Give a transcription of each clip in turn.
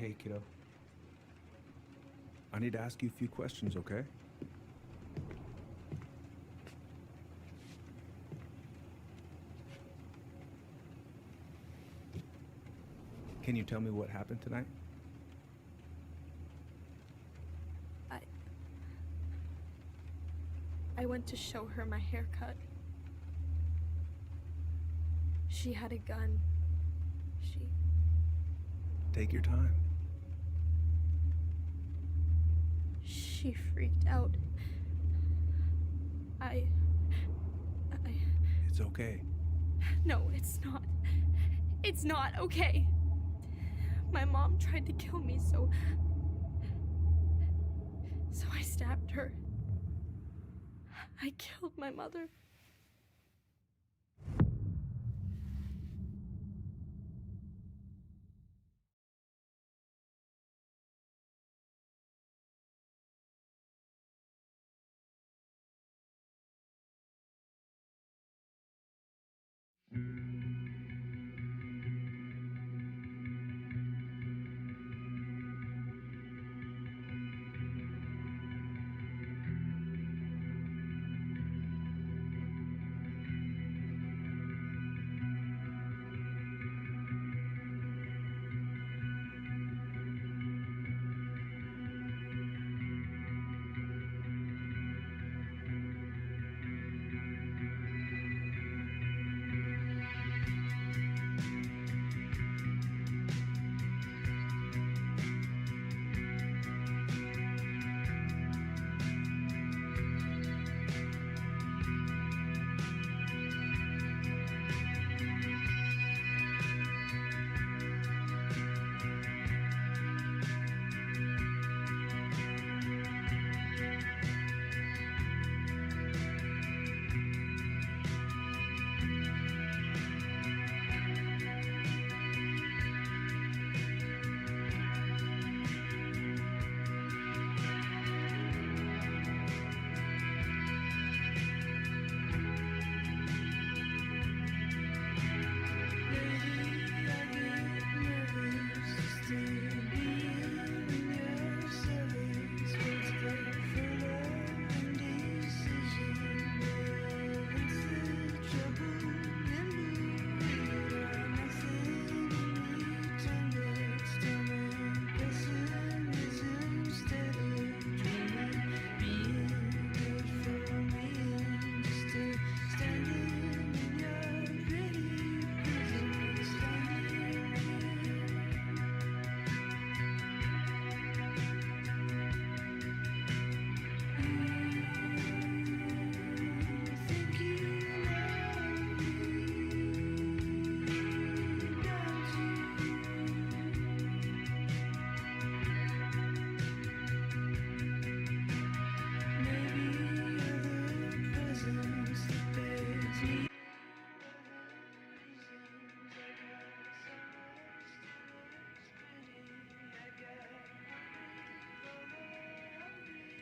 Hey, kiddo. I need to ask you a few questions, okay? Can you tell me what happened tonight? I went to show her my haircut. She had a gun. Take your time. She freaked out. It's okay. No, it's not. It's not okay. My mom tried to kill me, so I stabbed her. I killed my mother.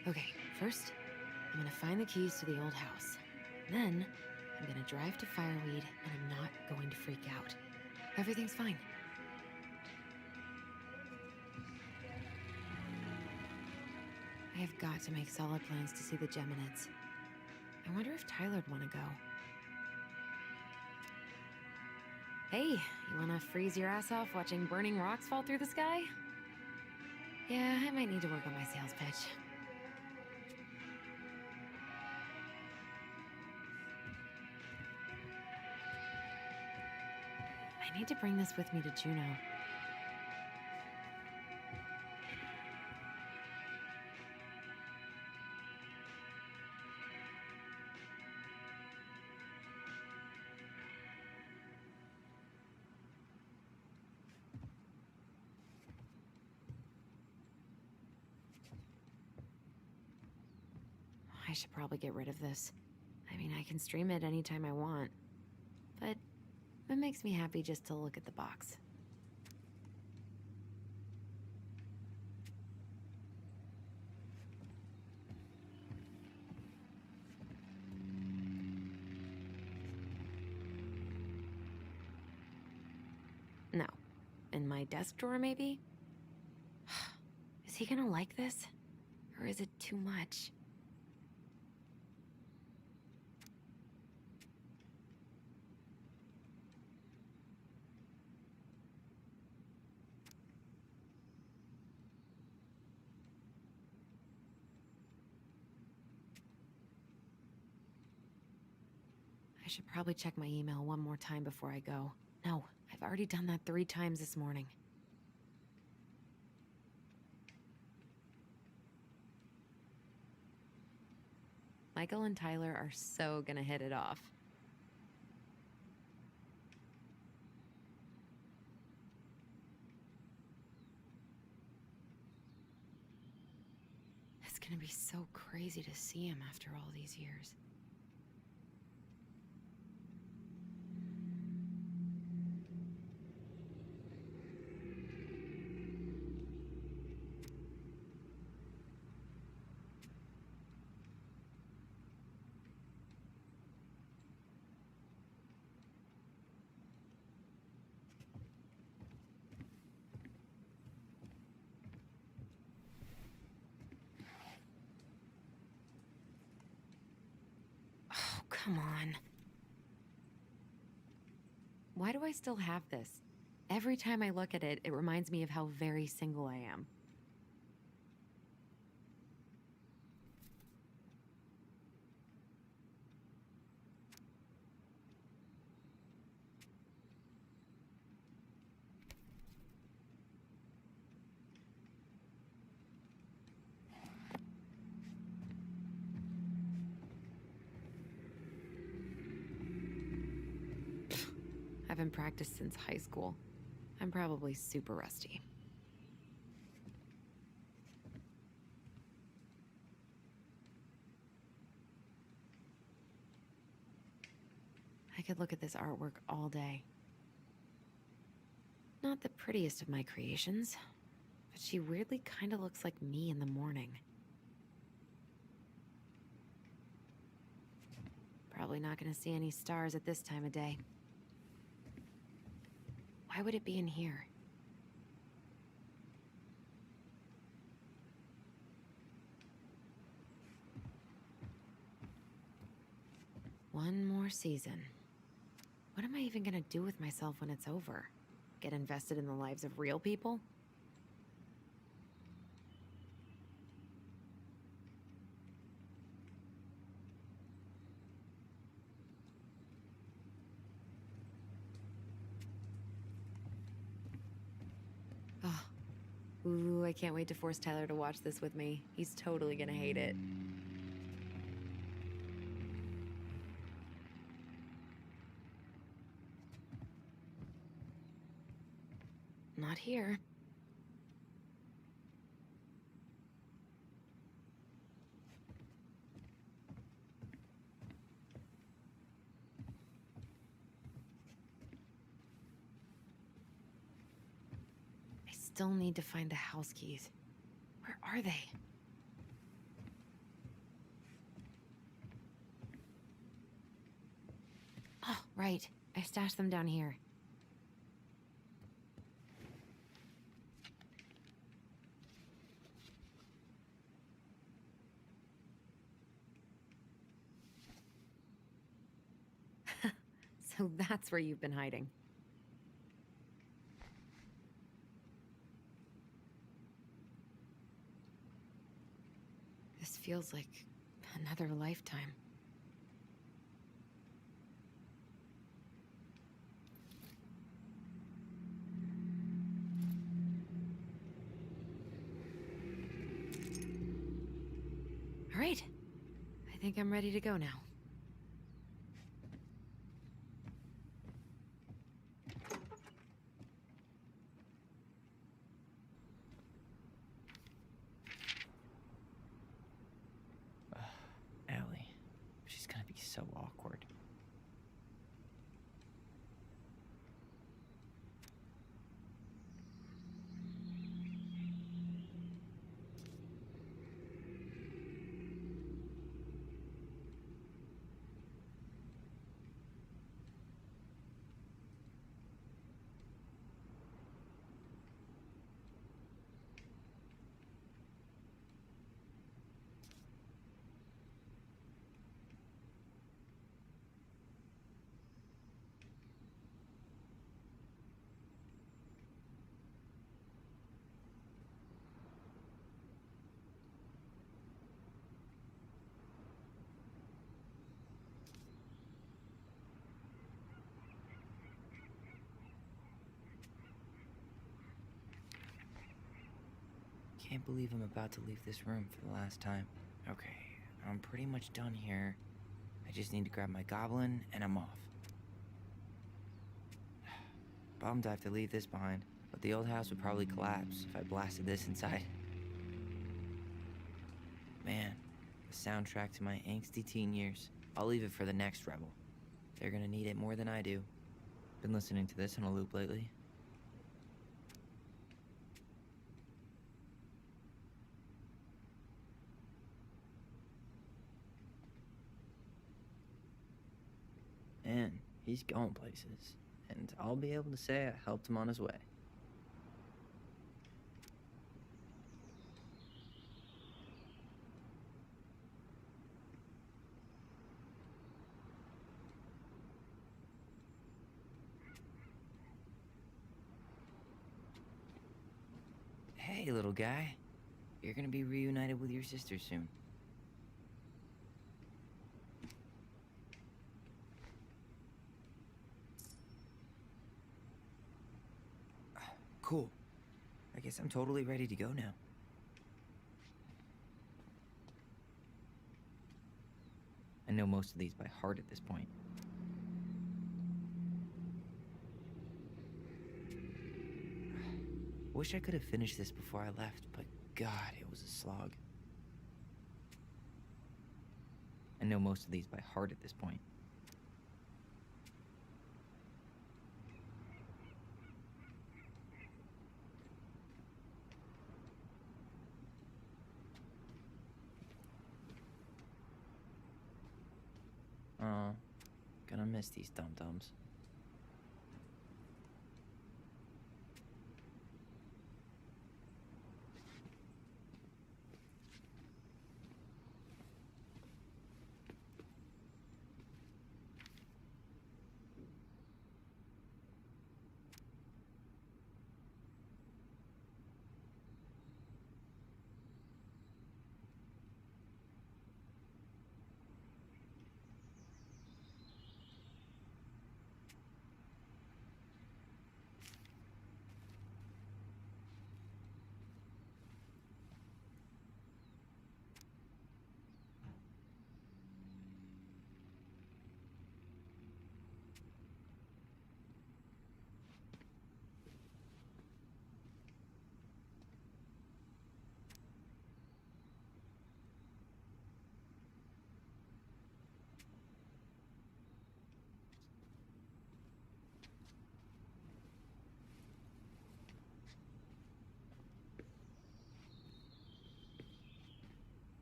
Okay, first, I'm gonna find the keys to the old house. Then, I'm gonna drive to Fireweed, and I'm not going to freak out. Everything's fine. I have got to make solid plans to see the Geminids. I wonder if Tyler'd want to go. Hey, you wanna freeze your ass off watching burning rocks fall through the sky? Yeah, I might need to work on my sales pitch. I need to bring this with me to Juneau. I should probably get rid of this. I mean, I can stream it anytime I want. But it makes me happy just to look at the box. No. In my desk drawer, maybe? Is he gonna like this? Or is it too much? I should probably check my email one more time before I go. No, I've already done that 3 times this morning. Michael and Tyler are so gonna hit it off. It's gonna be so crazy to see him after all these years. Oh, come on. Why do I still have this? Every time I look at it, it reminds me of how very single I am. I haven't practiced since high school. I'm probably super rusty. I could look at this artwork all day. Not the prettiest of my creations, but she weirdly kind of looks like me in the morning. Probably not gonna see any stars at this time of day. Why would it be in here? One more season. What am I even gonna do with myself when it's over? Get invested in the lives of real people? Oh. Ooh, I can't wait to force Tyler to watch this with me. He's totally gonna hate it. Not here. I still need to find the house keys. Where are they? Oh, right. I stashed them down here. So that's where you've been hiding. This feels like another lifetime. All right. I think I'm ready to go now. Allie. She's gonna be so awkward. can't believe I'm about to leave this room for the last time. Okay, I'm pretty much done here. I just need to grab my goblin and I'm off. Bummed I have to leave this behind, but the old house would probably collapse if I blasted this inside. Man, the soundtrack to my angsty teen years. I'll leave it for the next rebel. They're gonna need it more than I do. Been listening to this on a loop lately. And he's going places, and I'll be able to say I helped him on his way. Hey, little guy. You're gonna be reunited with your sister soon. Cool. I guess I'm totally ready to go now. I know most of these by heart at this point. Wish I could have finished this before I left, but God, it was a slog. I know most of these by heart at this point. Oh, gonna miss these dum-dums.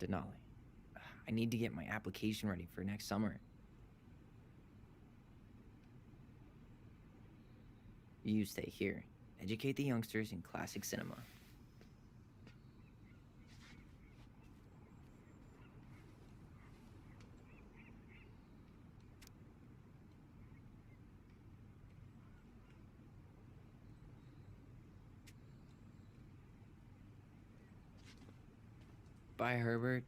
Denali. I need to get my application ready for next summer. You stay here. Educate the youngsters in classic cinema. Bye, Herbert.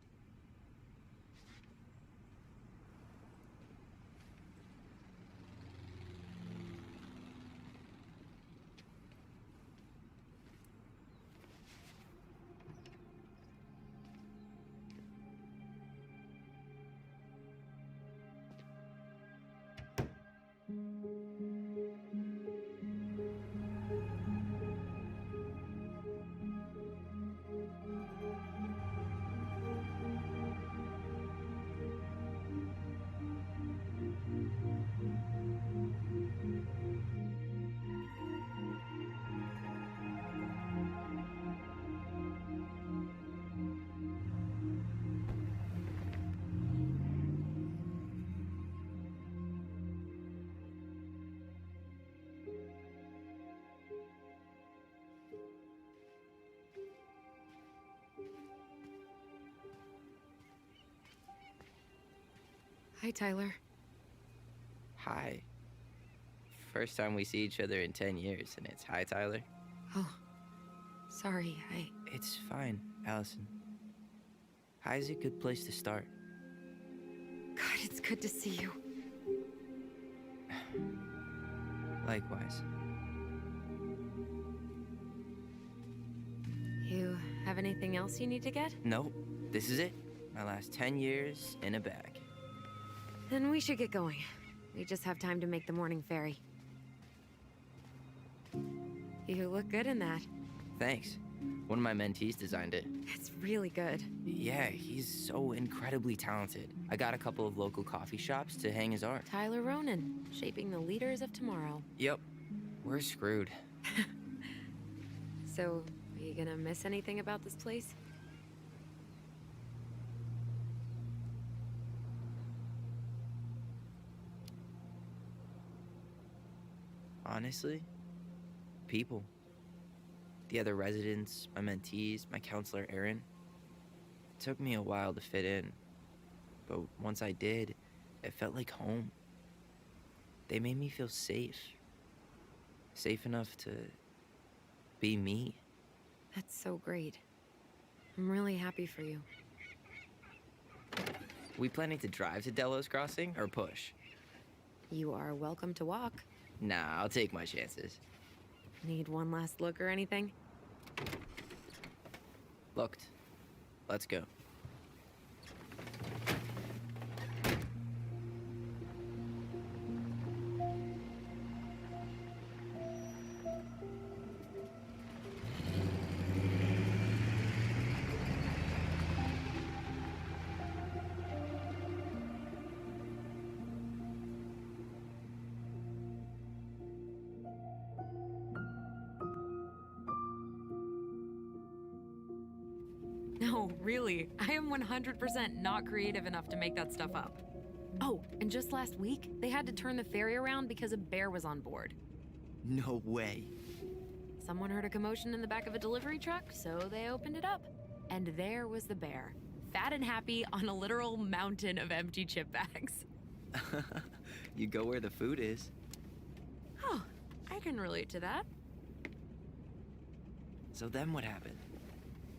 Hi, Tyler. Hi. First time we see each other in 10 years, and it's hi, Tyler. Oh, sorry, It's fine, Allison. Hi's a good place to start. God, it's good to see you. Likewise. You Have anything else you need to get? Nope, this is it. My last 10 years in a bag. Then we should get going. We just have time to make the morning ferry. You look good in that. Thanks. One of my mentees designed it. It's really good. Yeah, he's so incredibly talented. I got a couple of local coffee shops to hang his art. Tyler Ronan, shaping the leaders of tomorrow. Yep, we're screwed. So, are you gonna miss anything about this place? Honestly, people. The other residents, my mentees, my counselor Aaron. It took me a while to fit in, but once I did, it felt like home. They made me feel safe. Safe enough to be me. That's so great. I'm really happy for you. We planning to drive to Delos Crossing or push? You are welcome to walk. Nah, I'll take my chances. Need one last look or anything? Looked. Let's go. No, really. I am 100% not creative enough to make that stuff up. Oh, and just last week, they had to turn the ferry around because a bear was on board. No way. Someone heard a commotion in the back of a delivery truck, so they opened it up. And there was the bear, fat and happy on a literal mountain of empty chip bags. You go where the food is. Oh, I can relate to that. So then what happened?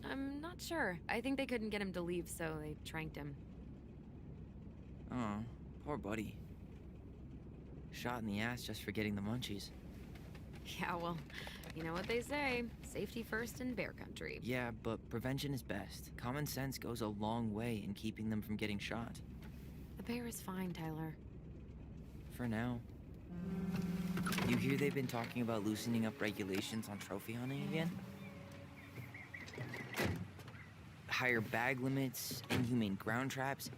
I'm not sure. I think they couldn't get him to leave, so they tranked him. Oh, poor buddy. Shot in the ass just for getting the munchies. Yeah, well, you know what they say. Safety first in bear country. Yeah, but prevention is best. Common sense goes a long way in keeping them from getting shot. The bear is fine, Tyler. For now. You hear they've been talking about loosening up regulations on trophy hunting again? Higher bag limits, inhumane ground traps,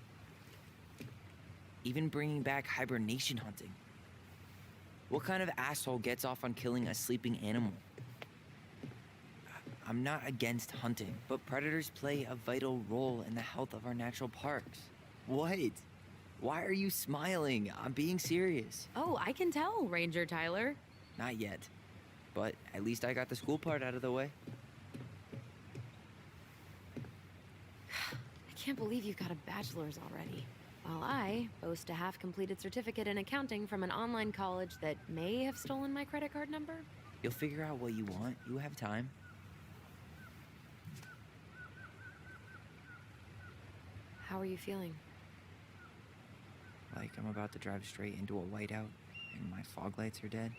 even bringing back hibernation hunting. What kind of asshole gets off on killing a sleeping animal? I'm not against hunting, but predators play a vital role in the health of our natural parks. What? Why are you smiling? I'm being serious. Oh, I can tell, Ranger Tyler. Not yet, but at least I got the school part out of the way. I can't believe you've got a bachelor's already. While I boast a half-completed certificate in accounting from an online college that may have stolen my credit card number. You'll figure out what you want. You have time. How are you feeling? Like I'm about to drive straight into a whiteout and my fog lights are dead.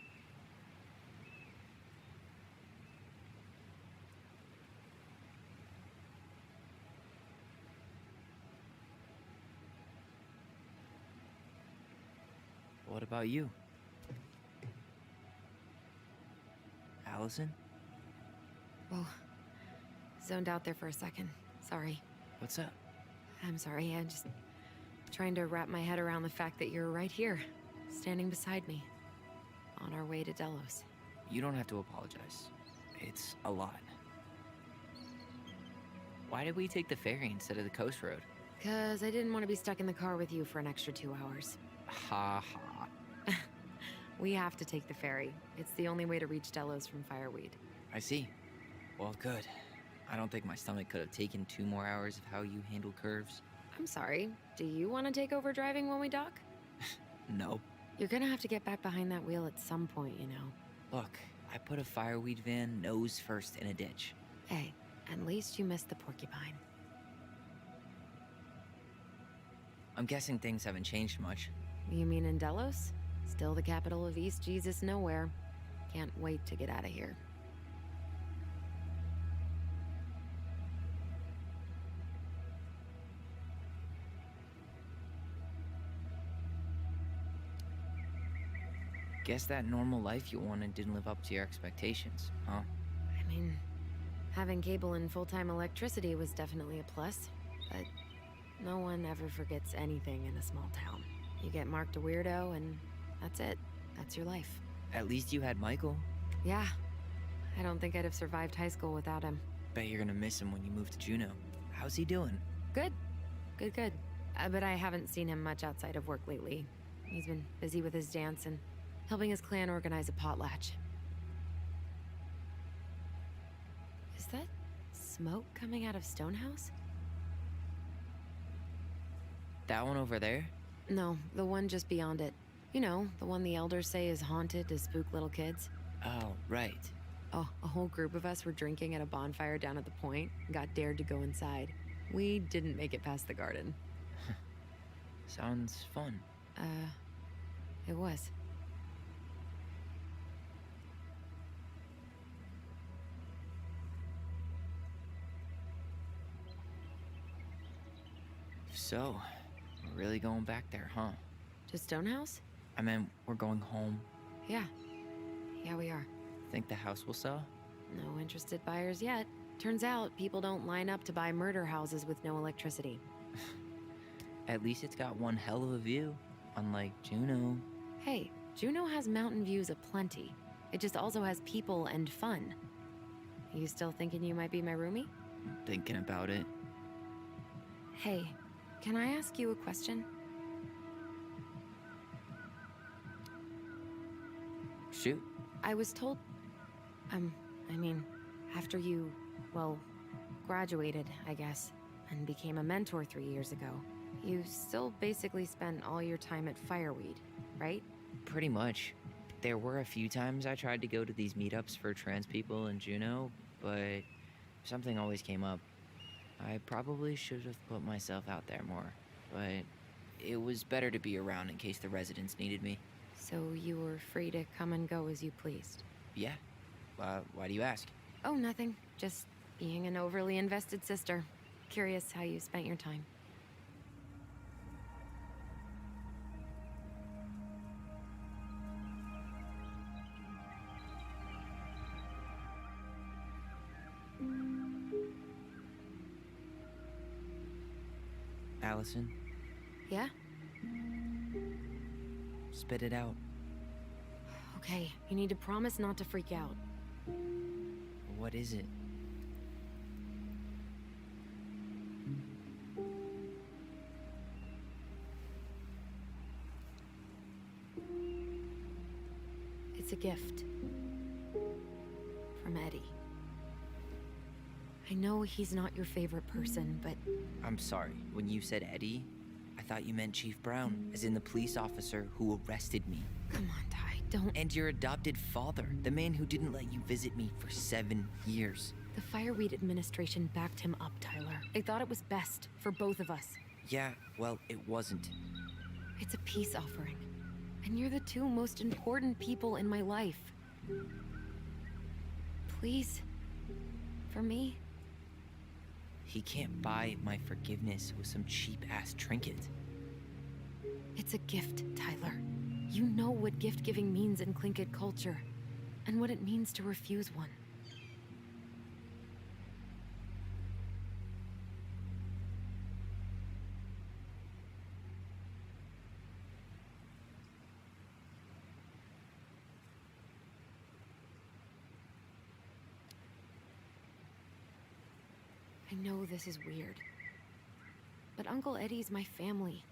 What about you? Allison? Whoa. Zoned out there for a second. Sorry. What's up? I'm sorry, I'm just trying to wrap my head around the fact that you're right here, standing beside me, on our way to Delos. You don't have to apologize. It's a lot. Why did we take the ferry instead of the coast road? 'Cause I didn't want to be stuck in the car with you for an extra 2 hours. Ha ha. We have to take the ferry. It's the only way to reach Delos from Fireweed. I see. Well, good. I don't think my stomach could have taken 2 more hours of how you handle curves. I'm sorry, do you want to take over driving when we dock? No. You're gonna have to get back behind that wheel at some point, you know. Look, I put a fireweed van nose first in a ditch. Hey, at least you missed the porcupine. I'm guessing things haven't changed much. You mean in Delos? Still the capital of East Jesus Nowhere. Can't wait to get out of here. Guess that normal life you wanted didn't live up to your expectations, huh? I mean, having cable and full-time electricity was definitely a plus, but no one ever forgets anything in a small town. You get marked a weirdo, and that's it. That's your life. At least you had Michael. Yeah. I don't think I'd have survived high school without him. Bet you're gonna miss him when you move to Juneau. How's he doing? Good. Good. But I haven't seen him much outside of work lately. He's been busy with his dance and helping his clan organize a potlatch. Is that smoke coming out of Stonehouse? That one over there? No, the one just beyond it. You know, the one the elders say is haunted to spook little kids. Oh, right. Oh, a whole group of us were drinking at a bonfire down at the point and got dared to go inside. We didn't make it past the garden. Sounds fun. It was. So, we're really going back there, huh? To Stonehouse? I mean, we're going home. Yeah. Yeah, we are. Think the house will sell? No interested buyers yet. Turns out people don't line up to buy murder houses with no electricity. At least it's got one hell of a view, unlike Juneau. Hey, Juneau has mountain views aplenty. It just also has people and fun. You still thinking you might be my roomie? Thinking about it. Hey, can I ask you a question? Shoot. I was told... I mean, after you, well, graduated, I guess, and became a mentor 3 years ago, you still basically spent all your time at Fireweed, right? Pretty much. There were a few times I tried to go to these meetups for trans people in Juneau, but something always came up. I probably should have put myself out there more, but it was better to be around in case the residents needed me. So you were free to come and go as you pleased? Yeah. Why do you ask? Oh, nothing. Just being an overly invested sister. Curious how you spent your time. Allison, Yeah? spit it out. Okay, you need to promise not to freak out. What is it? It's a gift. From Eddie. I know he's not your favorite person, but I'm sorry. When you said Eddie, I thought you meant Chief Brown, as in the police officer who arrested me. come on, Ty, don't... And your adopted father, the man who didn't let you visit me for 7 years. The Fireweed administration backed him up, Tyler. They thought it was best for both of us. Yeah, well, it wasn't. It's a peace offering. And you're the two most important people in my life. Please. For me. He can't buy my forgiveness with some cheap-ass trinket. It's a gift, Tyler. You know what gift-giving means in Tlingit culture. And what it means to refuse one. I know this is weird, but Uncle Eddie's my family.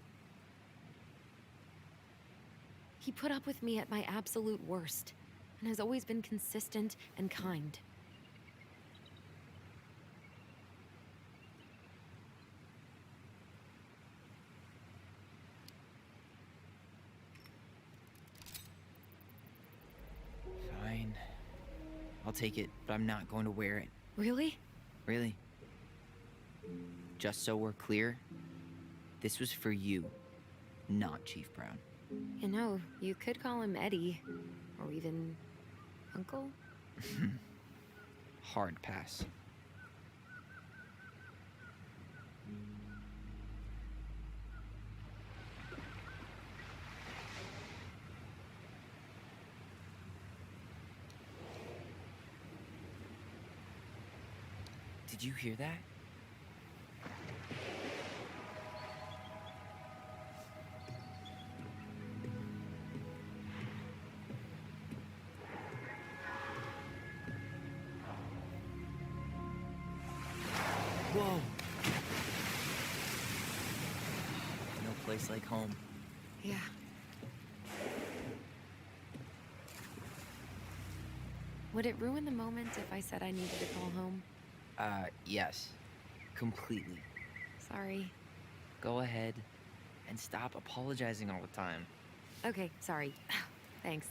He put up with me at my absolute worst, and has always been consistent and kind. Fine. I'll take it, but I'm not going to wear it. Really? Really. Just so we're clear, this was for you, not Chief Brown. You know, you could call him Eddie, or even Uncle? Hard pass. Did you hear that? Whoa! No place like home. Yeah. Would it ruin the moment if I said I needed to call home? Yes. Completely. Sorry. Go ahead and stop apologizing all the time. Okay, sorry. Thanks.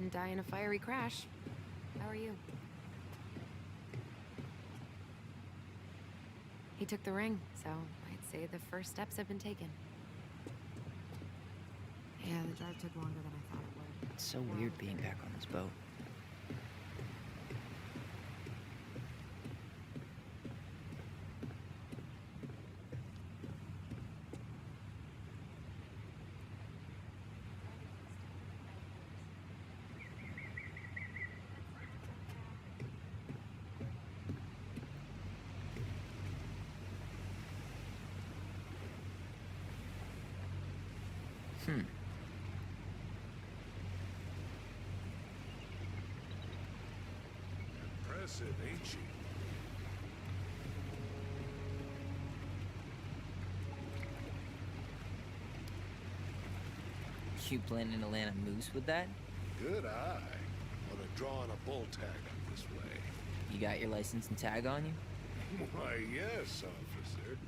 didn't die in a fiery crash. How are you? He took the ring, so I'd say the first steps have been taken. Yeah, the drive took longer than I thought it would. It's so weird being back on this boat. Impressive, ain't she? You planning to land a moose with that? Good eye. On a draw on a bull tag up this way. You got your license and tag on you? Why, yes, officer.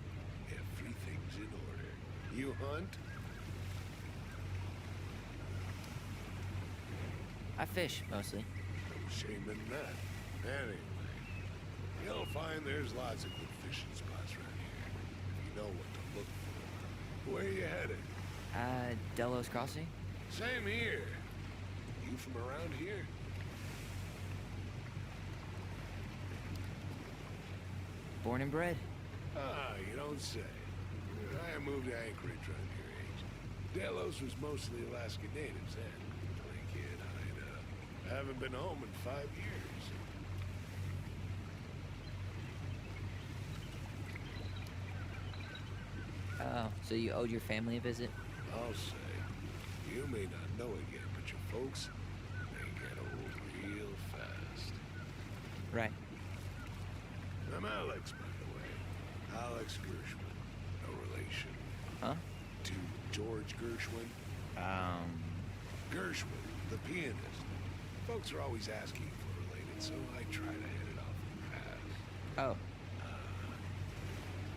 Everything's in order. You hunt? I fish, mostly. No shame in that. Anyway, you'll find there's lots of good fishing spots around here. If you know what to look for. Where you headed? Delos Crossing? Same here. You from around here? Born and bred. Ah, you don't say. I moved to Anchorage around your age. Delos was mostly Alaska natives then. Play kid, hide up. Haven't been home in 5 years. Oh, so you owed your family a visit? I'll say. You may not know it yet, but your folks, they get old real fast. Right. I'm Alex, by the way. Alex Gershwin. No relation. Huh? To George Gershwin. Gershwin, the pianist. Folks are always asking if we're related, so I try to hit it off in the past. Oh,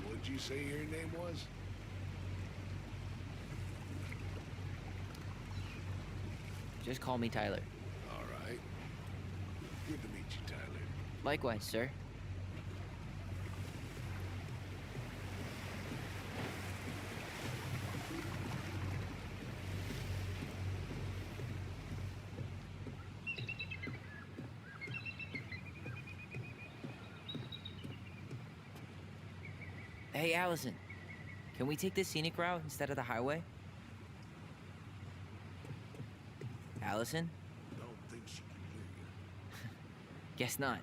What'd you say your name was? just call me Tyler. All right. Good to meet you, Tyler. Likewise, sir. Hey, Allison. Can we take the scenic route instead of the highway? Allison? Don't think she can hear you. Guess not.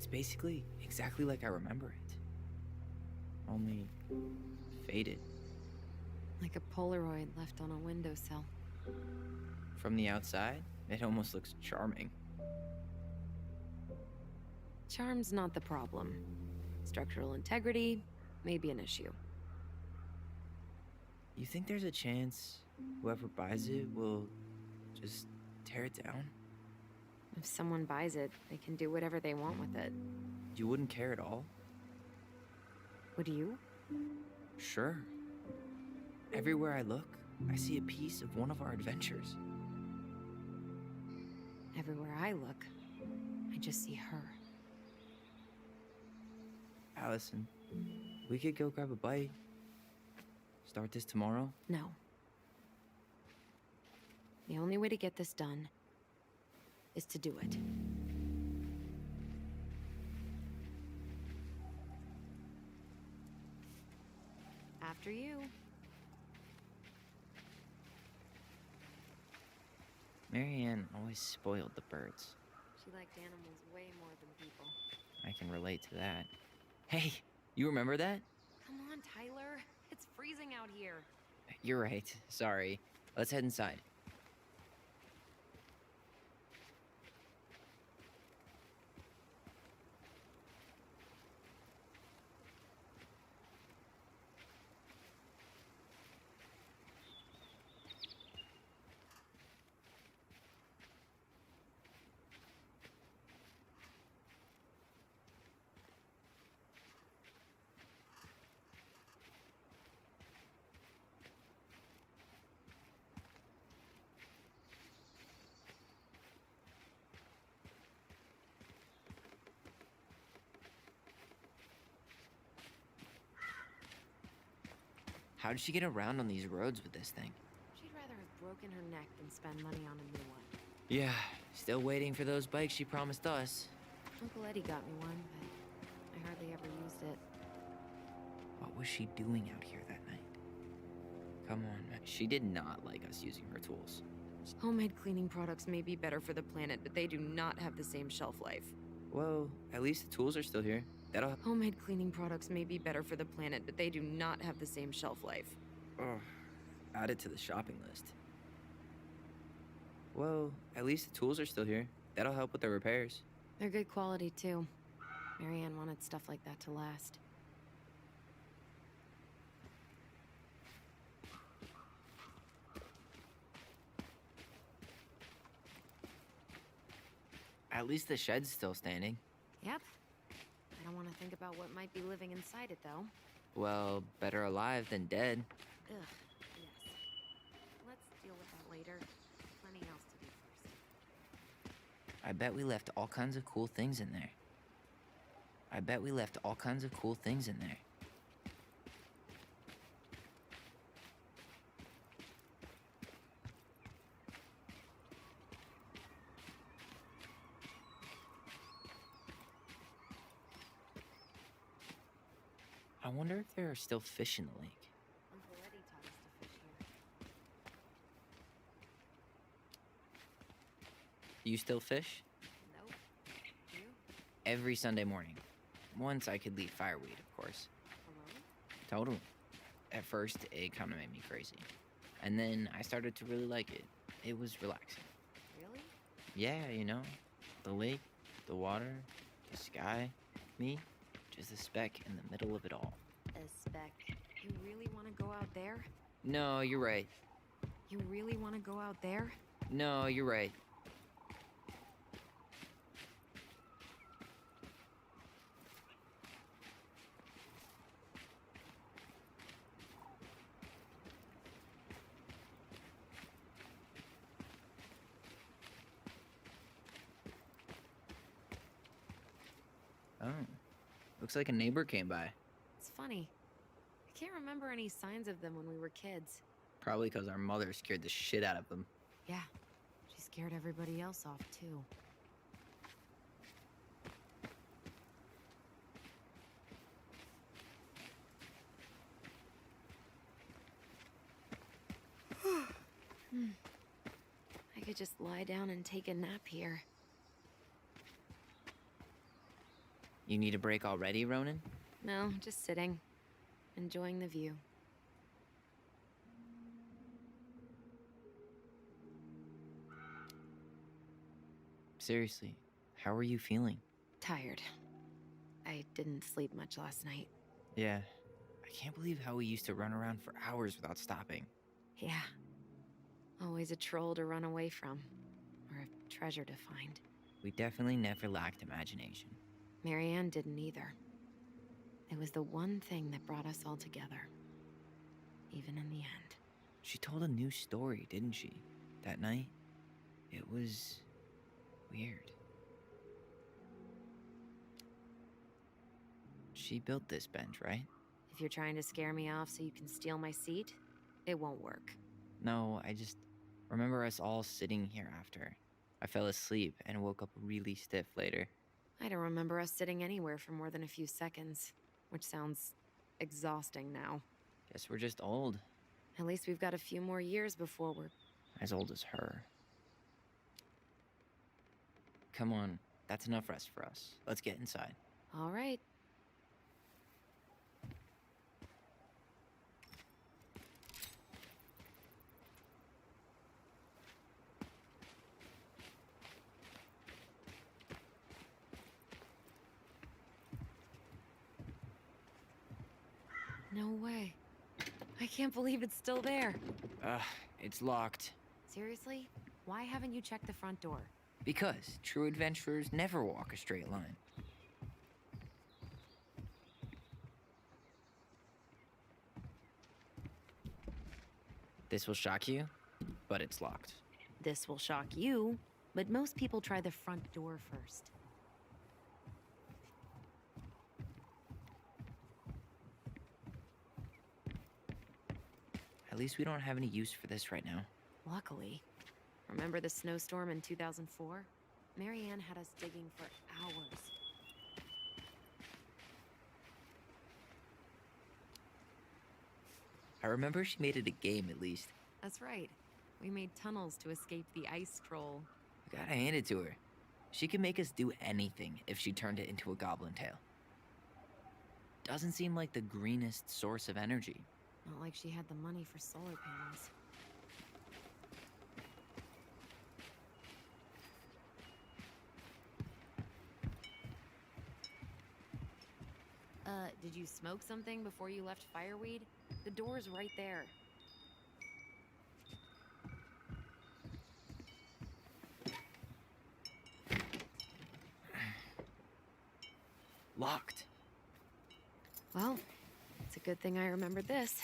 It's basically exactly like I remember it. Only faded. Like a Polaroid left on a windowsill. From the outside, it almost looks charming. Charm's not the problem. Structural integrity may be an issue. You think there's a chance whoever buys it will just tear it down? If someone buys it, they can do whatever they want with it. You wouldn't care at all? Would you? Sure. Everywhere I look, I see a piece of one of our adventures. Everywhere I look, I just see her. Allison, we could go grab a bite. Start this tomorrow? No. The only way to get this done is to do it. After you. Marianne always spoiled the birds. She liked animals way more than people. I can relate to that. Hey, you remember that? Come on, Tyler. It's freezing out here. You're right. Sorry. Let's head inside. How did she get around on these roads with this thing? She'd rather have broken her neck than spend money on a new one. Yeah, still waiting for those bikes she promised us. Uncle Eddie got me one, but I hardly ever used it. What was she doing out here that night? Come on, she did not like us using her tools. Homemade cleaning products may be better for the planet, but they do not have the same shelf life. Well, at least the tools are still here. That'll... Homemade cleaning products may be better for the planet, but they do not have the same shelf life. Ugh, add it to the shopping list. Well, at least the tools are still here. That'll help with the repairs. They're good quality, too. Marianne wanted stuff like that to last. At least the shed's still standing. Yep. I don't want to think about what might be living inside it, though. Well, better alive than dead. Ugh, yes. Let's deal with that later. Plenty else to do first. I bet we left all kinds of cool things in there. I bet we left all kinds of cool things in there. I wonder if there are still fish in the lake. Uncle Eddie taught us to fish here. You still fish? Nope. You? Every Sunday morning. Once I could leave fireweed, of course. Alone? Totally. At first, it kind of made me crazy. And then I started to really like it. It was relaxing. Really? Yeah, you know, the lake, the water, the sky, me, just a speck in the middle of it all. A speck. You really want to go out there? No, you're right. You really want to go out there? No, you're right. Oh, looks like a neighbor came by. It's funny. I can't remember any signs of them when we were kids. Probably because our mother scared the shit out of them. Yeah. She scared everybody else off, too. I could just lie down and take a nap here. You need a break already, Ronan? No, just sitting. Enjoying the view. Seriously, how are you feeling? Tired. I didn't sleep much last night. Yeah, I can't believe how we used to run around for hours without stopping. Yeah. Always a troll to run away from. Or a treasure to find. We definitely never lacked imagination. Marianne didn't either. It was the one thing that brought us all together. Even in the end. She told a new story, didn't she? That night? It was weird. She built this bench, right? If you're trying to scare me off so you can steal my seat, it won't work. No, I just remember us all sitting here after. I fell asleep and woke up really stiff later. I don't remember us sitting anywhere for more than a few seconds, which sounds exhausting now. Guess we're just old. At least we've got a few more years before we're... As old as her. Come on, that's enough rest for us. Let's get inside. All right. No way. I can't believe it's still there. It's locked. Seriously? Why haven't you checked the front door? Because true adventurers never walk a straight line. This will shock you, but it's locked. This will shock you, but most people try the front door first. At least we don't have any use for this right now. Luckily. Remember the snowstorm in 2004? Marianne had us digging for hours. I remember she made it a game at least. That's right. We made tunnels to escape the ice troll. I gotta hand it to her. She can make us do anything if she turned it into a goblin tail. Doesn't seem like the greenest source of energy. Not like she had the money for solar panels. Did you smoke something before you left Fireweed? The door's right there. Locked. Well, it's a good thing I remembered this.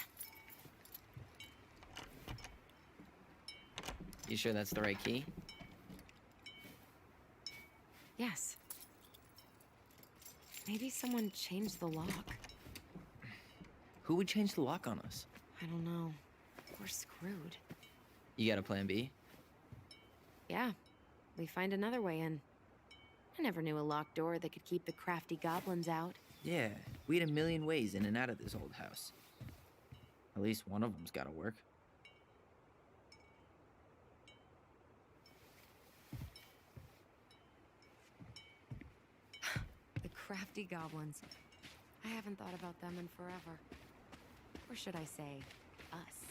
You sure that's the right key? Yes. Maybe someone changed the lock. Who would change the lock on us? I don't know. We're screwed. You got a plan B? Yeah, we find another way in. I never knew a locked door that could keep the crafty goblins out. Yeah, we had a million ways in and out of this old house. At least one of them's gotta work. The crafty goblins. I haven't thought about them in forever. Or should I say, us.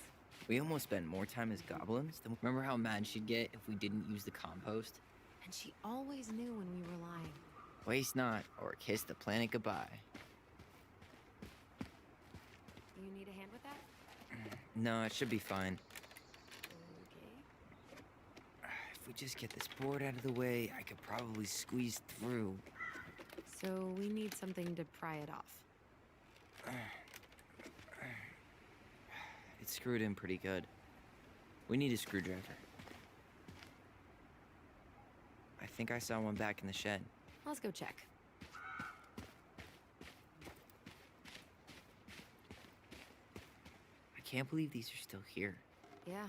We almost spent more time as goblins than remember how mad she'd get if we didn't use the compost? And she always knew when we were lying. Waste not, or kiss the planet goodbye. You need a hand with that? No, it should be fine. Okay. If we just get this board out of the way, I could probably squeeze through. So we need something to pry it off. It's screwed in pretty good. We need a screwdriver. I think I saw one back in the shed. Let's go check. I can't believe these are still here. Yeah,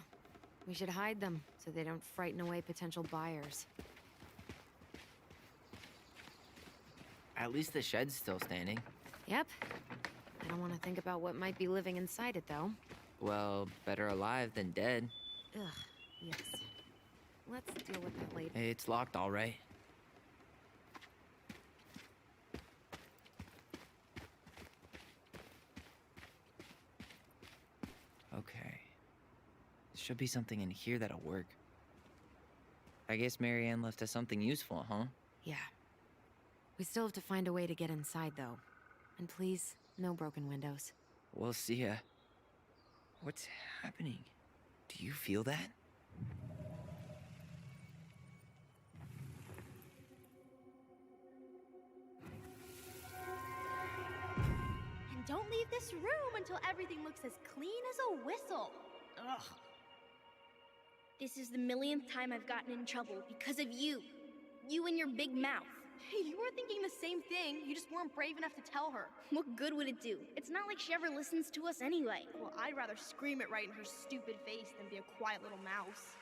we should hide them so they don't frighten away potential buyers. At least the shed's still standing. Yep. I don't want to think about what might be living inside it, though. Well, better alive than dead. Ugh, yes. Let's deal with that later. It's locked all right. Should be something in here that'll work. I guess Marianne left us something useful, huh? Yeah. We still have to find a way to get inside, though. And please, no broken windows. We'll see ya. What's happening? Do you feel that? And don't leave this room until everything looks as clean as a whistle. Ugh. This is the millionth time I've gotten in trouble because of you. You and your big mouth. You were thinking the same thing. You just weren't brave enough to tell her. What good would it do? It's not like she ever listens to us anyway. Well, I'd rather scream it right in her stupid face than be a quiet little mouse.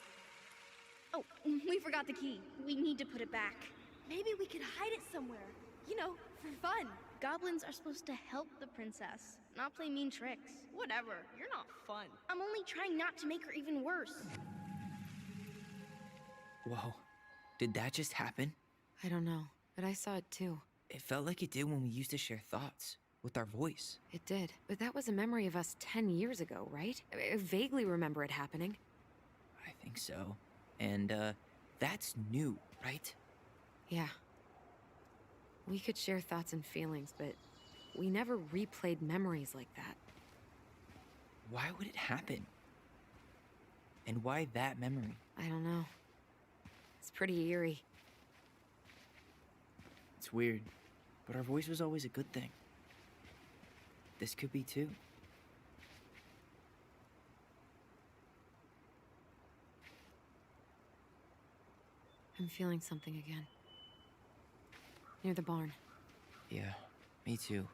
Oh, we forgot the key. We need to put it back. Maybe we could hide it somewhere. You know, for fun. Goblins are supposed to help the princess, not play mean tricks. Whatever. You're not fun. I'm only trying not to make her even worse. Whoa. Did that just happen? I don't know, but I saw it too. It felt like it did when we used to share thoughts with our voice. It did. But that was a memory of us 10 years ago, right? I vaguely remember it happening. I think so. And, that's new, right? Yeah. We could share thoughts and feelings, but we never replayed memories like that. Why would it happen? And why that memory? I don't know. It's pretty eerie. It's weird, but our voice was always a good thing. This could be too. I'm feeling something again. Near the barn. Yeah, me too.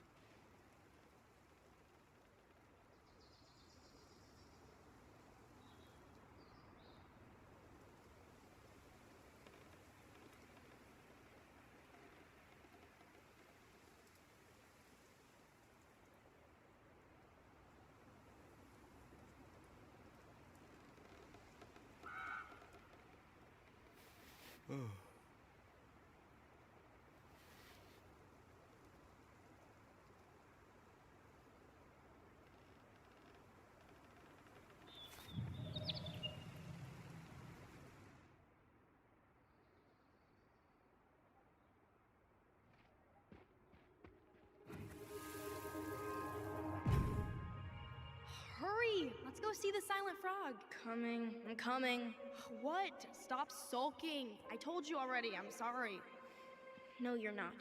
Hurry! Let's go see the silent frog. I'm coming. What? Stop sulking. I told you already. I'm sorry. No, you're not.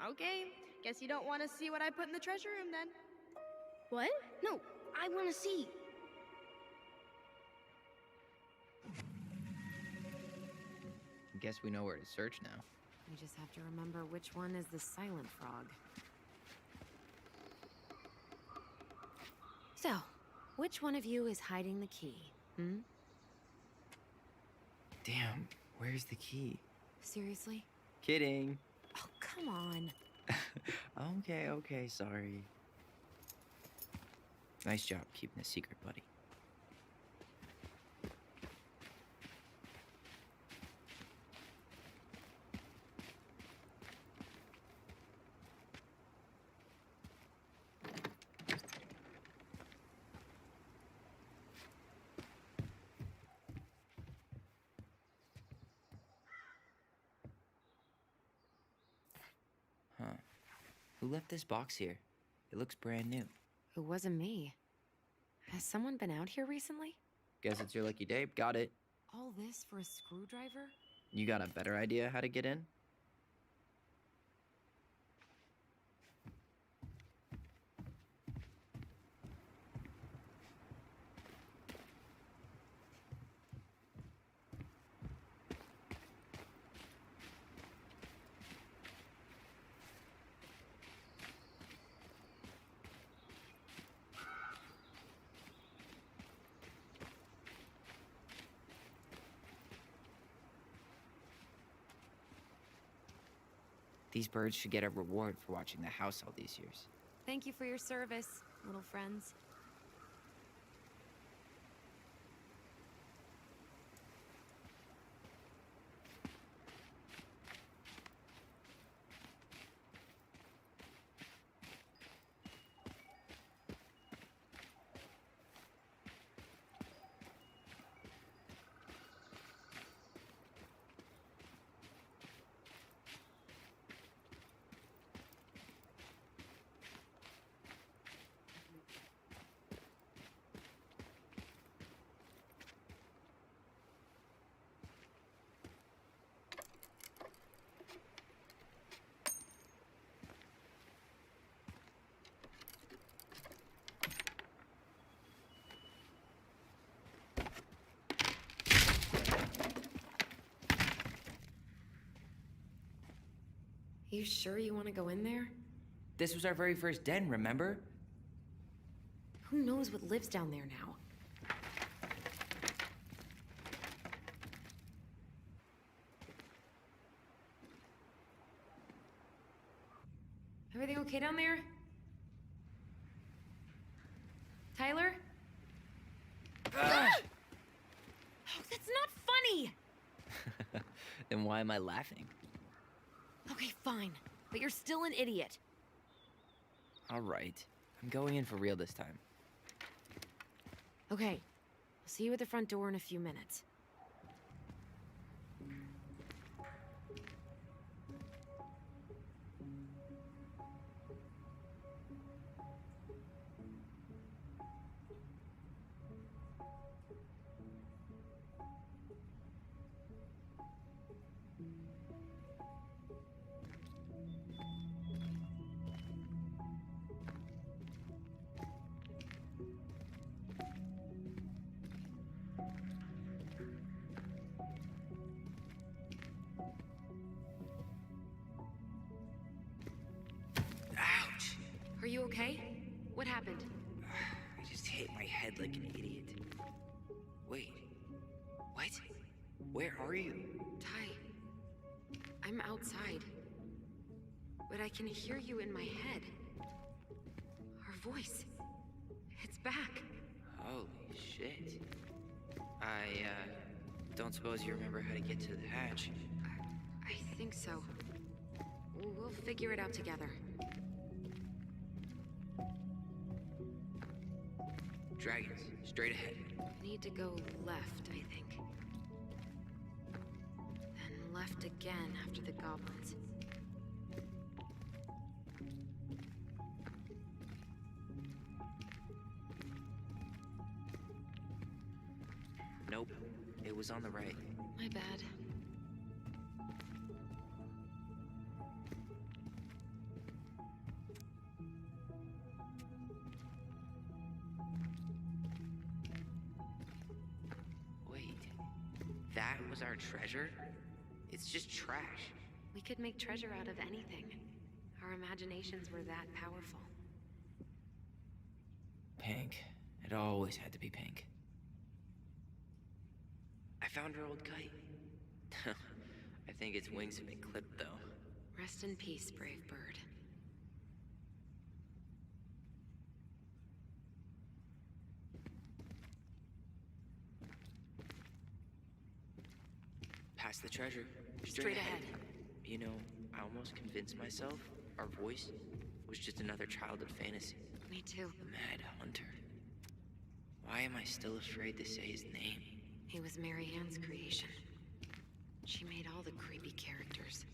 Okay. Guess you don't want to see what I put in the treasure room then. What? No, I want to see. Guess we know where to search now. We just have to remember which one is the silent frog. So, which one of you is hiding the key? Damn, where's the key? Seriously? Kidding. Oh, come on. Okay, sorry. Nice job keeping a secret, buddy. Huh. Who left this box here? It looks brand new. It wasn't me. Has someone been out here recently? Guess it's your lucky day. Got it. All this for a screwdriver? You got a better idea how to get in? These birds should get a reward for watching the house all these years. Thank you for your service, little friends. You sure you want to go in there? This was our very first den, remember? Who knows what lives down there now? Everything okay down there? Tyler? Oh, that's not funny! Then why am I laughing? Okay, fine. But you're still an idiot. All right. I'm going in for real this time. Okay. I'll see you at the front door in a few minutes. Ouch! Are you okay? What happened? I just hit my head like an idiot. Wait. What? Where are you? Ty, I'm outside. But I can hear you in my head. Our voice. It's back. Holy shit. I, don't suppose you remember how to get to the hatch. I think so. We'll figure it out together. Dragons, straight ahead. Need to go left, I think. Then left again after the goblins. Nope. It was on the right. My bad. Wait. That was our treasure? It's just trash. We could make treasure out of anything. Our imaginations were that powerful. Pink. It always had to be pink. I found our old kite. I think its wings have been clipped, though. Rest in peace, brave bird. Past the treasure. Straight ahead. You know, I almost convinced myself our voice was just another childhood fantasy. Me too. The Mad Hunter. Why am I still afraid to say his name? He was Mary Ann's creation. She made all the creepy characters.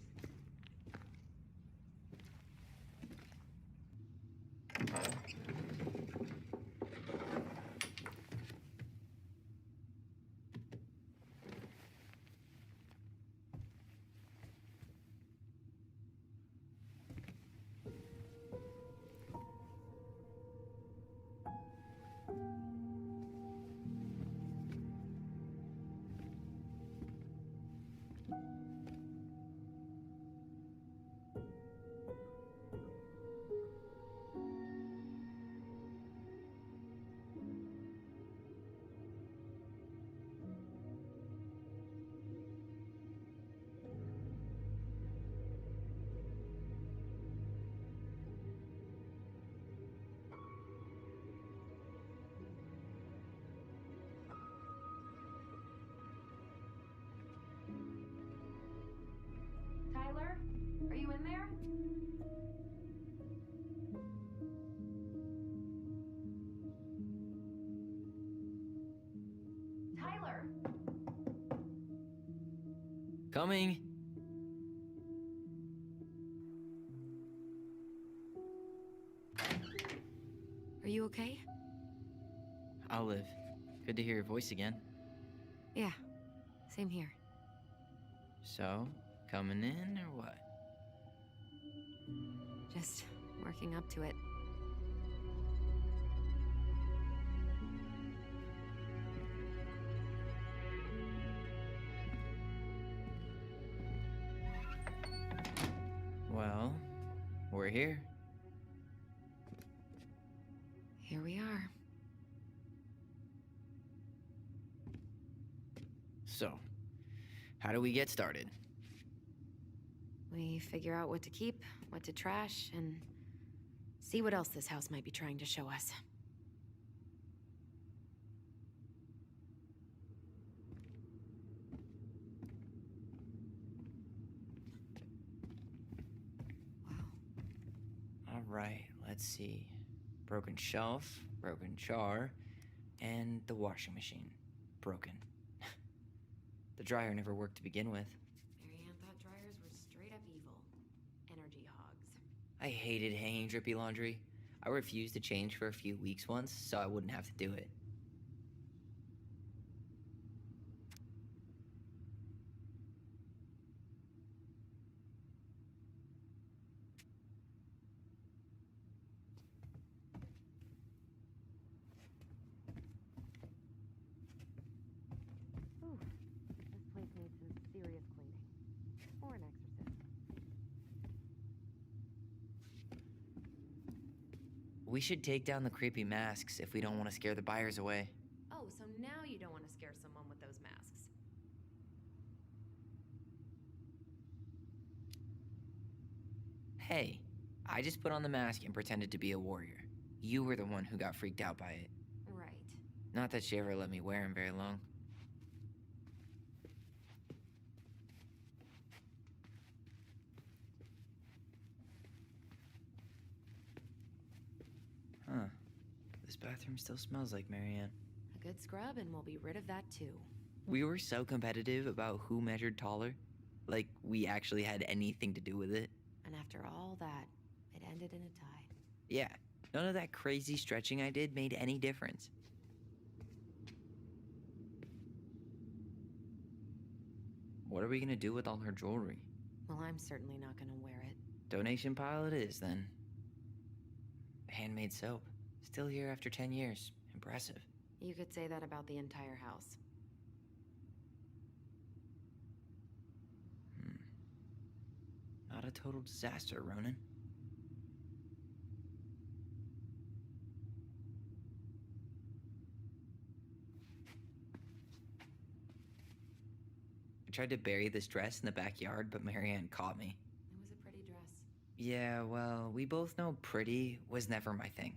Tyler, are you in there? Tyler! Coming! Are you okay? Olive, good to hear your voice again. Yeah, same here. So, coming in or what? Just working up to it. Well, we're here. Here we are. So, how do we get started? We figure out what to keep, what to trash, and see what else this house might be trying to show us. Wow. All right, let's see. Broken shelf, broken jar, and the washing machine. Broken. The dryer never worked to begin with. Marianne thought dryers were straight up evil. Energy hogs. I hated hanging drippy laundry. I refused to change for a few weeks once, so I wouldn't have to do it. Ooh, this place needs some serious cleaning. Or an exorcism. We should take down the creepy masks if we don't want to scare the buyers away. Oh, so now you don't want to scare someone with those masks. Hey, I just put on the mask and pretended to be a warrior. You were the one who got freaked out by it. Right. Not that she ever let me wear him very long. Huh. This bathroom still smells like Marianne. A good scrub and we'll be rid of that too. We were so competitive about who measured taller. Like we actually had anything to do with it. And after all that, it ended in a tie. Yeah, none of that crazy stretching I did made any difference. What are we gonna do with all her jewelry? Well, I'm certainly not gonna wear it. Donation pile it is, then. Handmade soap. Still here after 10 years. Impressive. You could say that about the entire house. Not a total disaster, Ronan. I tried to bury this dress in the backyard, but Marianne caught me. It was a pretty dress. Yeah, well, we both know pretty was never my thing.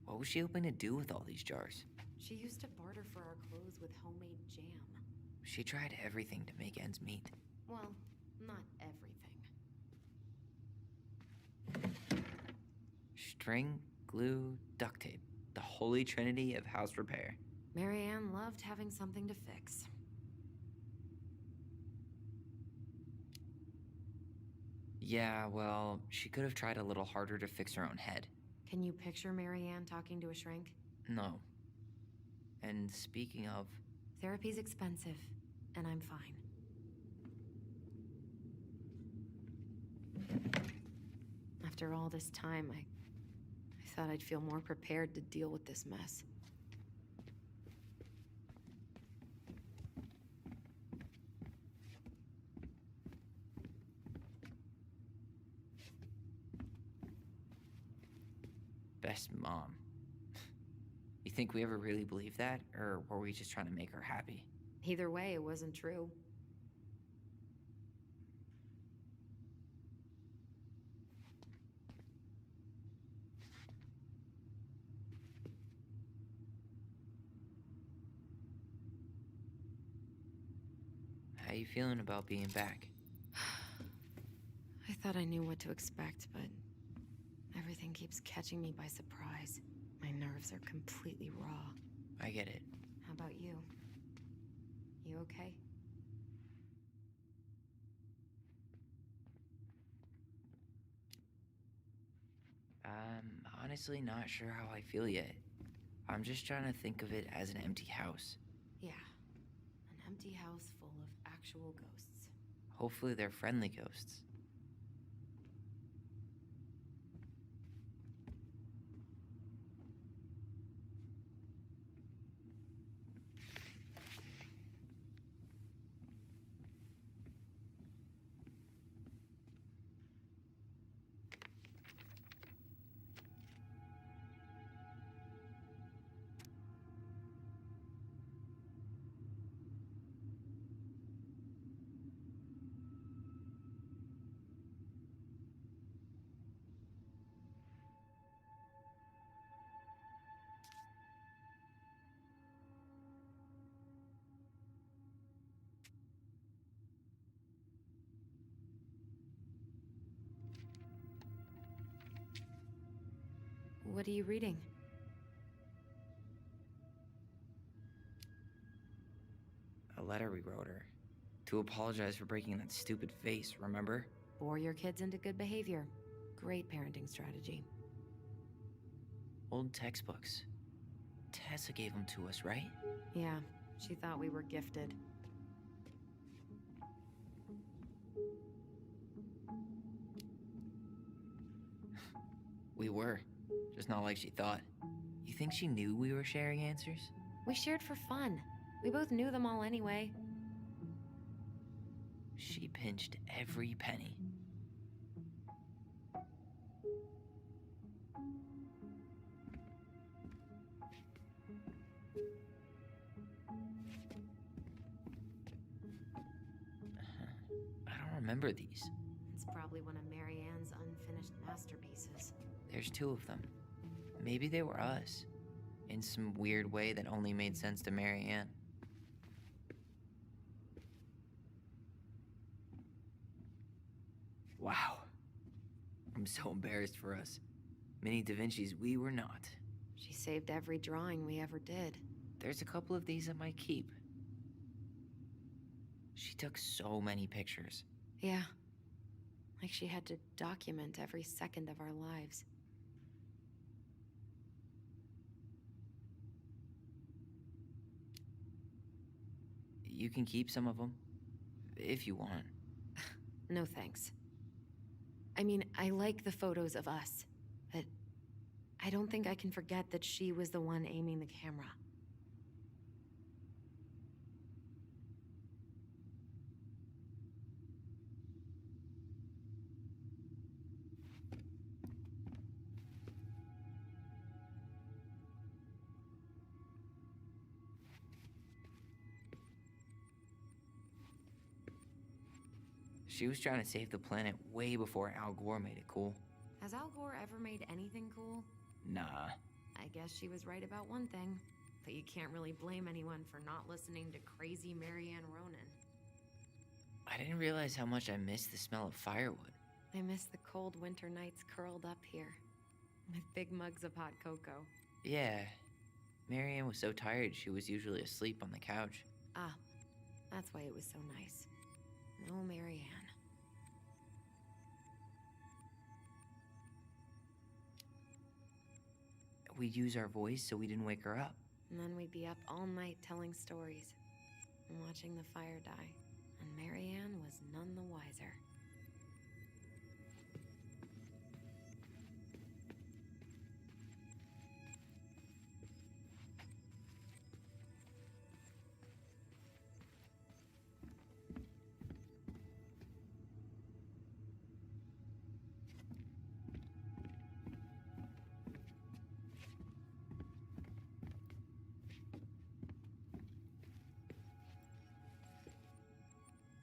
What was she hoping to do with all these jars? She used to barter for our clothes with homemade jam. She tried everything to make ends meet. Well, not everything. String, glue, duct tape. The holy trinity of house repair. Marianne loved having something to fix. Yeah, well, she could have tried a little harder to fix her own head. Can you picture Marianne talking to a shrink? No. And speaking of... Therapy's expensive, and I'm fine. After all this time, I thought I'd feel more prepared to deal with this mess. Best mom. You think we ever really believed that? Or were we just trying to make her happy? Either way, it wasn't true. How you feeling about being back? I thought I knew what to expect, but everything keeps catching me by surprise. My nerves are completely raw. I get it. How about you? You okay? I'm honestly not sure how I feel yet. I'm just trying to think of it as an empty house. Yeah. An empty house full of actual ghosts. Hopefully they're friendly ghosts. What are you reading? A letter we wrote her. To apologize for breaking that stupid vase, remember? Bore your kids into good behavior. Great parenting strategy. Old textbooks. Tessa gave them to us, right? Yeah, she thought we were gifted. We were. Just not like she thought. You think she knew we were sharing answers? We shared for fun. We both knew them all anyway. She pinched every penny. I don't remember these. It's probably one of Marianne's unfinished masterpieces. There's 2 of them. Maybe they were us. In some weird way that only made sense to Marianne. Wow. I'm so embarrassed for us. Mini Da Vinci's we were not. She saved every drawing we ever did. There's a couple of these at my keep. She took so many pictures. Yeah. Like she had to document every second of our lives. You can keep some of them, if you want. No thanks. I mean, I like the photos of us, but I don't think I can forget that she was the one aiming the camera. She was trying to save the planet way before Al Gore made it cool. Has Al Gore ever made anything cool? Nah. I guess she was right about one thing, but you can't really blame anyone for not listening to crazy Marianne Ronan. I didn't realize how much I missed the smell of firewood. I miss the cold winter nights curled up here, with big mugs of hot cocoa. Yeah. Marianne was so tired she was usually asleep on the couch. Ah, that's why it was so nice. No Marianne. We'd use our voice so we didn't wake her up. And then we'd be up all night telling stories and watching the fire die. And Marianne was none the wiser.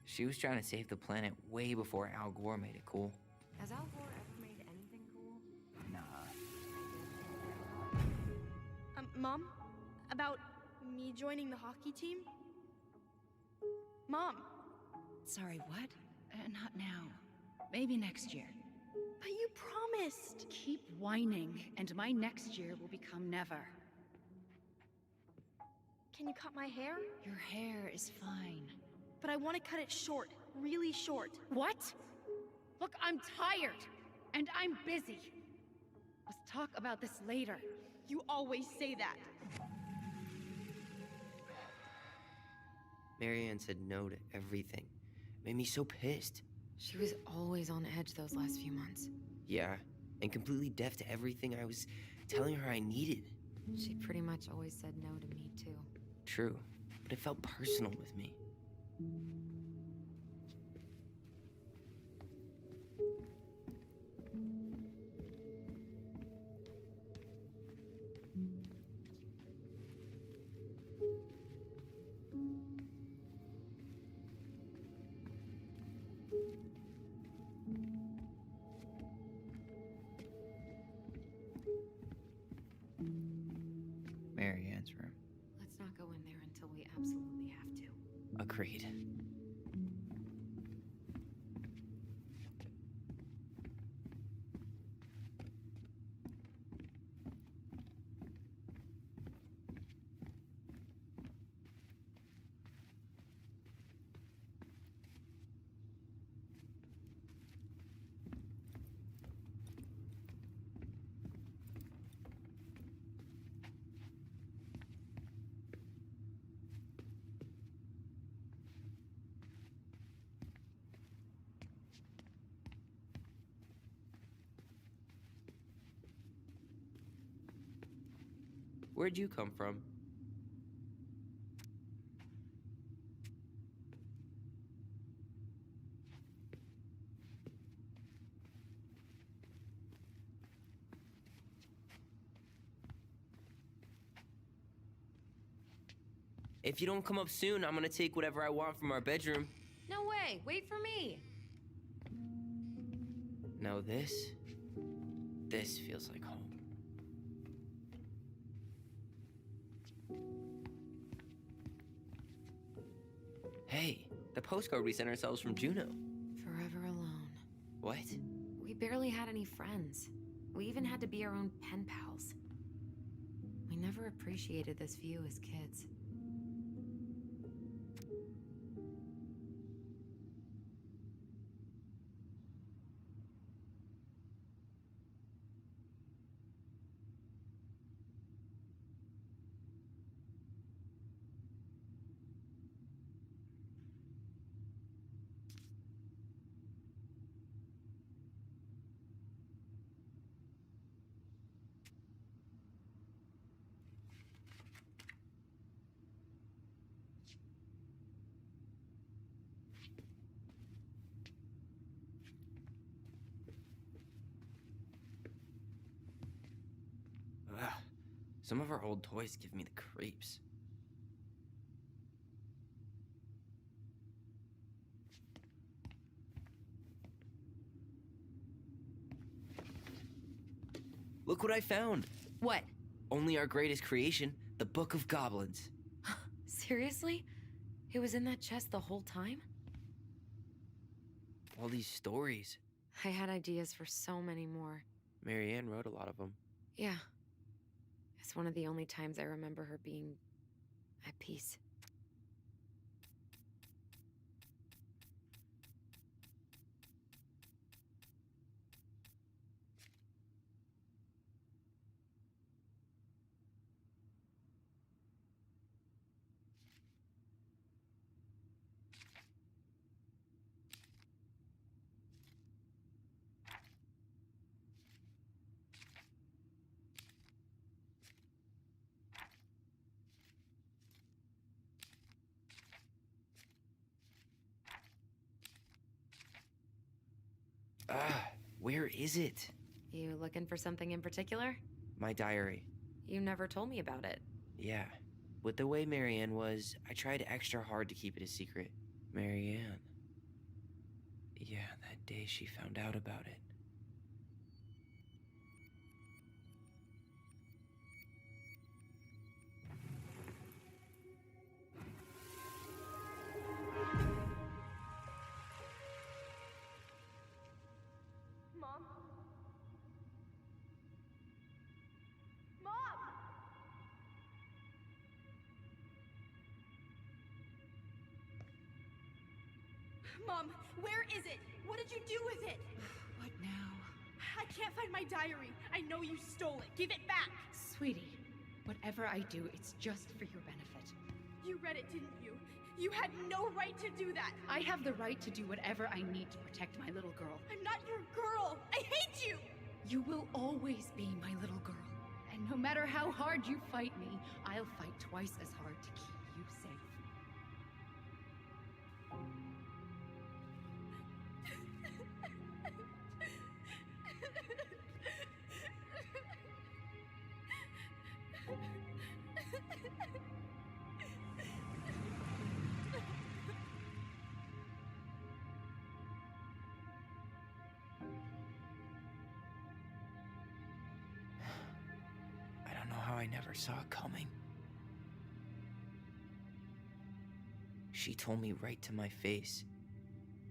She was trying to save the planet way before Al Gore made it cool. Has Al Gore ever made anything cool? Nah. Mom? About me joining the hockey team? Mom! Sorry, what? Not now. Maybe next year. But you promised! Keep whining, and my next year will become never. Can you cut my hair? Your hair is fine. But I want to cut it short. Really short. What? Look, I'm tired, and I'm busy. Let's talk about this later. You always say that. Marianne said no to everything. Made me so pissed. She was always on edge those last few months. Yeah, and completely deaf to everything I was telling her I needed. She pretty much always said no to me, too. True, but it felt personal with me. Marianne's room. Let's not go in there until we absolutely have to. Agreed. Where'd you come from? If you don't come up soon, I'm gonna take whatever I want from our bedroom. No way! Wait for me! Now this feels like home. Hey, the postcard we sent ourselves from Juno. Forever alone. What? We barely had any friends. We even had to be our own pen pals. We never appreciated this view as kids. Ugh. Some of our old toys give me the creeps. Look what I found! What? Only our greatest creation, the Book of Goblins. Seriously? It was in that chest the whole time? All these stories. I had ideas for so many more. Marianne wrote a lot of them. Yeah. It's one of the only times I remember her being at peace. Where is it? You looking for something in particular? My diary. You never told me about it. Yeah. With the way Marianne was, I tried extra hard to keep it a secret. Marianne. Yeah, that day she found out about it. Mom? Mom! Mom, where is it? What did you do with it? What now? I can't find my diary. I know you stole it. Give it back. Sweetie, whatever I do, it's just for your benefit. You read it, didn't you? You had no right to do that. I have the right to do whatever I need to protect my little girl. I'm not your girl. I hate you. You will always be my little girl. And no matter how hard you fight me, I'll fight twice as hard to keep you safe. I don't know how I never saw it coming. She told me right to my face.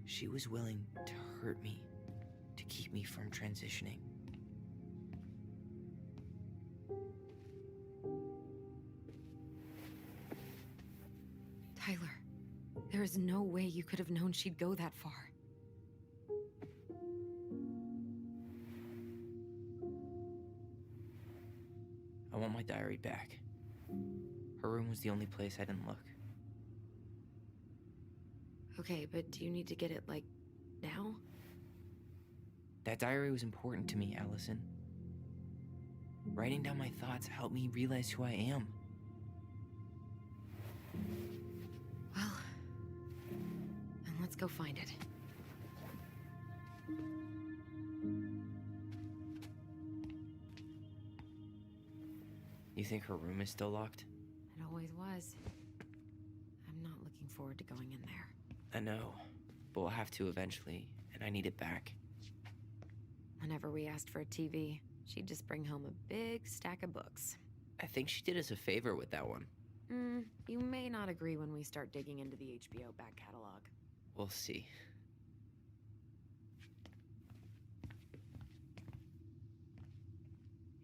She was willing to hurt me, to keep me from transitioning. Tyler, there is no way you could have known she'd go that far. I want my diary back. Her room was the only place I didn't look. Okay, but do you need to get it, like, now? That diary was important to me, Allison. Writing down my thoughts helped me realize who I am. Well, then let's go find it. You think her room is still locked? It always was. I'm not looking forward to going in there. I know, but we'll have to eventually, and I need it back. Whenever we asked for a TV, she'd just bring home a big stack of books. I think she did us a favor with that one. You may not agree when we start digging into the HBO back catalog. We'll see.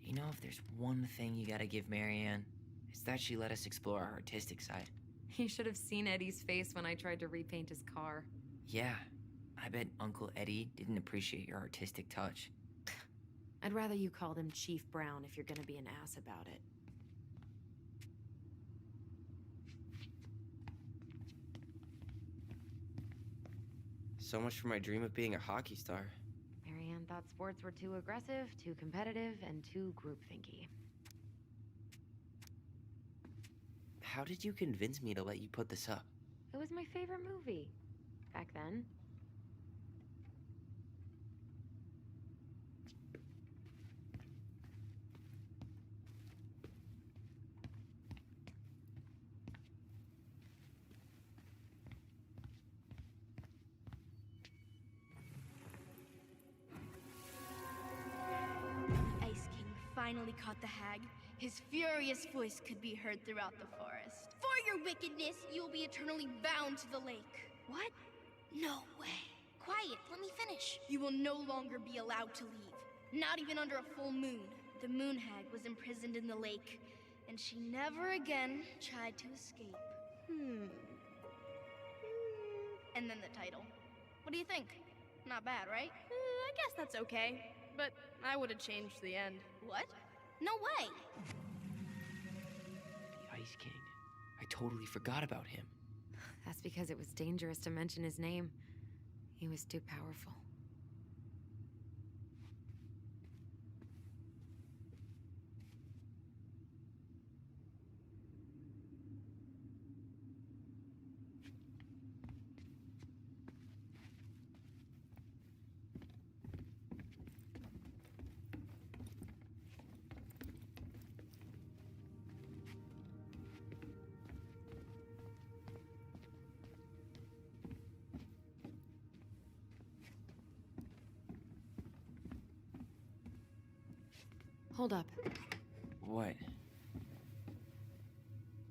You know, if there's one thing you gotta give Marianne, it's that she let us explore our artistic side. You should have seen Eddie's face when I tried to repaint his car. Yeah, I bet Uncle Eddie didn't appreciate your artistic touch. I'd rather you called him Chief Brown if you're gonna be an ass about it. So much for my dream of being a hockey star. Marianne thought sports were too aggressive, too competitive, and too groupthinky. How did you convince me to let you put this up? It was my favorite movie. Back then. Ice King finally caught the hag. His furious voice could be heard throughout the forest. For your wickedness, you will be eternally bound to the lake. What? No way. Quiet, let me finish. You will no longer be allowed to leave. Not even under a full moon. The moon hag was imprisoned in the lake, and she never again tried to escape. And then the title. What do you think? Not bad, right? I guess that's okay. But I would have changed the end. What? No way! The Ice King. I totally forgot about him. That's because it was dangerous to mention his name. He was too powerful. Hold up. What?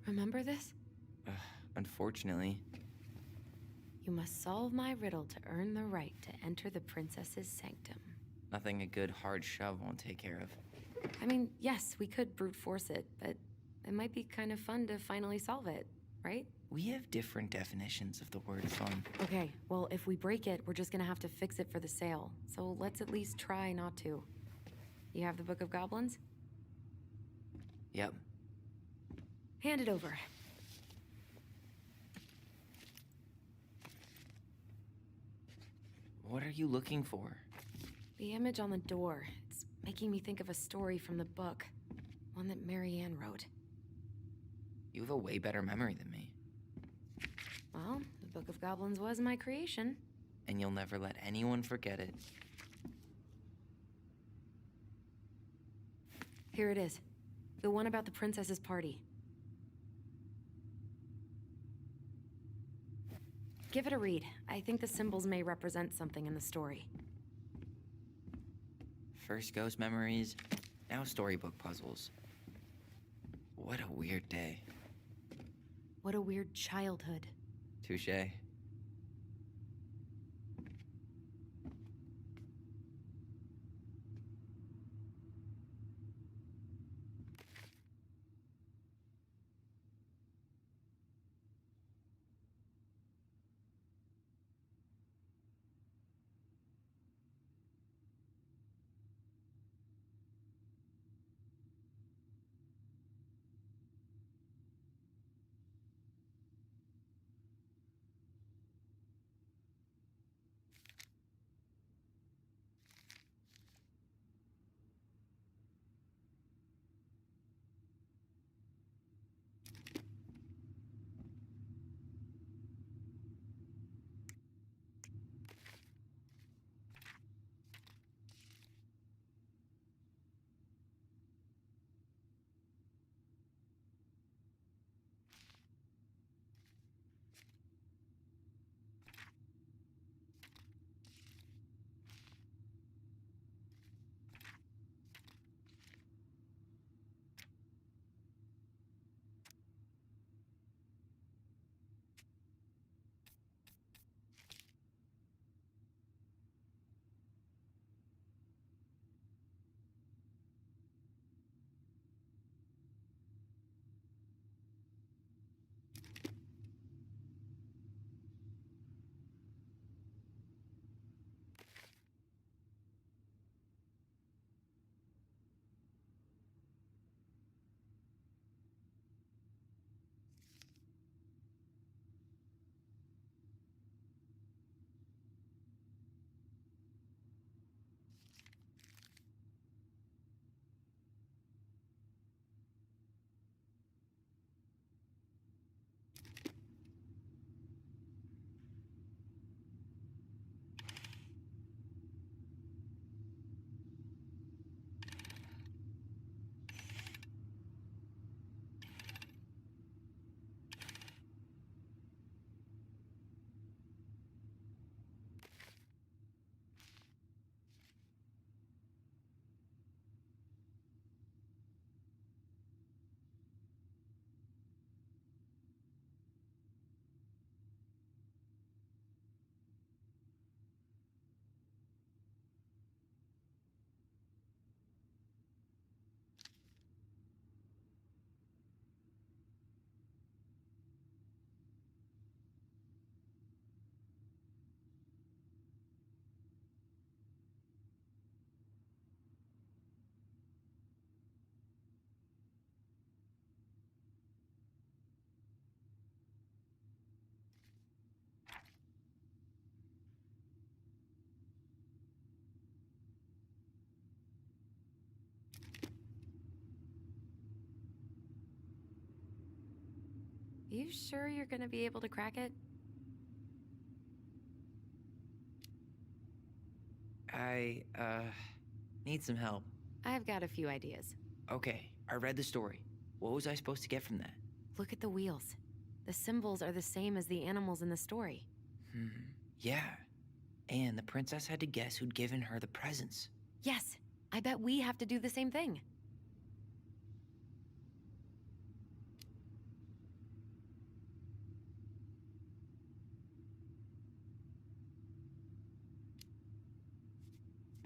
Remember this? Unfortunately. You must solve my riddle to earn the right to enter the princess's sanctum. Nothing a good hard shove won't take care of. I mean, yes, we could brute force it, but it might be kind of fun to finally solve it, right? We have different definitions of the word fun. Okay, well, if we break it, we're just gonna have to fix it for the sale. So let's at least try not to. You have the Book of Goblins? Yep. Hand it over. What are you looking for? The image on the door. It's making me think of a story from the book. One that Marianne wrote. You have a way better memory than me. Well, the Book of Goblins was my creation. And you'll never let anyone forget it. Here it is. The one about the princess's party. Give it a read. I think the symbols may represent something in the story. First ghost memories, now storybook puzzles. What a weird day. What a weird childhood. Touché. You sure you're gonna be able to crack it? I, need some help. I've got a few ideas. Okay, I read the story. What was I supposed to get from that? Look at the wheels. The symbols are the same as the animals in the story. Yeah. And the princess had to guess who'd given her the presents. Yes, I bet we have to do the same thing.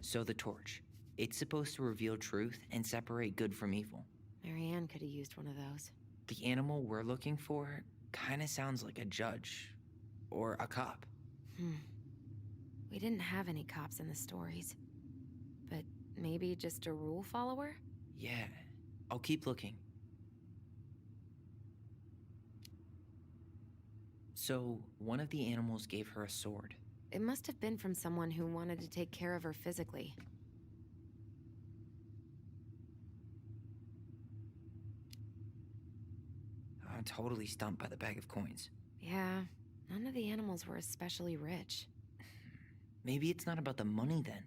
So the torch. It's supposed to reveal truth and separate good from evil. Marianne could have used one of those. The animal we're looking for kinda sounds like a judge. Or a cop. We didn't have any cops in the stories. But maybe just a rule follower? Yeah. I'll keep looking. So, one of the animals gave her a sword. It must have been from someone who wanted to take care of her physically. I'm totally stumped by the bag of coins. Yeah, none of the animals were especially rich. Maybe it's not about the money then.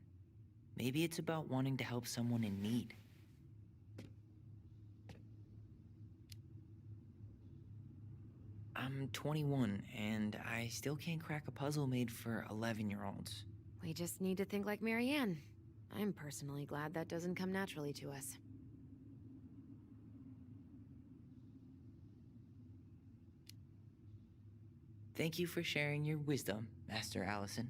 Maybe it's about wanting to help someone in need. I'm 21, and I still can't crack a puzzle made for 11-year-olds. We just need to think like Marianne. I'm personally glad that doesn't come naturally to us. Thank you for sharing your wisdom, Master Allison.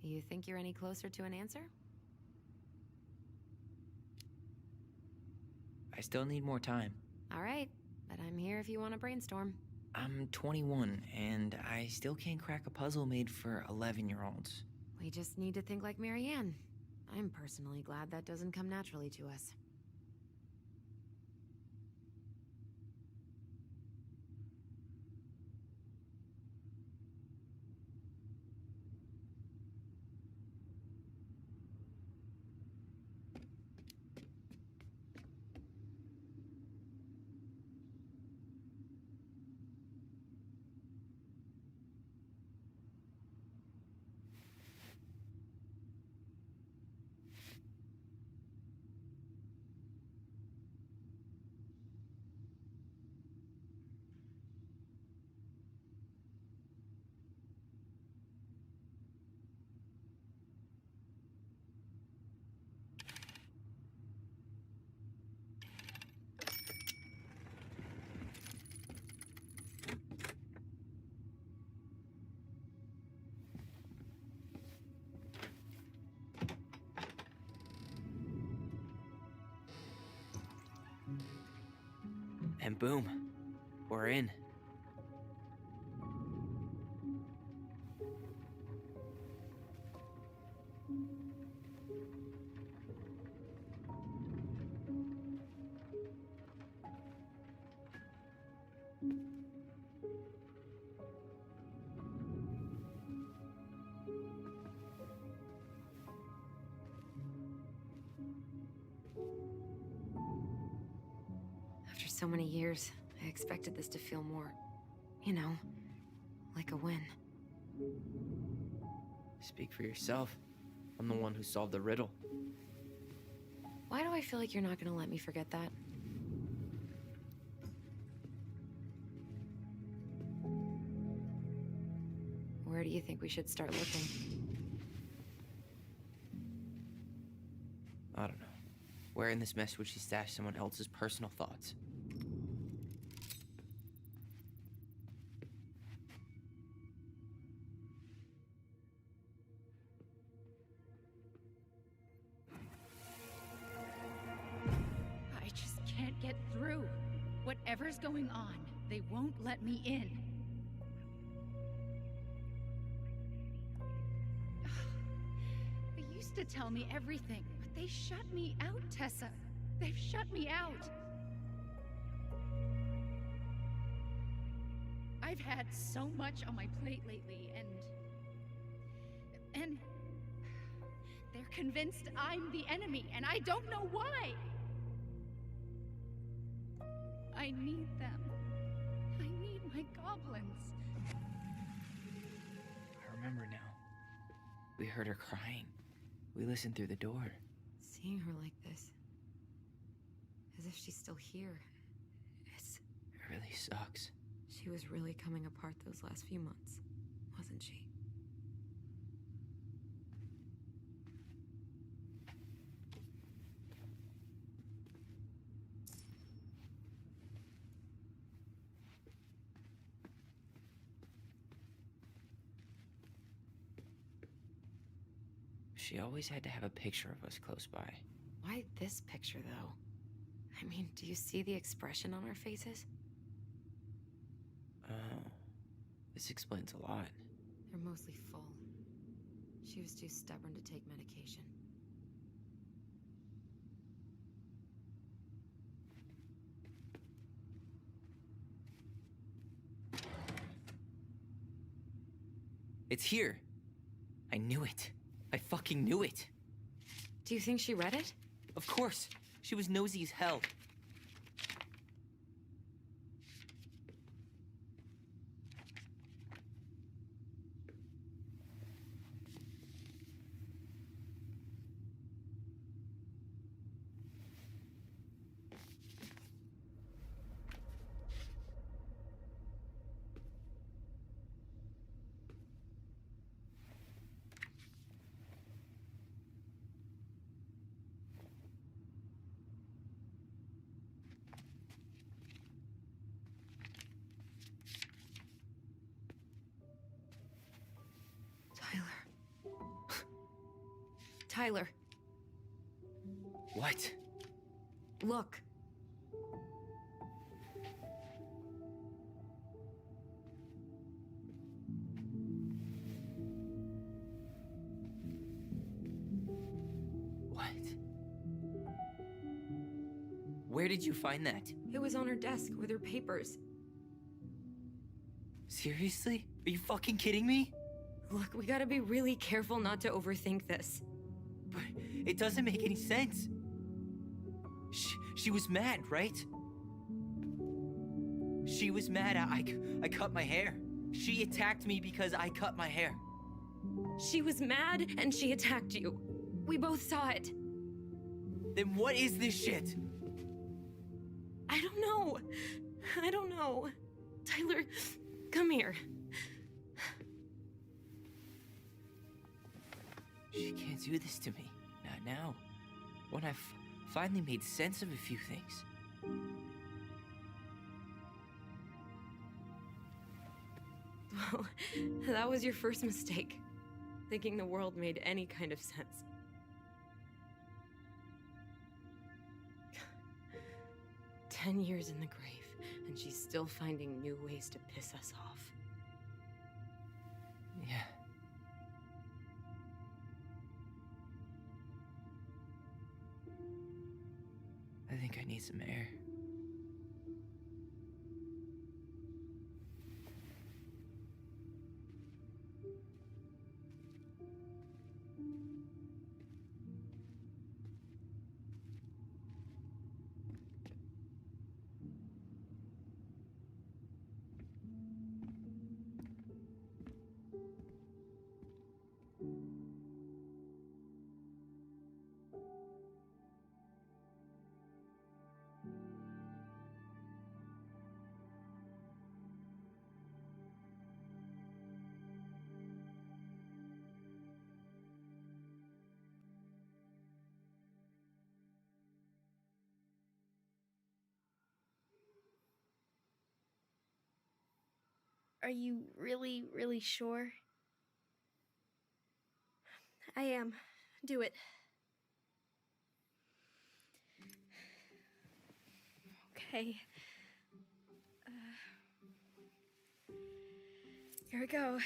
You think you're any closer to an answer? I still need more time. All right, but I'm here if you want to brainstorm. I'm 21, and I still can't crack a puzzle made for 11-year-olds. We just need to think like Marianne. I'm personally glad that doesn't come naturally to us. And boom, we're in. After so many years, I expected this to feel more, you know, like a win. Speak for yourself. I'm the one who solved the riddle. Why do I feel like you're not gonna let me forget that? Where do you think we should start looking? I don't know. Where in this mess would she stash someone else's personal thoughts? I just can't get through. Whatever's going on, they won't let me in. They used to tell me everything, but they shut me out, Tessa. They've shut me out. I've had so much on my plate lately, and they're convinced I'm the enemy, and I don't know why. I need them. I need my goblins. I remember now. We heard her crying. We listened through the door. Seeing her like this. As if she's still here. It really sucks. She was really coming apart those last few months, wasn't she? She always had to have a picture of us close by. Why this picture, though? I mean, do you see the expression on our faces? Oh, this explains a lot. They're mostly full. She was too stubborn to take medication. It's here. I knew it. I fucking knew it. Do you think she read it? Of course. She was nosy as hell. Tyler, What? look. What? Where did you find that? It was on her desk with her papers. Seriously? Are you fucking kidding me? Look, we gotta be really careful not to overthink this. But it doesn't make any sense. She was mad, right? She was mad I cut my hair. She attacked me because I cut my hair. She was mad and she attacked you. We both saw it. Then what is this shit? I don't know. I don't know. Tyler, come here. She can't do this to me. Not now. When I've finally made sense of a few things. Well, that was your first mistake. Thinking the world made any kind of sense. 10 years in the grave, and she's still finding new ways to piss us off. Yeah. I think I need some air. Are you really, really sure? I am. Do it. Okay. Here we go.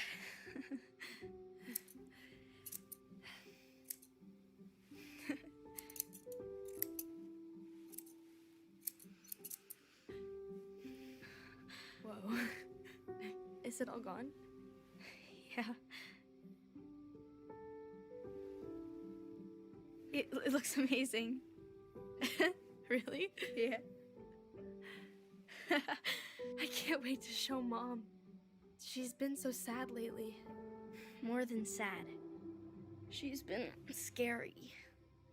Whoa. Is it all gone? Yeah. It looks amazing. Really? Yeah. I can't wait to show Mom. She's been so sad lately. More than sad. She's been scary.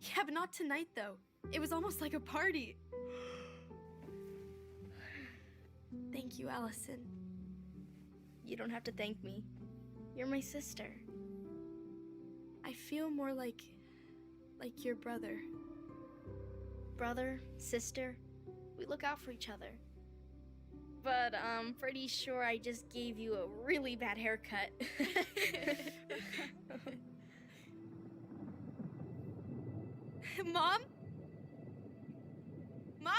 Yeah, but not tonight, though. It was almost like a party. Thank you, Allison. You don't have to thank me. You're my sister. I feel more like your brother. Brother, sister, we look out for each other. But I'm pretty sure I just gave you a really bad haircut. Mom? Mom?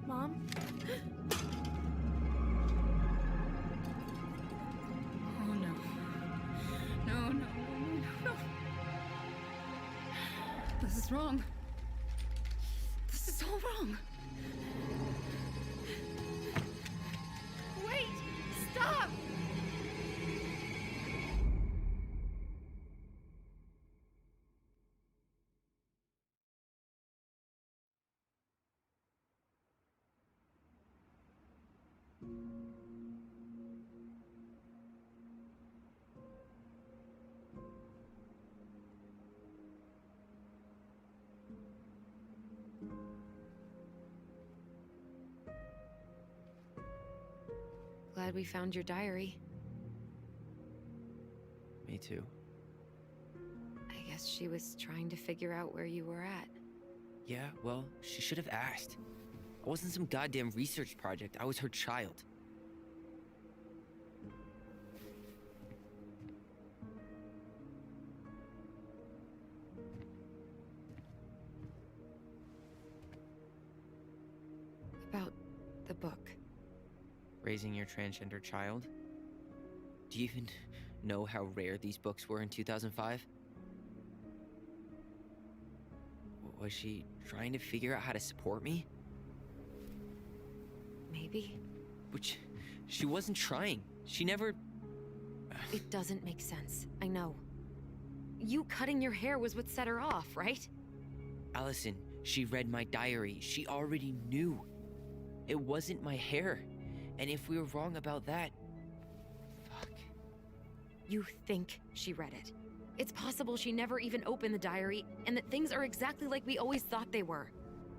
Mom? Oh no. No. This is wrong. This is all wrong. Wait! Stop! Glad we found your diary. Me too. I guess she was trying to figure out where you were at. Yeah, well, she should have asked. I wasn't some goddamn research project. I was her child. About the book. Raising your transgender child? Do you even know how rare these books were in 2005? Was she trying to figure out how to support me? Maybe? Which, she wasn't trying. She never... It doesn't make sense. I know. You cutting your hair was what set her off, right? Allison, she read my diary. She already knew. It wasn't my hair. And if we were wrong about that... Fuck. You think she read it. It's possible she never even opened the diary, and that things are exactly like we always thought they were.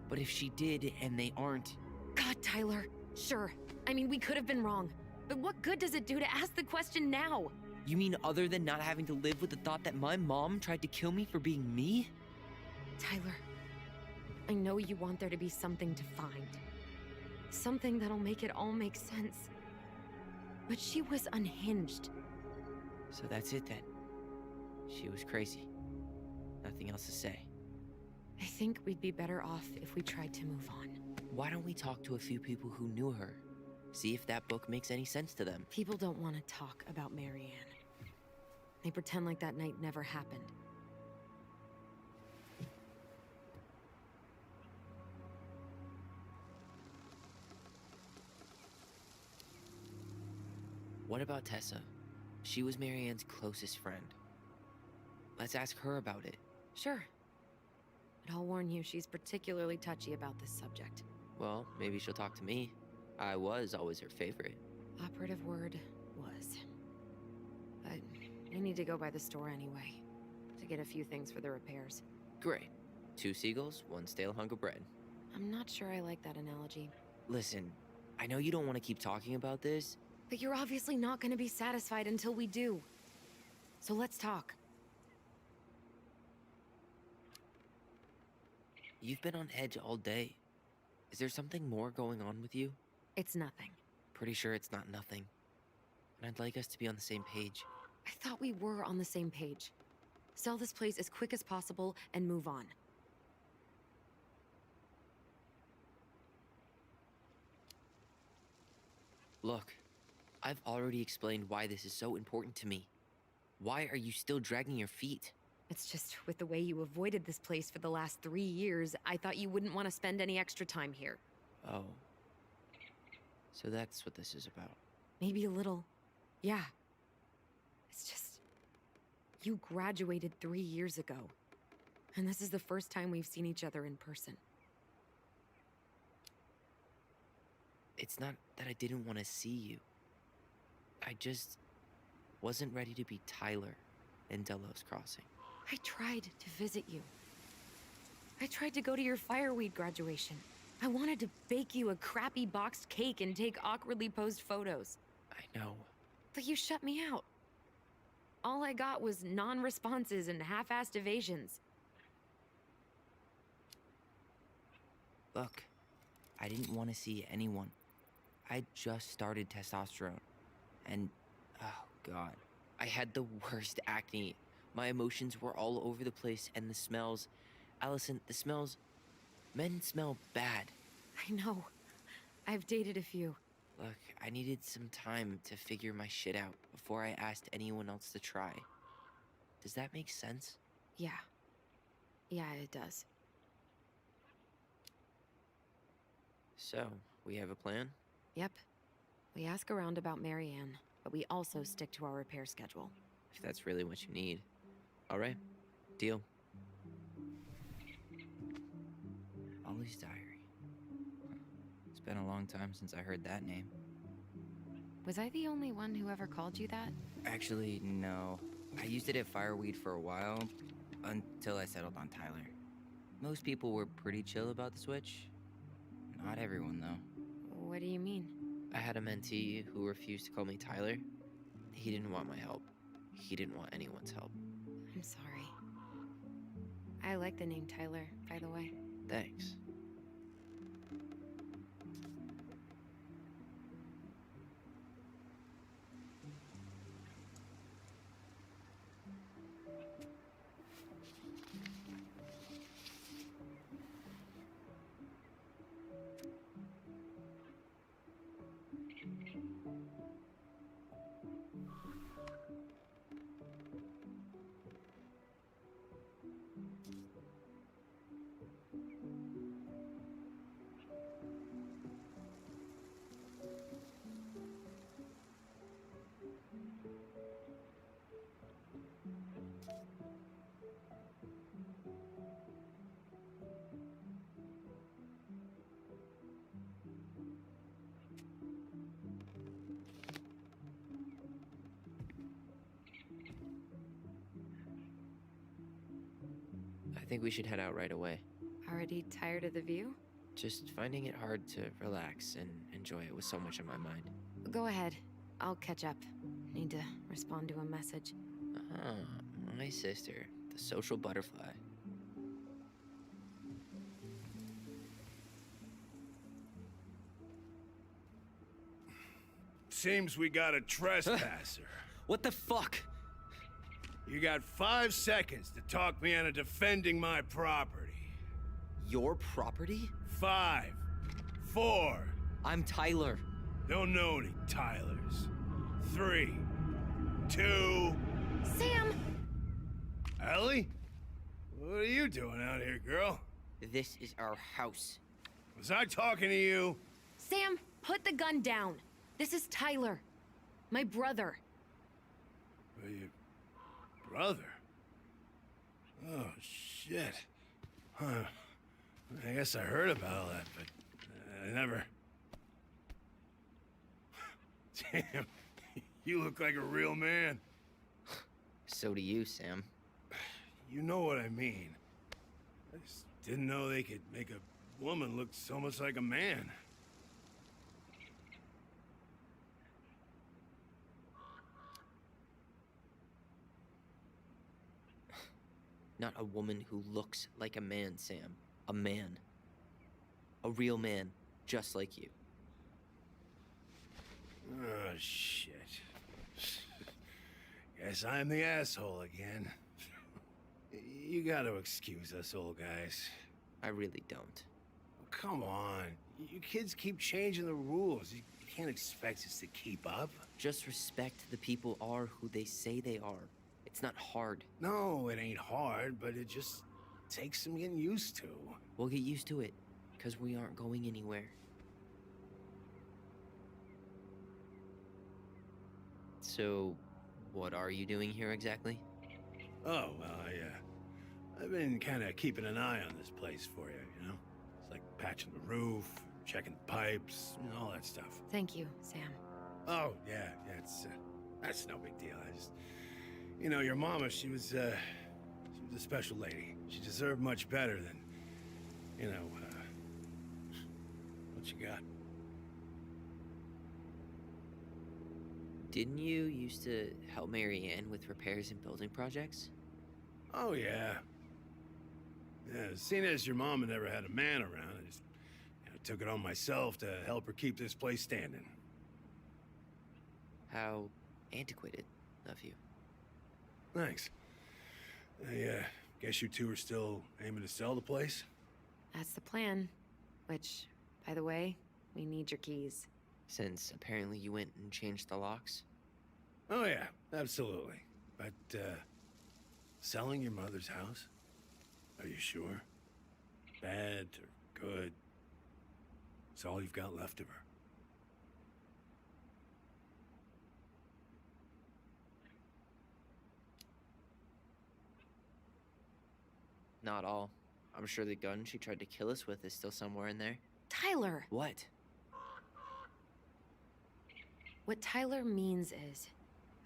But if she did, and they aren't... God, Tyler. Sure. I mean, we could have been wrong. But what good does it do to ask the question now? You mean other than not having to live with the thought that my mom tried to kill me for being me? Tyler, I know you want there to be something to find. Something that'll make it all make sense. But she was unhinged. So that's it then. She was crazy. Nothing else to say. I think we'd be better off if we tried to move on. Why don't we talk to a few people who knew her? See if that book makes any sense to them. People don't want to talk about Marianne. They pretend like that night never happened. What about Tessa? She was Marianne's closest friend. Let's ask her about it. Sure. But I'll warn you, she's particularly touchy about this subject. Well, maybe she'll talk to me. I was always her favorite. Operative word was. But I need to go by the store anyway, to get a few things for the repairs. Great. 2 seagulls, 1 stale hunk of bread. I'm not sure I like that analogy. Listen, I know you don't want to keep talking about this. But you're obviously not going to be satisfied until we do. So let's talk. You've been on edge all day. Is there something more going on with you? It's nothing. Pretty sure it's not nothing. And I'd like us to be on the same page. I thought we were on the same page. Sell this place as quick as possible and move on. Look, I've already explained why this is so important to me. Why are you still dragging your feet? It's just with the way you avoided this place for the last 3 years, I thought you wouldn't want to spend any extra time here. Oh. So that's what this is about. Maybe a little. Yeah. It's just... You graduated 3 years ago. And this is the first time we've seen each other in person. It's not that I didn't want to see you. I just wasn't ready to be Tyler in Delos Crossing. I tried to visit you. I tried to go to your fireweed graduation. I wanted to bake you a crappy boxed cake and take awkwardly posed photos. I know. But you shut me out. All I got was non-responses and half-assed evasions. Look, I didn't want to see anyone. I just started testosterone. And, oh god, I had the worst acne. My emotions were all over the place, and the smells... Allison, the smells... Men smell bad. I know. I've dated a few. Look, I needed some time to figure my shit out before I asked anyone else to try. Does that make sense? Yeah. Yeah, it does. So, we have a plan? Yep. We ask around about Marianne, but we also stick to our repair schedule. If that's really what you need. Alright, deal. Ollie's Diary. It's been a long time since I heard that name. Was I the only one who ever called you that? Actually, no. I used it at Fireweed for a while, until I settled on Tyler. Most people were pretty chill about the switch. Not everyone, though. What do you mean? I had a mentee who refused to call me Tyler. He didn't want my help. He didn't want anyone's help. I'm sorry. I like the name Tyler, by the way. Thanks. I think we should head out right away. Already tired of the view? Just finding it hard to relax and enjoy it with so much on my mind. Go ahead. I'll catch up. Need to respond to a message. Ah, my sister, the social butterfly. Seems we got a trespasser. What the fuck? You got 5 seconds to talk me into defending my property. Your property? 5, 4, I'm Tyler. don't know any Tylers. 3, 2... Sam! Ellie? What are you doing out here, girl? This is our house. Was I talking to you? Sam, put the gun down. This is Tyler. My brother. Well, your brother? Oh, shit. Huh. I guess I heard about all that, but I never... Damn, you look like a real man. So do you, Sam. You know what I mean. I just didn't know they could make a woman look so much like a man. Not a woman who looks like a man, Sam. A man. A real man, just like you. Oh, shit. Guess I'm the asshole again. You gotta excuse us old guys. I really don't. Oh, come on. You kids keep changing the rules. You can't expect us to keep up. Just respect the people are who they say they are. It's not hard. No, it ain't hard, but it just takes some getting used to. We'll get used to it, because we aren't going anywhere. So, what are you doing here exactly? Oh, well, I've been kind of keeping an eye on this place for you, you know? It's like patching the roof, checking the pipes, and all that stuff. Thank you, Sam. Oh, yeah, that's no big deal. I just... You know, your mama, she was a special lady. She deserved much better than, you know, what you got. Didn't you used to help Mary Ann with repairs and building projects? Oh, yeah. Yeah, seeing as your mama never had a man around, I just took it on myself to help her keep this place standing. How antiquated of you. Thanks. I guess you two are still aiming to sell the place? That's the plan. Which, by the way, we need your keys. Since apparently you went and changed the locks? Oh, yeah, absolutely. But, selling your mother's house? Are you sure? Bad or good? It's all you've got left of her. Not all. I'm sure the gun she tried to kill us with is still somewhere in there. Tyler! What? What Tyler means is,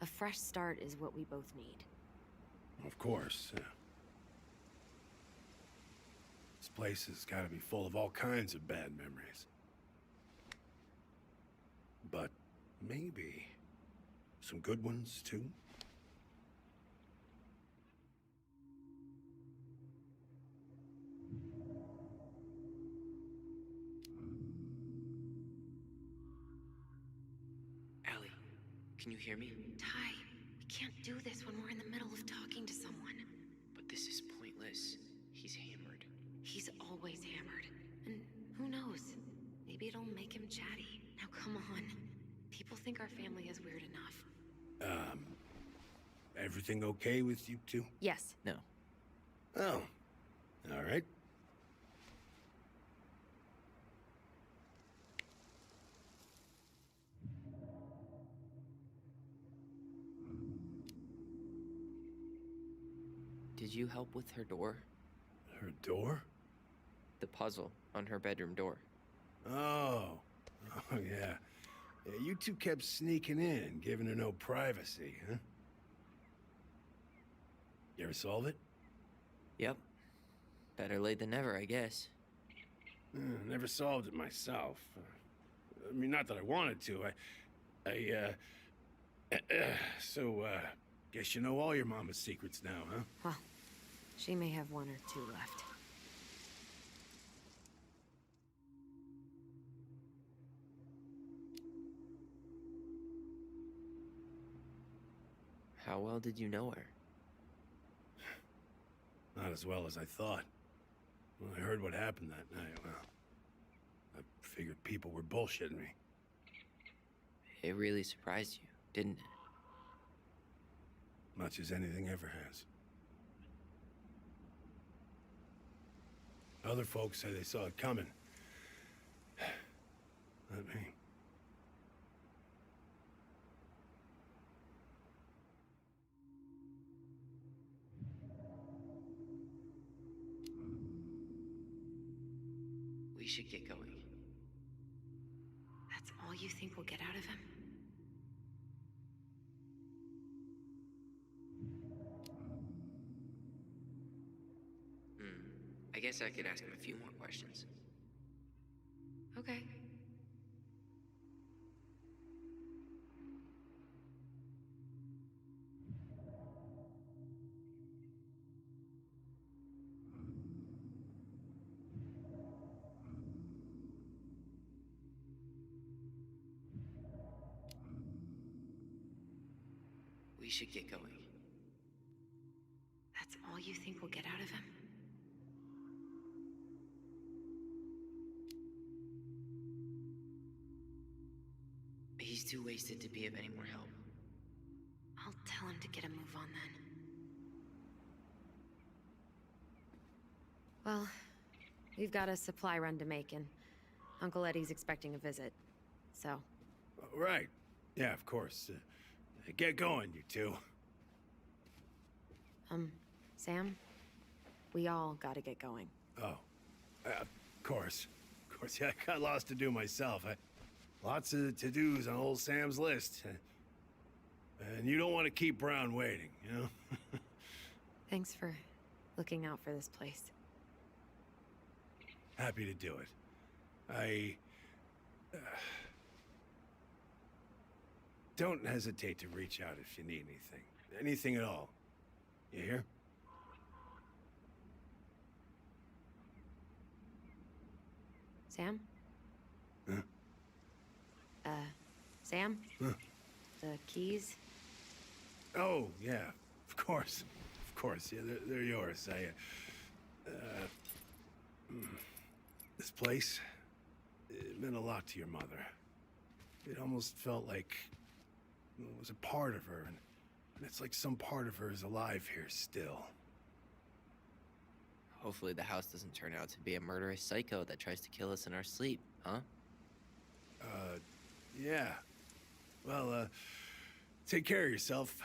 a fresh start is what we both need. Of course, yeah. This place has got to be full of all kinds of bad memories. But maybe some good ones, too? Allie, can you hear me? Ty, we can't do this when we're in the middle of talking to someone. But this is pointless. He's hammered. He's always hammered. And who knows? Maybe it'll make him chatty. Now come on. People think our family is weird enough. Everything okay with you two? Yes. No. Oh, all right. Did you help with her door? Her door? The puzzle on her bedroom door. Oh, yeah. Yeah, you two kept sneaking in, giving her no privacy, huh? You ever solve it? Yep. Better late than never, I guess. Never solved it myself. I mean, not that I wanted to. So, guess you know all your mama's secrets now, huh? Well, she may have one or two left. How well did you know her? Not as well as I thought. When I heard what happened that night, well, I figured people were bullshitting me. It really surprised you, didn't it? Much as anything ever has. Other folks say they saw it coming. Not me. We should get going. That's all you think we'll get out of him? I guess I could ask him a few more questions. Okay. We should get going. That's all you think we'll get out of him? He's too wasted to be of any more help. I'll tell him to get a move on then. Well, we've got a supply run to make, and Uncle Eddie's expecting a visit. So, Right. Yeah, of course. Get going, you two. Sam? We all gotta get going. Oh, of course. Of course, yeah, I got lots to do myself. Lots of to-dos on old Sam's list. And you don't want to keep Brown waiting, you know? Thanks for looking out for this place. Happy to do it. I... don't hesitate to reach out if you need anything. Anything at all. You hear? Sam? Huh? Sam? Huh? The keys? Oh, yeah. Of course. Of course. Yeah, they're yours. This place, it meant a lot to your mother. It almost felt like it was a part of her, and it's like some part of her is alive here still. Hopefully the house doesn't turn out to be a murderous psycho that tries to kill us in our sleep, huh? Yeah. Well, take care of yourself,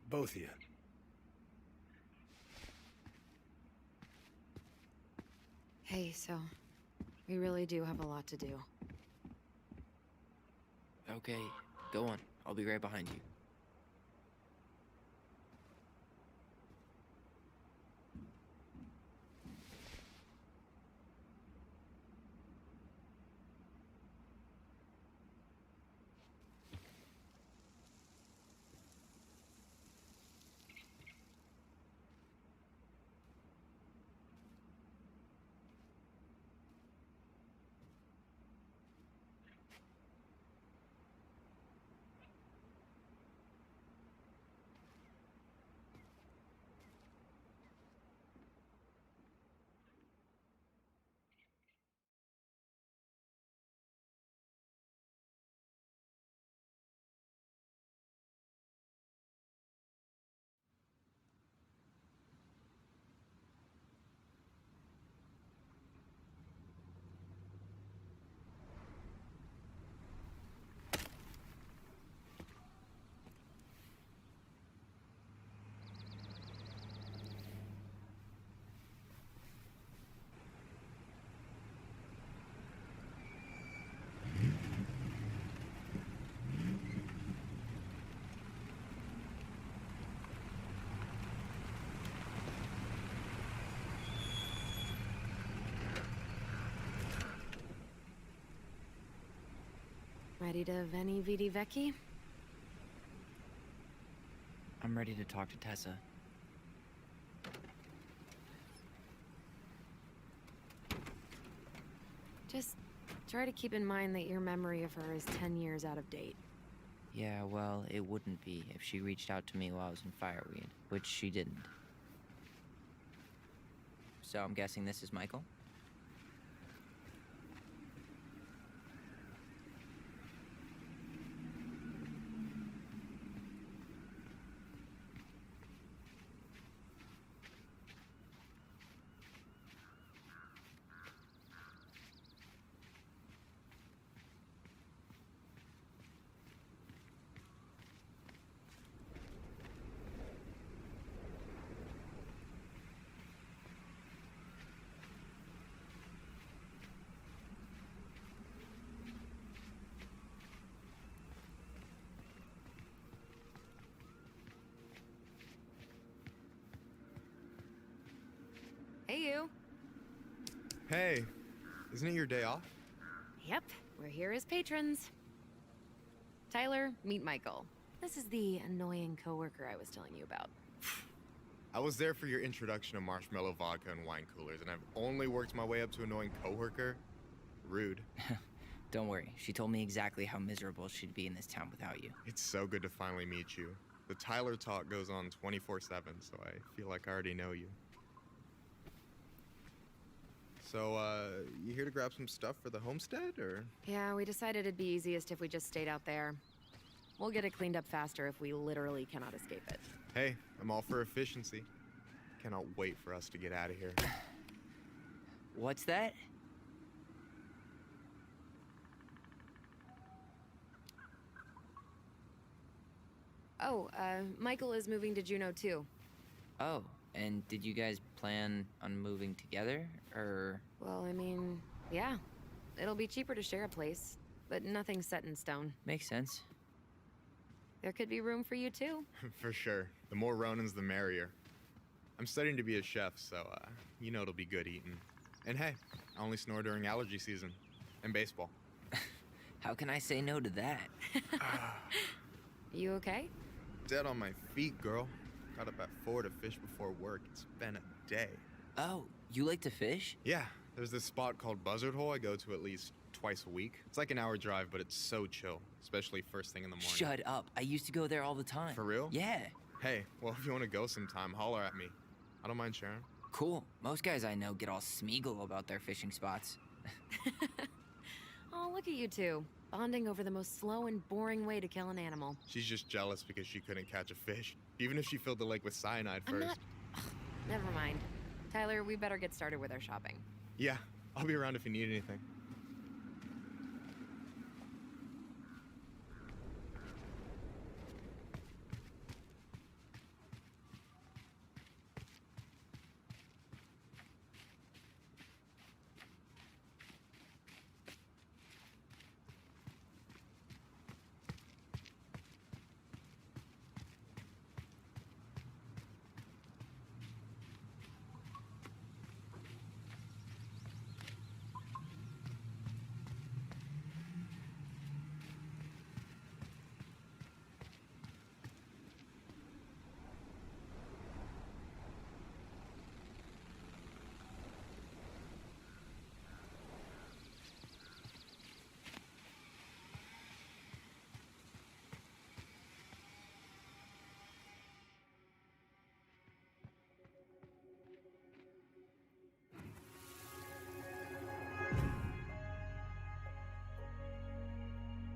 both of you. Hey, so we really do have a lot to do. Okay, go on. I'll be right behind you. Ready to Veni Vidi Vici? I'm ready to talk to Tessa. Just try to keep in mind that your memory of her is 10 years out of date. Yeah, well, it wouldn't be if she reached out to me while I was in Fireweed, which she didn't. So I'm guessing this is Michael? Hey, isn't it your day off? Yep, we're here as patrons. Tyler, meet Michael. This is the annoying coworker I was telling you about. I was there for your introduction to marshmallow vodka and wine coolers, and I've only worked my way up to annoying coworker. Rude. Don't worry, she told me exactly how miserable she'd be in this town without you. It's so good to finally meet you. The Tyler talk goes on 24/7, so I feel like I already know you. So, you here to grab some stuff for the homestead, or? Yeah, we decided it'd be easiest if we just stayed out there. We'll get it cleaned up faster if we literally cannot escape it. Hey, I'm all for efficiency. Cannot wait for us to get out of here. What's that? Oh, Michael is moving to Juneau too. Oh, and did you guys plan on moving together, or? Well, I mean, yeah. It'll be cheaper to share a place, but nothing's set in stone. Makes sense. There could be room for you too. For sure. The more Ronins, the merrier. I'm studying to be a chef, so, you know it'll be good eating. And hey, I only snore during allergy season. And baseball. How can I say no to that? You okay? Dead on my feet, girl. Got up at 4 to fish before work. It's been a day. Oh, you like to fish? Yeah, there's this spot called Buzzard Hole I go to at least twice a week. It's like an hour drive, but it's so chill, especially first thing in the morning. Shut up. I used to go there all the time. For real? Yeah. Hey, well, if you want to go sometime, holler at me. I don't mind sharing. Cool. Most guys I know get all Smeagol about their fishing spots. Oh, look at you two. Bonding over the most slow and boring way to kill an animal. She's just jealous because she couldn't catch a fish, even if she filled the lake with cyanide I'm first. not... Ugh, never mind. Tyler, we better get started with our shopping. Yeah, I'll be around if you need anything.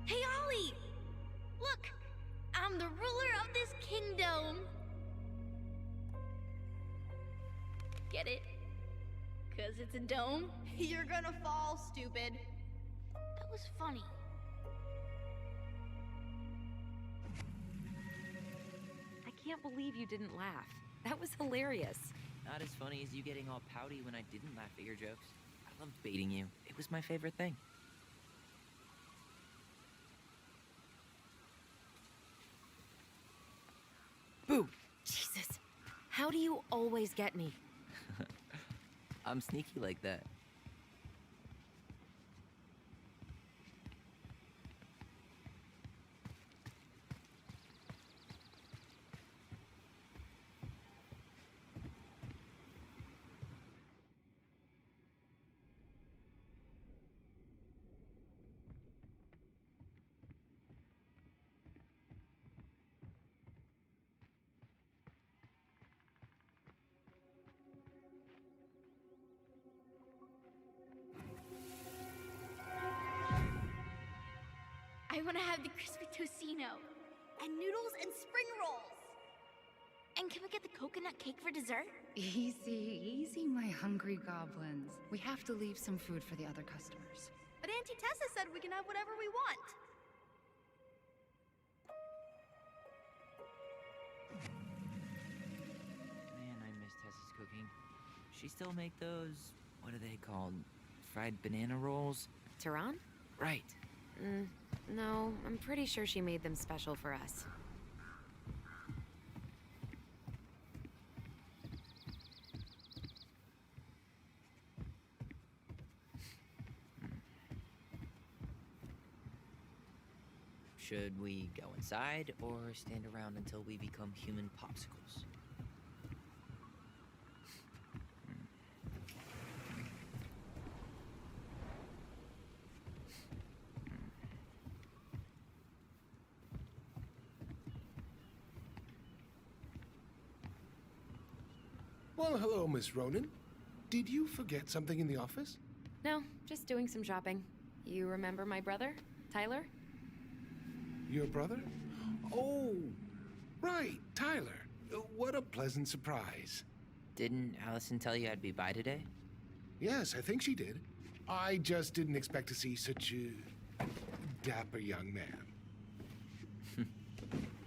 Hey, Ollie! Look! I'm the ruler of this kingdom! Get it? 'Cause it's a dome? You're gonna fall, stupid. That was funny. I can't believe you didn't laugh. That was hilarious. Not as funny as you getting all pouty when I didn't laugh at your jokes. I loved baiting you. It was my favorite thing. Boo! Jesus. How do you always get me? I'm sneaky like that. I want to have the crispy tocino, and noodles and spring rolls. And can we get the coconut cake for dessert? Easy, easy, my hungry goblins. We have to leave some food for the other customers. But Auntie Tessa said we can have whatever we want. Man, I miss Tessa's cooking. She still make those, what are they called? Fried banana rolls? Tehran? Right. No, I'm pretty sure she made them special for us. Should we go inside or stand around until we become human popsicles? Well, hello, Miss Ronan. Did you forget something in the office? No, just doing some shopping. You remember my brother, Tyler? Your brother? Oh, right, Tyler. What a pleasant surprise. Didn't Allison tell you I'd be by today? Yes, I think she did. I just didn't expect to see such a dapper young man.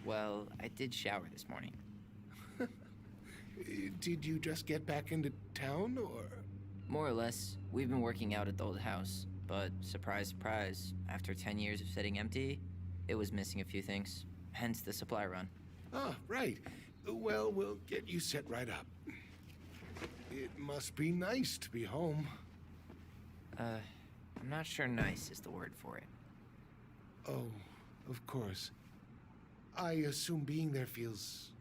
Well, I did shower this morning. Did you just get back into town, or...? More or less, we've been working out at the old house, but surprise, surprise, after 10 years of sitting empty, it was missing a few things, hence the supply run. Ah, right. Well, we'll get you set right up. It must be nice to be home. I'm not sure nice is the word for it. Oh, of course. I assume being there feels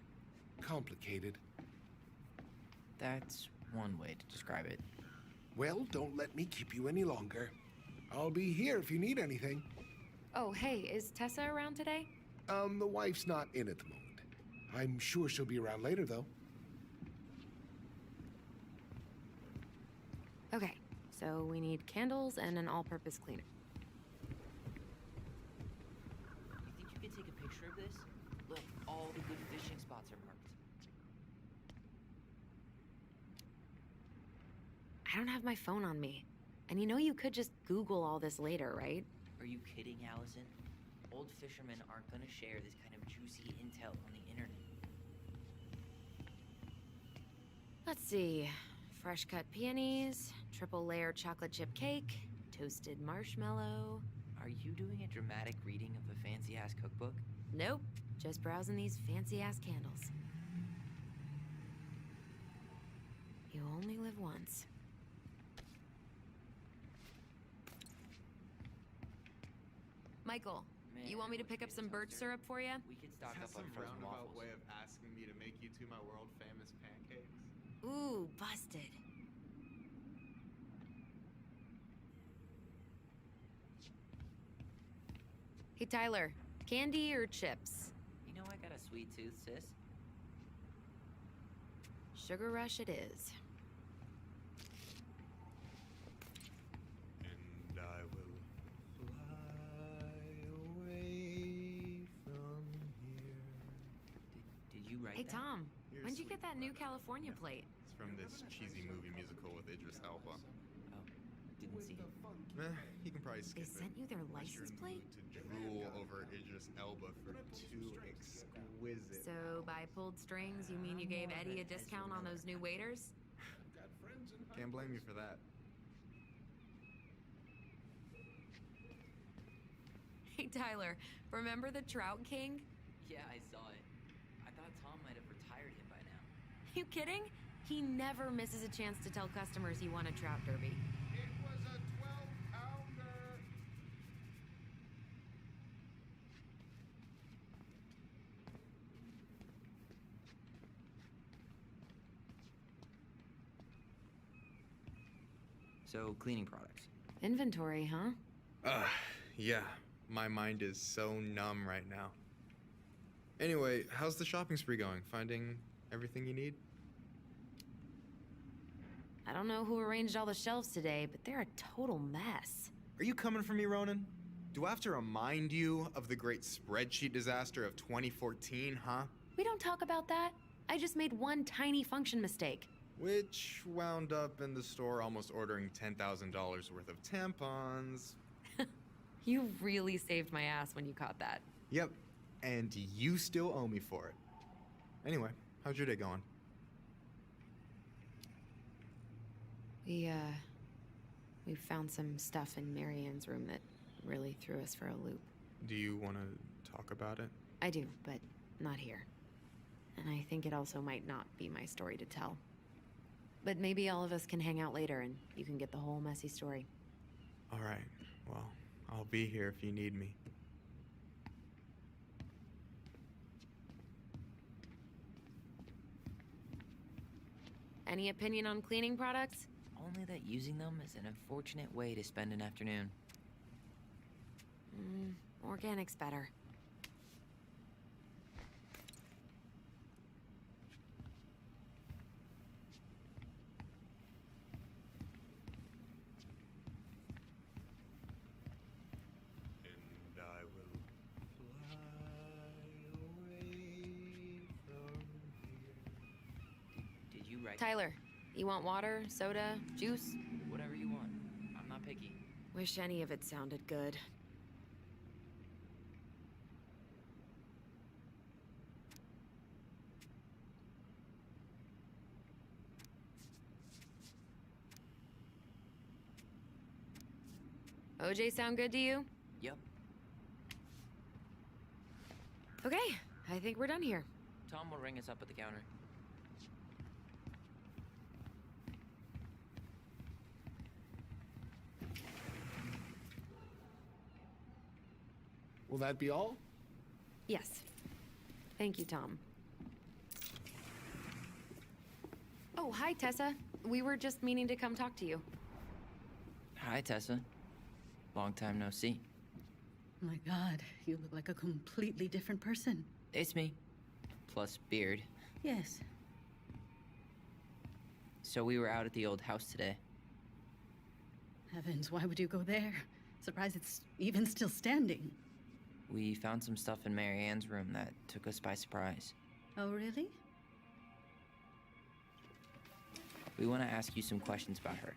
complicated. That's one way to describe it. Well, don't let me keep you any longer. I'll be here if you need anything. Oh, hey, is Tessa around today? The wife's not in at the moment. I'm sure she'll be around later, though. Okay, so we need candles and an all-purpose cleaner. You think you could take a picture of this? Look, all the good fishing spots are marked. I don't have my phone on me. And you know you could just Google all this later, right? Are you kidding, Allison? Old fishermen aren't gonna share this kind of juicy intel on the internet. Let's see. Fresh cut peonies, triple layer chocolate chip cake, toasted marshmallow. Are you doing a dramatic reading of a fancy-ass cookbook? Nope, just browsing these fancy ass candles. You only live once. Michael, you want me to pick up some birch syrup for you? We could stock That's up on some frozen roundabout waffles. way of asking me to make you two my world famous pancakes. Ooh, busted. Hey, Tyler, candy or chips? You know I got a sweet tooth, sis. Sugar Rush it is. And I will fly away from here. Did you write Hey, that? Tom, Here's when'd you sweet get that new butter. California plate? It's from this cheesy movie musical with Idris Elba. Oh, didn't see it. You can probably skip They it. sent you their unless you're license in the plate? mood to drool over Idris Elba for two exquisite. So, by pulled strings, you mean you gave Eddie a discount on those new waiters? Can't blame you for that. Hey, Tyler, remember the Trout King? Yeah, I saw it. I thought Tom might have retired him by now. You kidding? He never misses a chance to tell customers he won a trout derby. It was a 12-pounder. So, cleaning products. Inventory, huh? Yeah. My mind is so numb right now. Anyway, how's the shopping spree going? Finding everything you need? I don't know who arranged all the shelves today, but they're a total mess. Are you coming for me, Ronan? Do I have to remind you of the great spreadsheet disaster of 2014, huh? We don't talk about that. I just made one tiny function mistake. Which wound up in the store almost ordering $10,000 worth of tampons. You really saved my ass when you caught that. Yep, and you still owe me for it. Anyway, how's your day going? We found some stuff in Marianne's room that really threw us for a loop. Do you want to talk about it? I do, but not here. And I think it also might not be my story to tell. But maybe all of us can hang out later and you can get the whole messy story. All right, well, I'll be here if you need me. Any opinion on cleaning products? Only that using them is an unfortunate way to spend an afternoon. Organic's better. And I will fly away from here. Did you write Tyler, you want water, soda, juice? whatever you want? I'm not picky. Wish any of it sounded good. OJ sound good to you? Yep. Okay, I think we're done here. Tom will ring us up at the counter. Will that be all? Yes. Thank you, Tom. Oh, hi, Tessa. We were just meaning to come talk to you. Hi, Tessa. Long time no see. My God, you look like a completely different person. It's me. Plus beard. Yes. So we were out at the old house today. Heavens, why would you go there? Surprised it's even still standing. We found some stuff in Mary Ann's room that took us by surprise. Oh, really? We want to ask you some questions about her.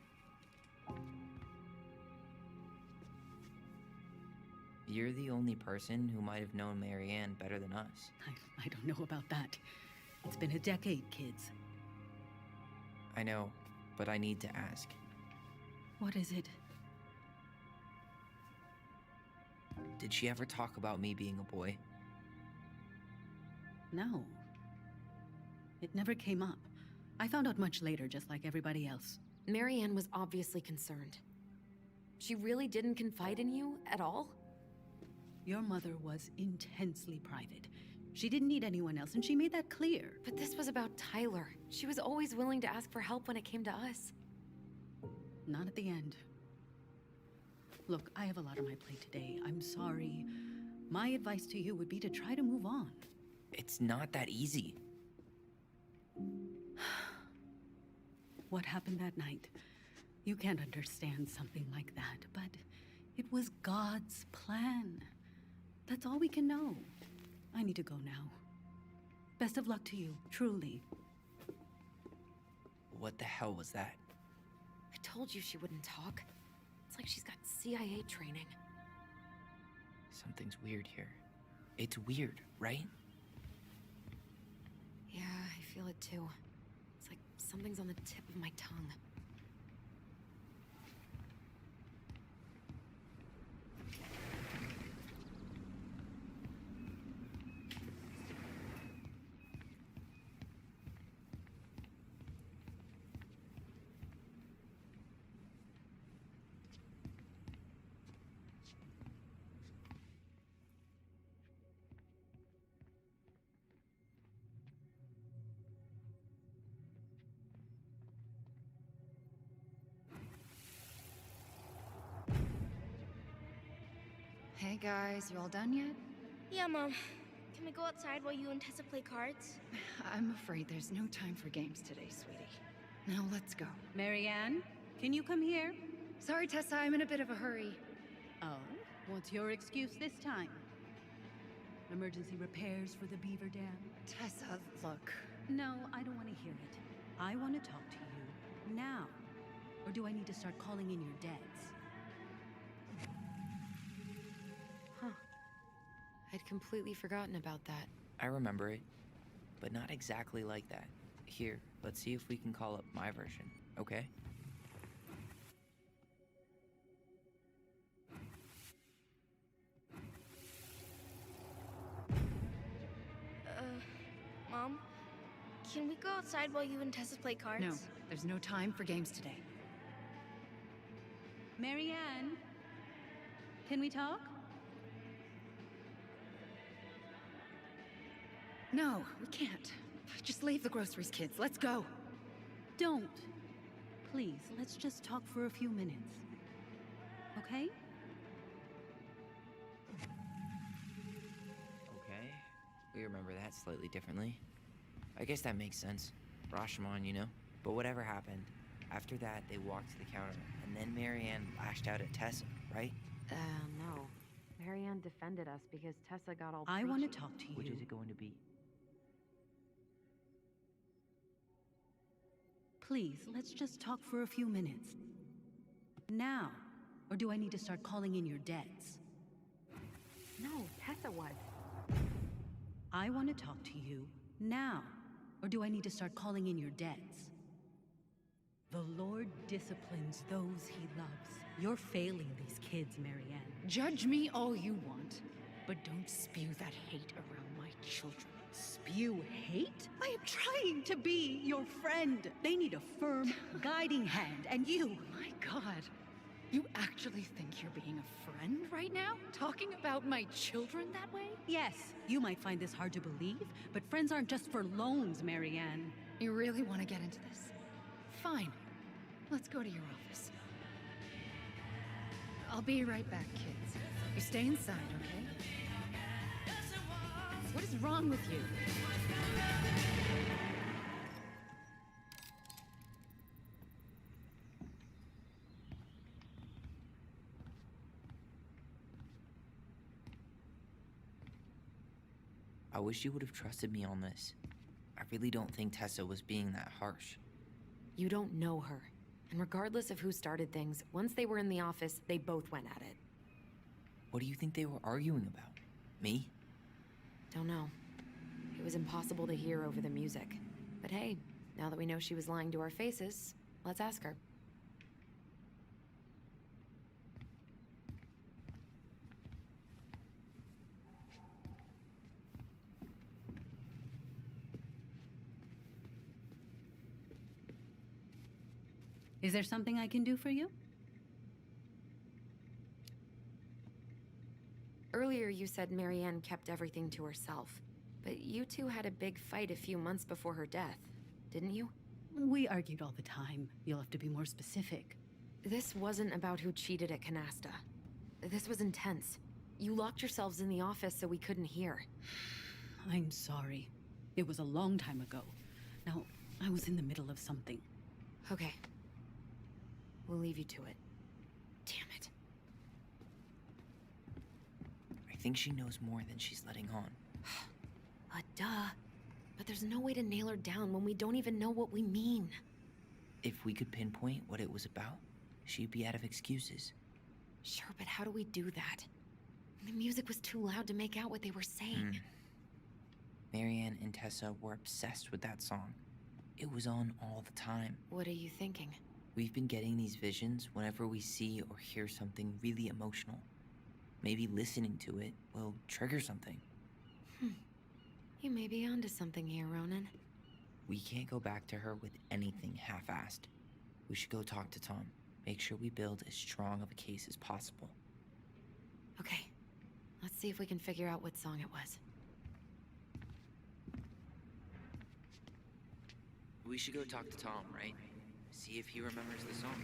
You're the only person who might have known Mary Ann better than us. I don't know about that. It's been a decade, kids. I know, but I need to ask. What is it? Did she ever talk about me being a boy? No. It never came up. I found out much later, just like everybody else. Mary Ann was obviously concerned. She really didn't confide in you at all? Your mother was intensely private. She didn't need anyone else, and she made that clear. But this was about Tyler. She was always willing to ask for help when it came to us. Not at the end. Look, I have a lot on my plate today. I'm sorry. My advice to you would be to try to move on. It's not that easy. What happened that night? You can't understand something like that, but it was God's plan. That's all we can know. I need to go now. Best of luck to you, truly. What the hell was that? I told you she wouldn't talk. It's like she's got CIA training. Something's weird here. It's weird, right? Yeah, I feel it too. It's like something's on the tip of my tongue. Hey guys, you all done yet? Yeah, Mom. Can we go outside while you and Tessa play cards? I'm afraid there's no time for games today, sweetie. Now let's go. Marianne, can you come here? Sorry, Tessa, I'm in a bit of a hurry. Oh, what's your excuse this time? Emergency repairs for the beaver dam? Tessa, look. No, I don't want to hear it. I want to talk to you now. Or do I need to start calling in your dads? I'd completely forgotten about that. I remember it, but not exactly like that. Here, let's see if we can call up my version, okay? Mom? Can we go outside while you and Tessa play cards? No, there's no time for games today. Marianne, can we talk? No, we can't. Just leave the groceries, kids. Let's go. Don't. Please, let's just talk for a few minutes. Okay? Okay. We remember that slightly differently. I guess that makes sense. Rashomon, you know? But whatever happened, after that, they walked to the counter, and then Marianne lashed out at Tessa, right? No. Marianne defended us because Tessa got all I want to preachy. talk to you. Which is it going to be? Please, let's just talk for a few minutes. Now. Or do I need to start calling in your debts? No, Tessa was. I want to talk to you now. Or do I need to start calling in your debts? The Lord disciplines those he loves. You're failing these kids, Marianne. Judge me all you want, but don't spew that hate around my children. Spew hate? I am trying to be your friend. They need a firm, guiding hand, and you... My God. You actually think you're being a friend right now? Talking about my children that way? Yes, you might find this hard to believe, but friends aren't just for loans, Marianne. You really want to get into this? Fine. Let's go to your office. I'll be right back, kids. You stay inside, okay? What is wrong with you? I wish you would have trusted me on this. I really don't think Tessa was being that harsh. You don't know her. And regardless of who started things, once they were in the office, they both went at it. What do you think they were arguing about? Me? Don't know. It was impossible to hear over the music. But hey, now that we know she was lying to our faces, let's ask her. Is there something I can do for you? Earlier you said Marianne kept everything to herself. But you two had a big fight a few months before her death, didn't you? We argued all the time. You'll have to be more specific. This wasn't about who cheated at Canasta. This was intense. You locked yourselves in the office so we couldn't hear. I'm sorry. It was a long time ago. Now, I was in the middle of something. Okay. We'll leave you to it. Damn it. I think she knows more than she's letting on. Duh. But there's no way to nail her down when we don't even know what we mean. If we could pinpoint what it was about, she'd be out of excuses. Sure, but how do we do that? The music was too loud to make out what they were saying. Marianne and Tessa were obsessed with that song. It was on all the time. What are you thinking? We've been getting these visions whenever we see or hear something really emotional. Maybe listening to it will trigger something. You may be onto something here, Ronan. We can't go back to her with anything half-assed. We should go talk to Tom. Make sure we build as strong of a case as possible. Okay. Let's see if we can figure out what song it was. We should go talk to Tom, right? See if he remembers the song.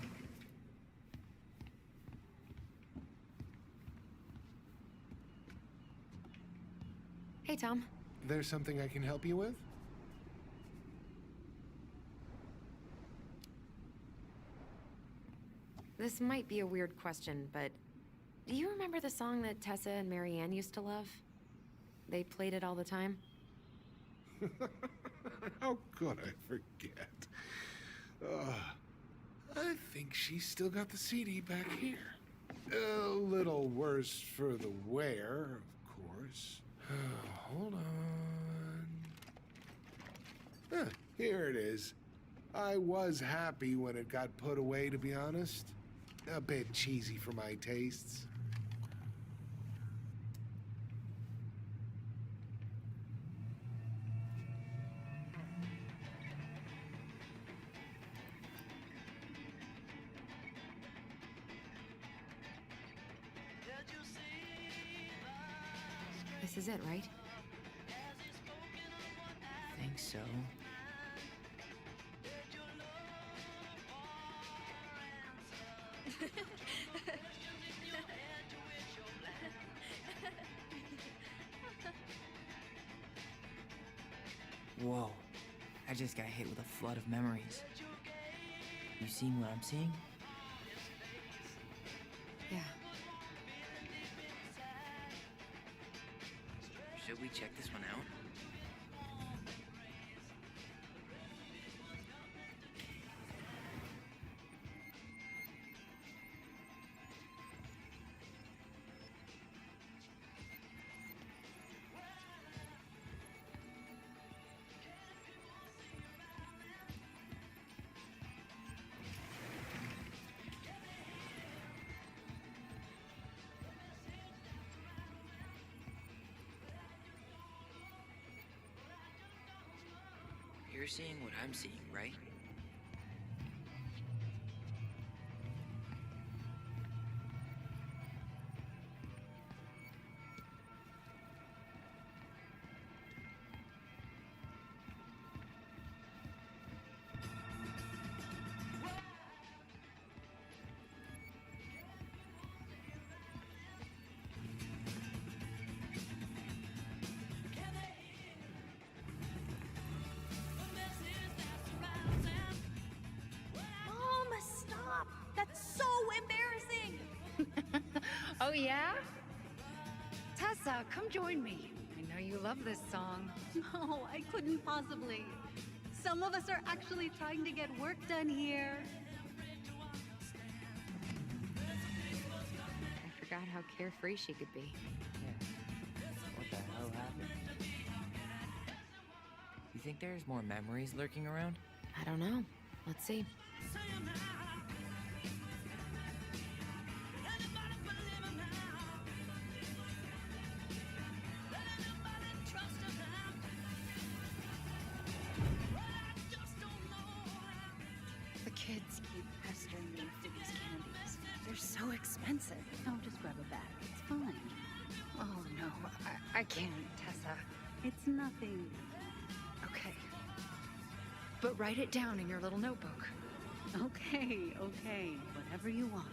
Hey, Tom. There's something I can help you with? This might be a weird question, but do you remember the song that Tessa and Marianne used to love? They played it all the time. How could I forget? I think she's still got the CD back here. A little worse for the wear, of course. Hold on. Here it is. I was happy when it got put away, to be honest. A bit cheesy for my tastes. This is it, right? Think so. Whoa. I just got hit with a flood of memories. You seen what I'm seeing? Yeah. Should we check this one out? You're seeing what I'm seeing, right? Mom, stop! That's so embarrassing! Oh, yeah? Tessa, come join me. I know you love this song. No, I couldn't possibly. Some of us are actually trying to get work done here. I forgot how carefree she could be. Yeah. What the hell happened? You think there's more memories lurking around? I don't know. Let's see. The kids keep pestering me for these candies. They're so expensive. Oh, just grab a bag. It's fine. Oh, no. I can't, Tessa. It's nothing. Okay. But write it down in your little notebook. Okay, okay. Whatever you want.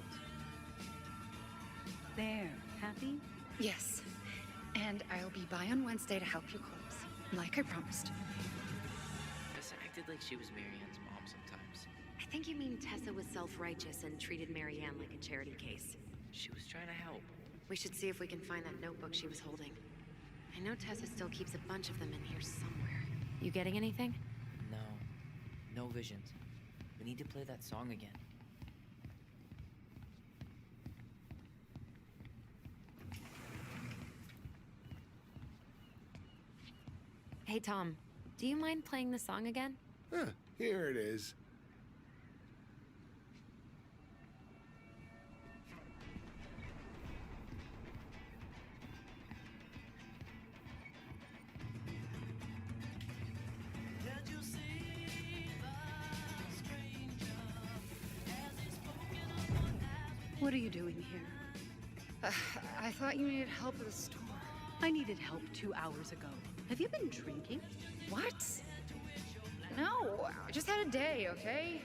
There. Happy? Yes. And I'll be by on Wednesday to help you close, like I promised. Tessa acted like she was Marianne's mom sometimes. I think you mean Tessa was self-righteous and treated Marianne like a charity case. She was trying to help. We should see if we can find that notebook she was holding. I know Tessa still keeps a bunch of them in here somewhere. You getting anything? No visions. We need to play that song again. Hey, Tom. Do you mind playing the song again? Huh, here it is. What are you doing here? I thought you needed help at the store. I needed help 2 hours ago. Have you been drinking? What? No, I just had a day, okay?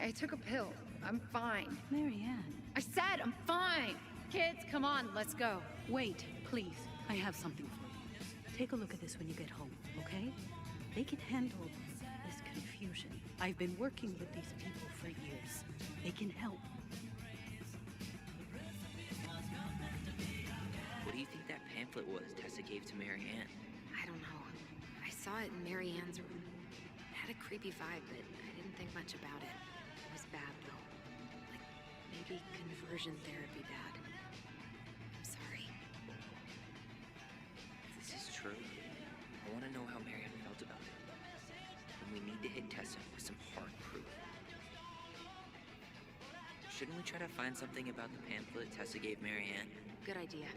I took a pill. I'm fine. Marianne. I said I'm fine. Kids, come on, let's go. Wait, please. I have something for you. Take a look at this when you get home, okay? They can handle this confusion. I've been working with these people for years. They can help. What do you think that pamphlet was Tessa gave to Marianne? I don't know. I saw it in Marianne's room. It had a creepy vibe, but I didn't think much about it. It was bad, though. Like, maybe conversion therapy bad. I'm sorry. If this is true, I want to know how Marianne felt about it. And we need to hit Tessa with some hard proof. Shouldn't we try to find something about the pamphlet Tessa gave Marianne? Good idea.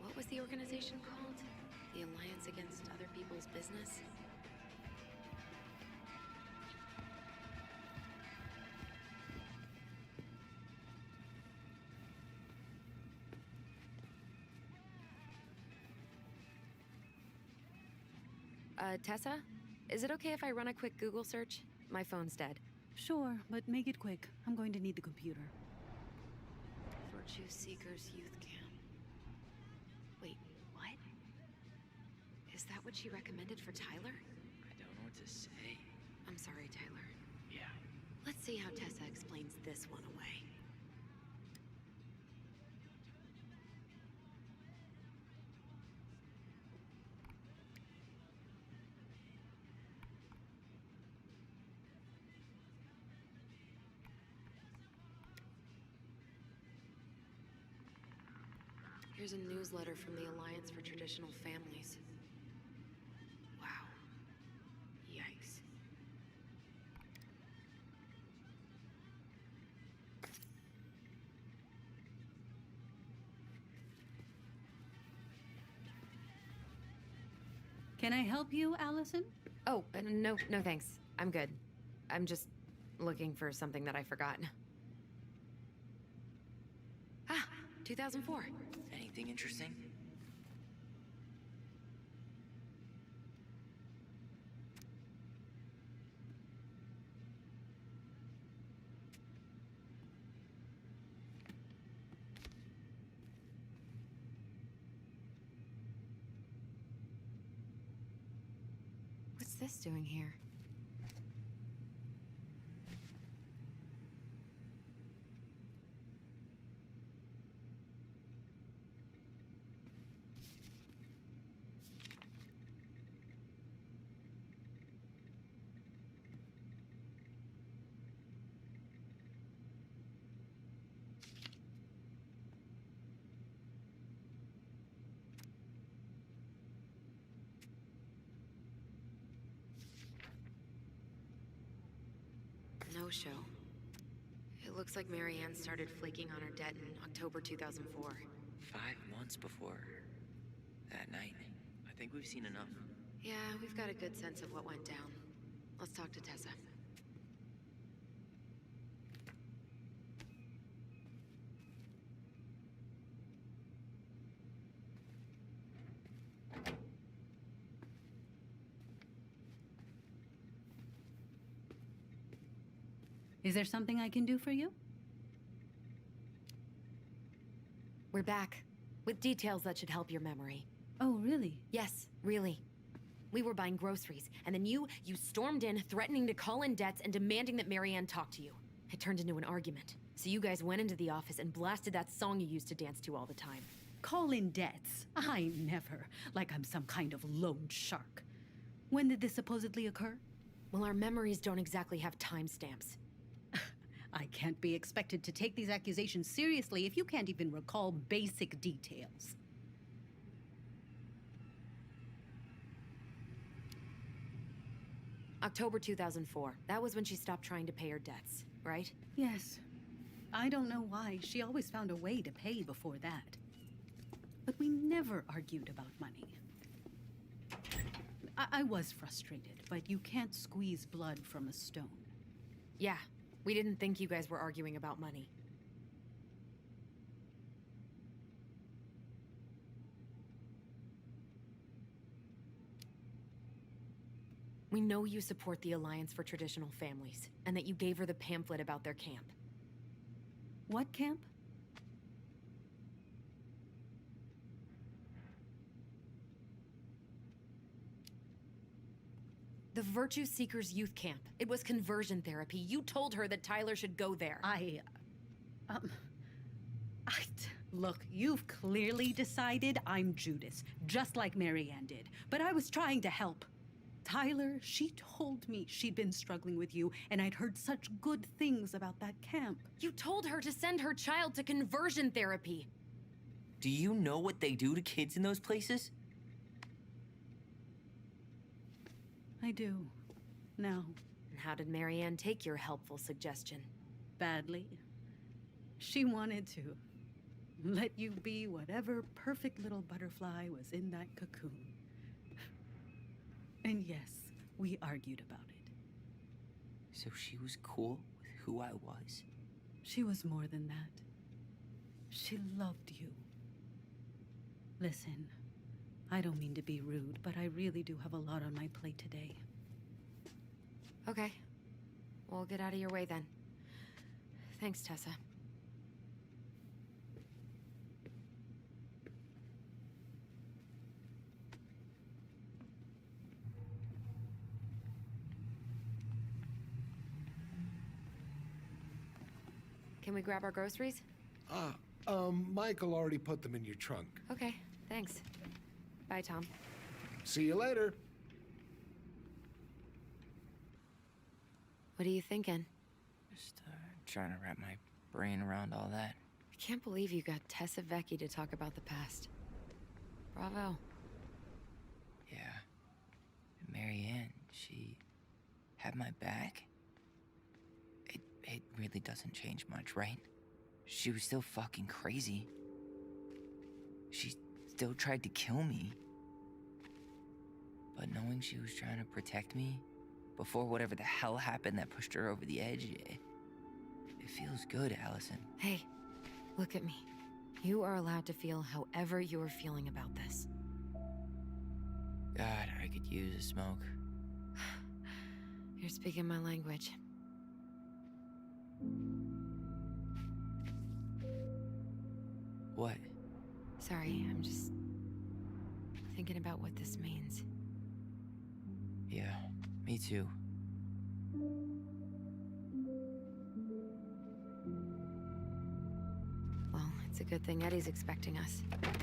What was the organization called? The Alliance Against Other People's Business? Tessa? Is it okay if I run a quick Google search? My phone's dead. Sure, but make it quick. I'm going to need the computer. Virtue Seekers Youth Camp. Wait, what? Is that what she recommended for Tyler? I don't know what to say. I'm sorry, Tyler. Yeah. Let's see how Tessa explains this one away. Here's a newsletter from the Alliance for Traditional Families. Wow. Yikes. Can I help you, Allison? Oh, no thanks. I'm good. I'm just looking for something that I forgot. Ah, 2004. Anything interesting? What's this doing here? No-show. It looks like Marianne started flaking on her debt in October 2004. 5 months before that night. I think we've seen enough. Yeah, we've got a good sense of what went down. Let's talk to Tessa. Is there something I can do for you? We're back, with details that should help your memory. Oh, really? Yes, really. We were buying groceries, and then you stormed in, threatening to call in debts and demanding that Marianne talk to you. It turned into an argument. So you guys went into the office and blasted that song you used to dance to all the time. Call in debts? I never. Like I'm some kind of loan shark. When did this supposedly occur? Well, our memories don't exactly have timestamps. I can't be expected to take these accusations seriously if you can't even recall basic details. October 2004. That was when she stopped trying to pay her debts, right? Yes. I don't know why. She always found a way to pay before that. But we never argued about money. I was frustrated, but you can't squeeze blood from a stone. Yeah, we didn't think you guys were arguing about money. We know you support the Alliance for Traditional Families, and that you gave her the pamphlet about their camp. What camp? The Virtue Seekers Youth Camp. It was conversion therapy. You told her that Tyler should go there. Look, you've clearly decided I'm Judas, just like Marianne did. But I was trying to help. Tyler, she told me she'd been struggling with you, and I'd heard such good things about that camp. You told her to send her child to conversion therapy. Do you know what they do to kids in those places? I do. Now. And how did Marianne take your helpful suggestion? Badly. She wanted to let you be whatever perfect little butterfly was in that cocoon. And yes, we argued about it. So she was cool with who I was? She was more than that. She loved you. Listen, I don't mean to be rude, but I really do have a lot on my plate today. Okay. we'll get out of your way then. Thanks, Tessa. Can we grab our groceries? Michael already put them in your trunk. Okay, thanks. Bye, Tom. See you later. What are you thinking? Just trying to wrap my brain around all that. I can't believe you got Tessa Vecchi to talk about the past. Bravo. Yeah. And Marianne, she had my back. It really doesn't change much, right? She was still fucking crazy. She still tried to kill me. But knowing she was trying to protect me before whatever the hell happened that pushed her over the edge, it feels good, Allison. Hey, look at me. You are allowed to feel however you're feeling about this. God, I could use a smoke. You're speaking my language. What? Sorry, I'm just thinking about what this means. Yeah, me too. Well, it's a good thing Eddie's expecting us.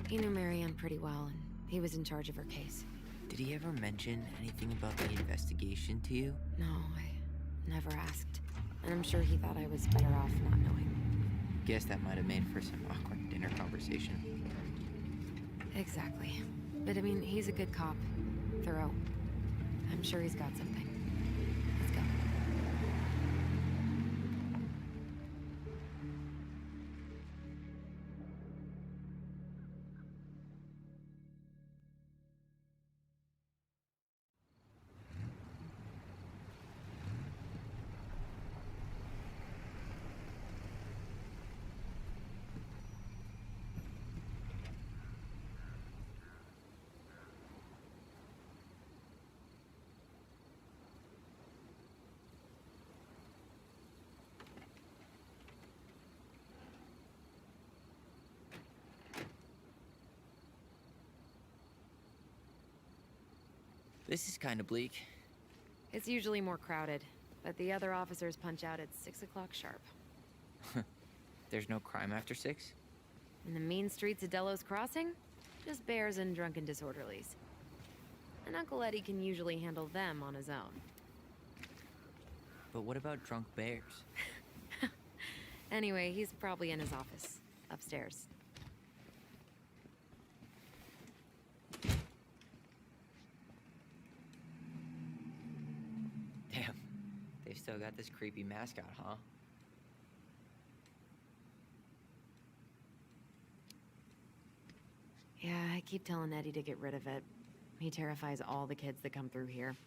He knew Marianne pretty well, and he was in charge of her case. Did he ever mention anything about the investigation to you? No, I never asked. And I'm sure he thought I was better off not knowing. Guess that might have made for some awkward dinner conversation. Exactly. But I mean, he's a good cop. Thorough. I'm sure he's got something. Let's go. This is kind of bleak. It's usually more crowded, but the other officers punch out at 6 o'clock sharp. There's no crime after 6? In the mean streets of Delos Crossing, just bears and drunken disorderlies. And Uncle Eddie can usually handle them on his own. But what about drunk bears? Anyway, he's probably in his office, upstairs. Damn, they've still got this creepy mascot, huh? Yeah, I keep telling Eddie to get rid of it. He terrifies all the kids that come through here.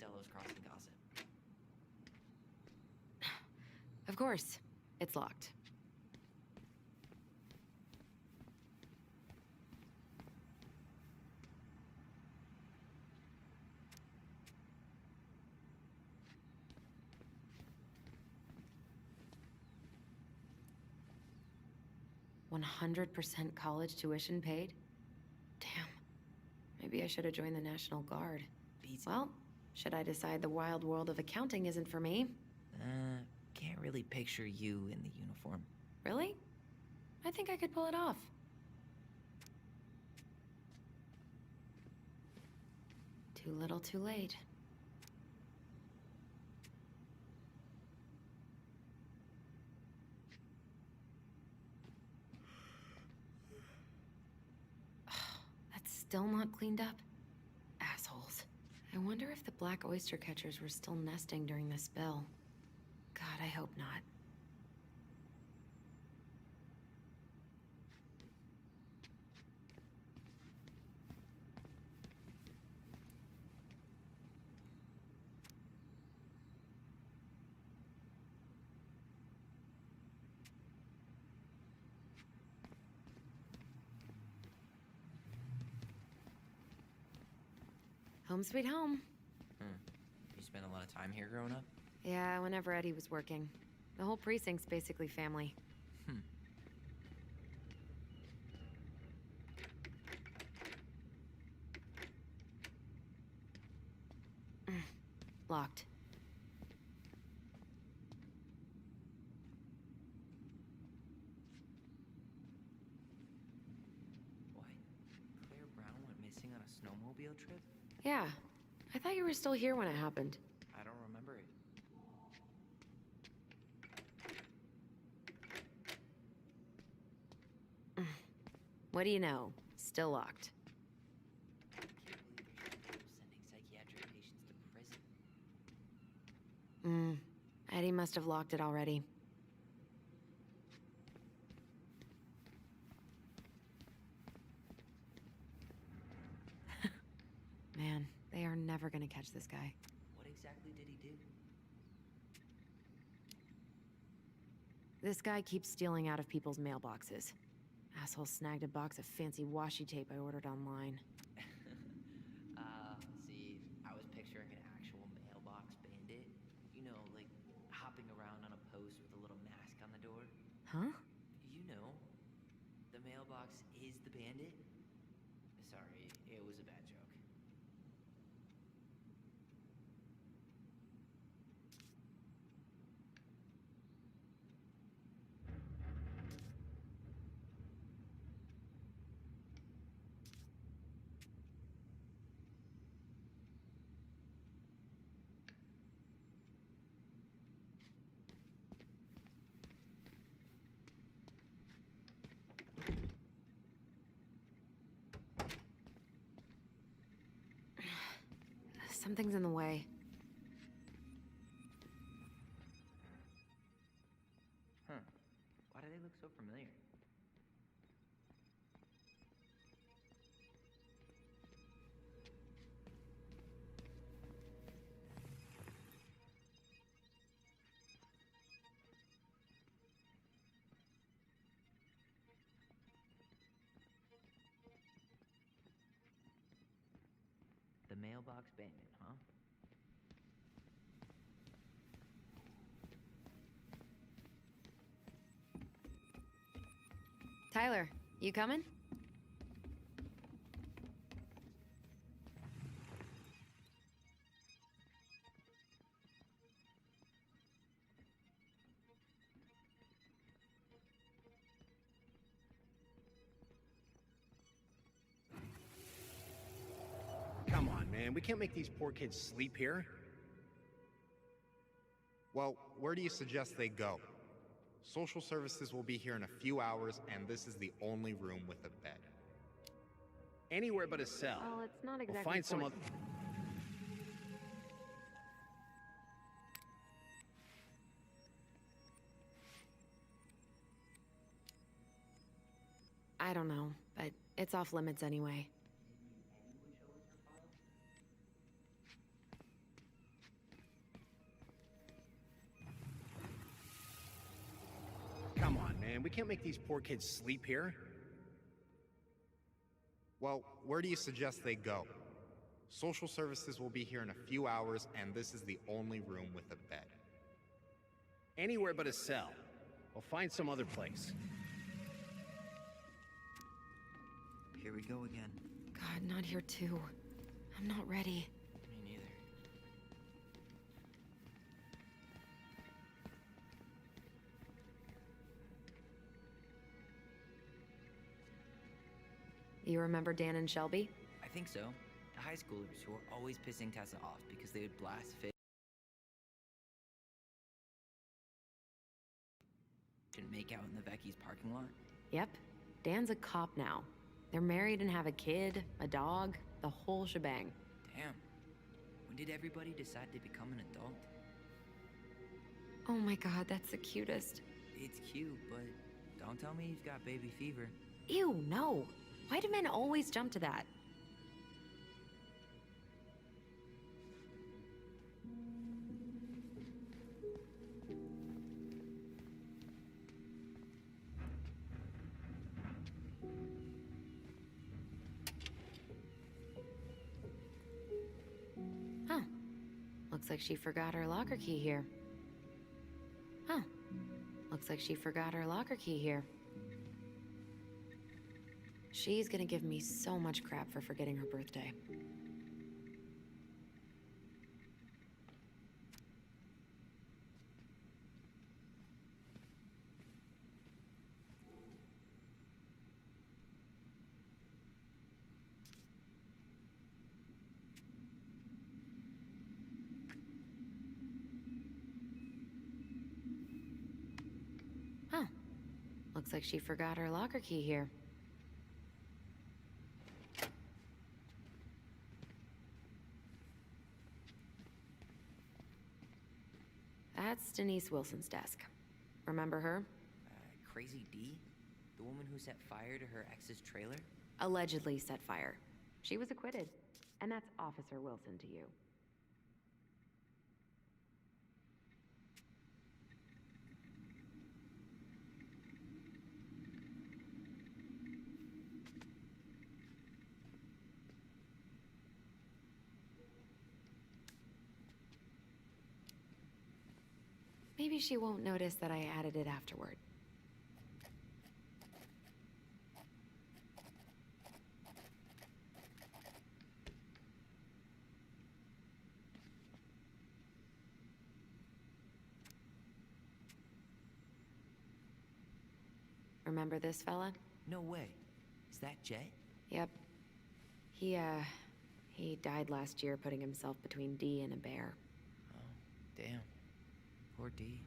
Delos Crossing gossip. Of course. It's locked. "100% college tuition paid? Damn. Maybe I should have joined the National Guard. Beats. Well, should I decide the wild world of accounting isn't for me? Can't really picture you in the uniform. Really? I think I could pull it off. Too little, too late. That's still not cleaned up? Assholes. I wonder if the black oyster catchers were still nesting during the spill. God, I hope not. Home sweet home. You spent a lot of time here growing up? Yeah, whenever Eddie was working. The whole precinct's basically family. Locked. What? Claire Brown went missing on a snowmobile trip? Yeah. I thought you were still here when it happened. I don't remember it. What do you know? Still locked. I can't believe there's people sending psychiatric patients to prison. Eddie must have locked it already. Man, they are never gonna catch this guy. What exactly did he do? This guy keeps stealing out of people's mailboxes. Asshole snagged a box of fancy washi tape I ordered online. See, I was picturing an actual mailbox bandit. You know, like hopping around on a post with a little mask on the door. Huh? You know, the mailbox is the bandit. Sorry, it was a bad joke. Something's in the way. Huh. Why do they look so familiar? The mailbox bandit, huh? Tyler, you coming? Come on, man. We can't make these poor kids sleep here. Well, where do you suggest they go? Social services will be here in a few hours, and this is the only room with a bed. Anywhere but a cell. Well, it's not exactly. We'll find some other. I don't know, but it's off limits anyway. man. We can't make these poor kids sleep here. Well, where do you suggest they go? Social services will be here in a few hours, and this is the only room with a bed. Anywhere but a cell. We'll find some other place. Here we go again. God, not here too. I'm not ready. Me neither. You remember Dan and Shelby? I think so. The high schoolers who were always pissing Tessa off because they would blast fit and make out in the Vecchi's parking lot. Yep. Dan's a cop now. They're married and have a kid, a dog, the whole shebang. Damn. When did everybody decide to become an adult? Oh my god, that's the cutest. It's cute, but don't tell me you've got baby fever. Ew, no. Why do men always jump to that? Huh. Looks like she forgot her locker key here. Huh. Looks like she forgot her locker key here. She's gonna give me so much crap for forgetting her birthday. Huh. Looks like she forgot her locker key here. That's Denise Wilson's desk. Remember her? Crazy D? The woman who set fire to her ex's trailer? Allegedly set fire. She was acquitted. And that's Officer Wilson to you. Maybe she won't notice that I added it afterward. Remember this fella? No way. Is that Jet? Yep. He died last year putting himself between D and a bear. Oh, damn. Poor D.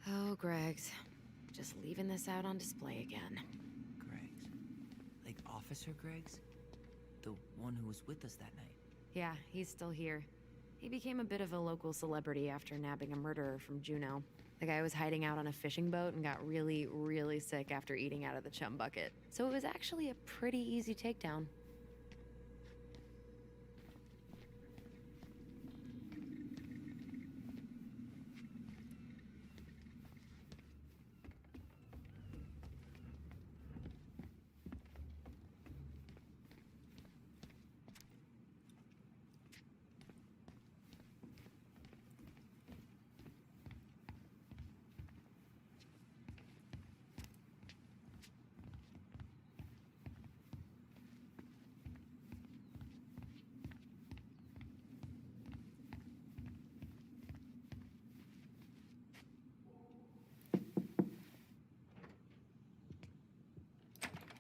Oh, Greggs. Just leaving this out on display again. Greggs? Like Officer Greggs? The one who was with us that night? Yeah, he's still here. He became a bit of a local celebrity after nabbing a murderer from Juneau. The guy was hiding out on a fishing boat and got really, really sick after eating out of the chum bucket. So it was actually a pretty easy takedown.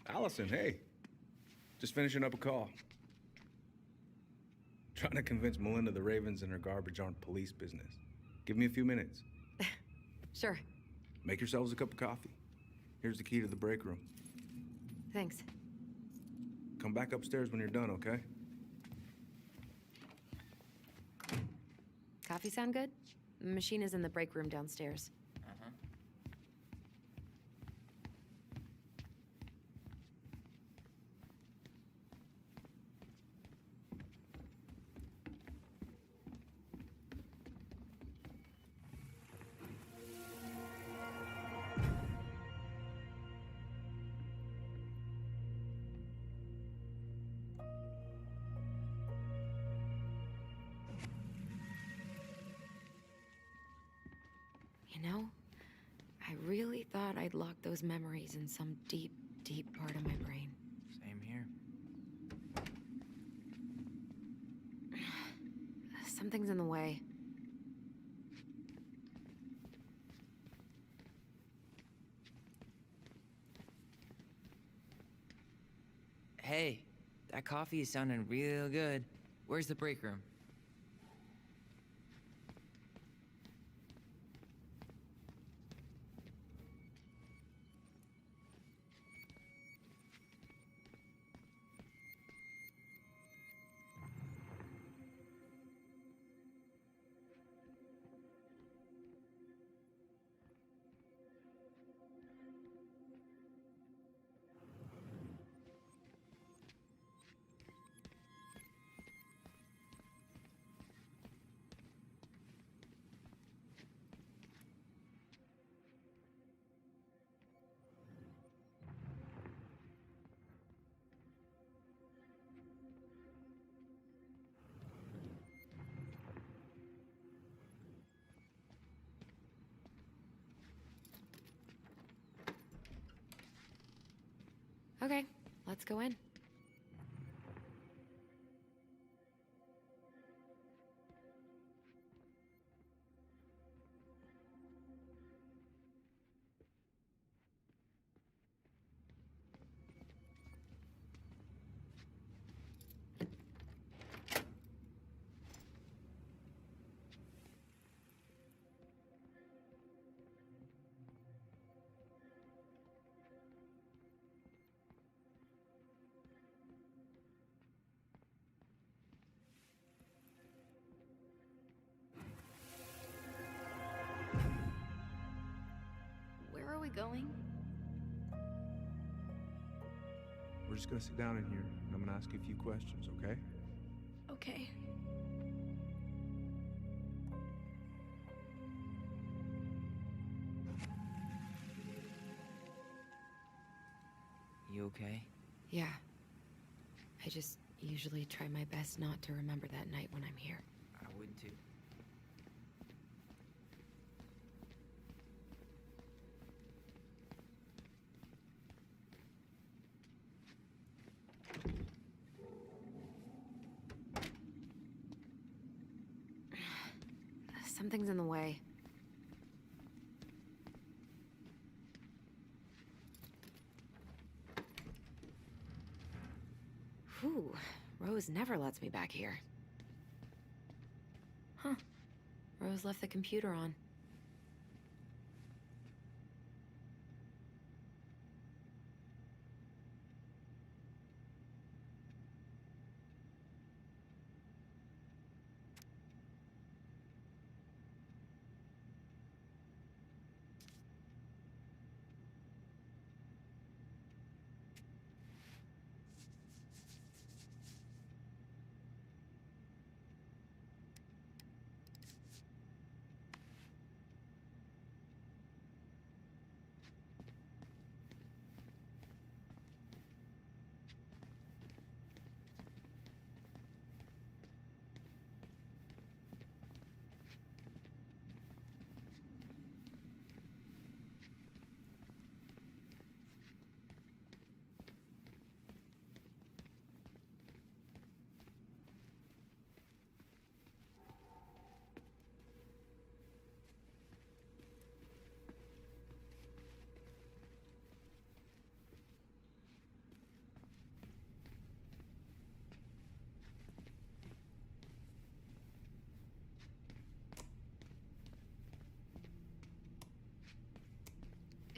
Allison, hey. Just finishing up a call. Trying to convince Melinda the Ravens and her garbage aren't police business. Give me a few minutes. Sure. Make yourselves a cup of coffee. Here's the key to the break room. Thanks. Come back upstairs when you're done, okay? Coffee sound good? The machine is in the break room downstairs. Uh-huh. You know, I really thought I'd locked those memories in some deep, deep part of my brain. Same here. Something's in the way. Hey, that coffee is sounding real good. Where's the break room? Okay, let's go in. Where are we going? We're just gonna sit down in here, and I'm gonna ask you a few questions, okay? Okay. You okay? Yeah. I just usually try my best not to remember that night when I'm here. I would too. Something's in the way. Whew, Rose never lets me back here. Huh. Rose left the computer on.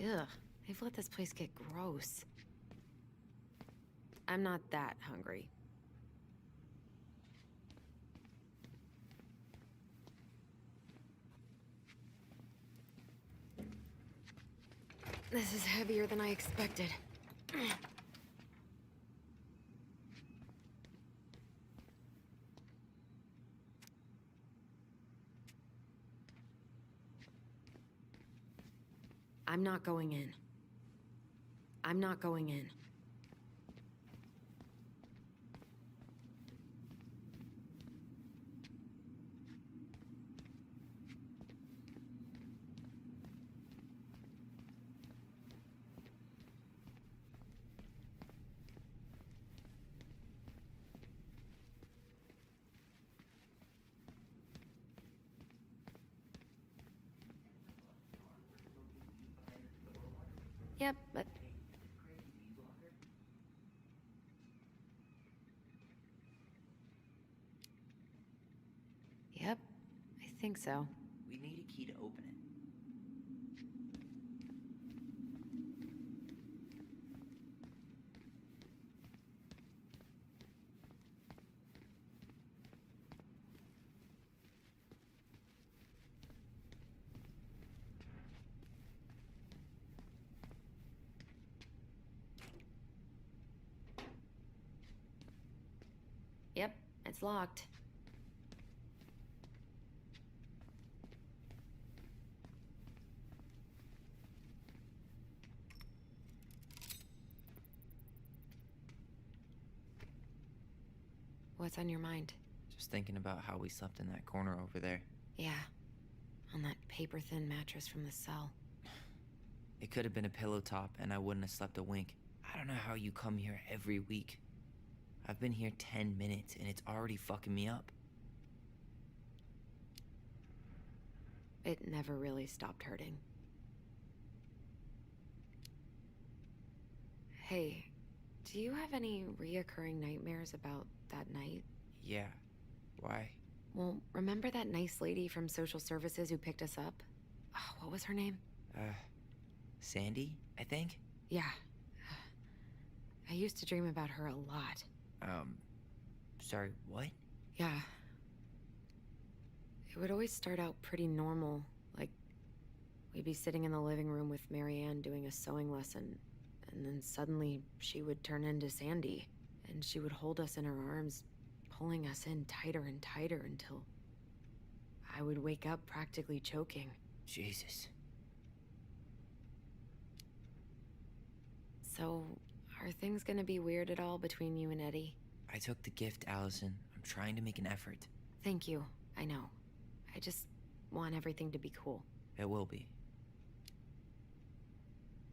Ugh, they've let this place get gross. I'm not that hungry. This is heavier than I expected. I'm not going in. I'm not going in. Yep, but... Yep, I think so. We need a key to open it. Yep, it's locked. What's on your mind? Just thinking about how we slept in that corner over there. Yeah, on that paper-thin mattress from the cell. It could have been a pillow top and I wouldn't have slept a wink. I don't know how you come here every week. I've been here 10 minutes and it's already fucking me up. It never really stopped hurting. Hey, do you have any reoccurring nightmares about that night? Yeah. Why? Well, remember that nice lady from social services who picked us up? Oh, what was her name? Sandy, I think? Yeah. I used to dream about her a lot. Sorry, what? Yeah. It would always start out pretty normal, like we'd be sitting in the living room with Marianne doing a sewing lesson, and then suddenly she would turn into Sandy, and she would hold us in her arms, pulling us in tighter and tighter until I would wake up practically choking. Jesus. So, are things gonna be weird at all between you and Eddie? I took the gift, Allison. I'm trying to make an effort. Thank you, I know. I just want everything to be cool. It will be.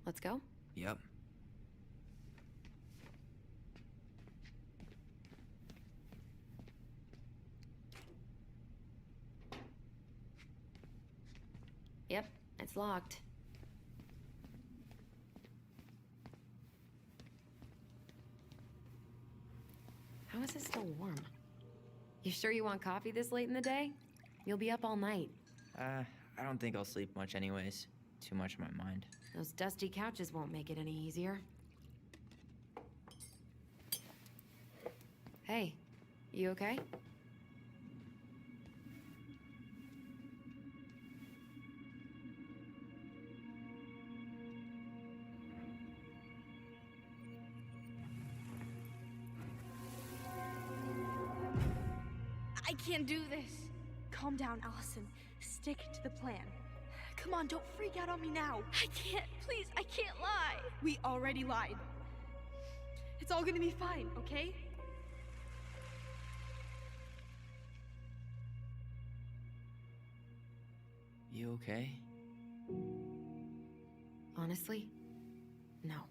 Let's go? Yep. Yep, it's locked. How is it still warm? You sure you want coffee this late in the day? You'll be up all night. I don't think I'll sleep much anyways. Too much on my mind. Those dusty couches won't make it any easier. Hey, you okay? I can't do this. Calm down, Allison. Stick to the plan. Come on, don't freak out on me now. I can't. Please, I can't lie. We already lied. It's all gonna be fine, okay? You okay? Honestly, no.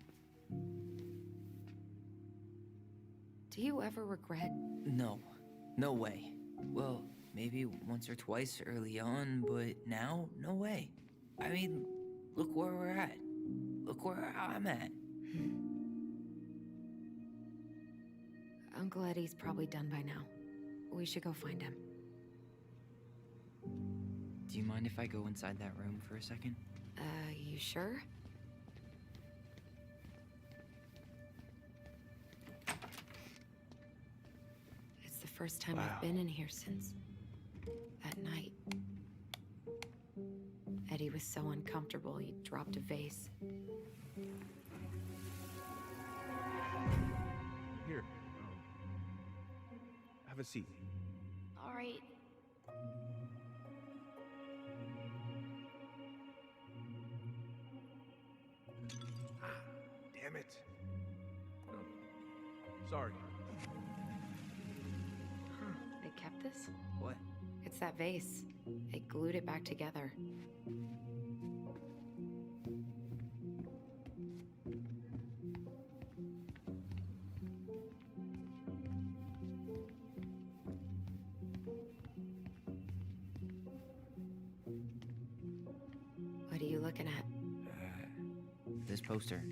Do you ever regret? No. No way. Well, maybe once or twice early on, but now, no way. I mean, look where we're at. Look where I'm at. Uncle Eddie's probably done by now. We should go find him. Do you mind if I go inside that room for a second? You sure? first time Wow. I've been in here since that night. Eddie was so uncomfortable, he dropped a vase. Here. Have a seat. All right. Damn it. No. Sorry. Huh, they kept this? What? It's that vase. They glued it back together. What are you looking at? This poster.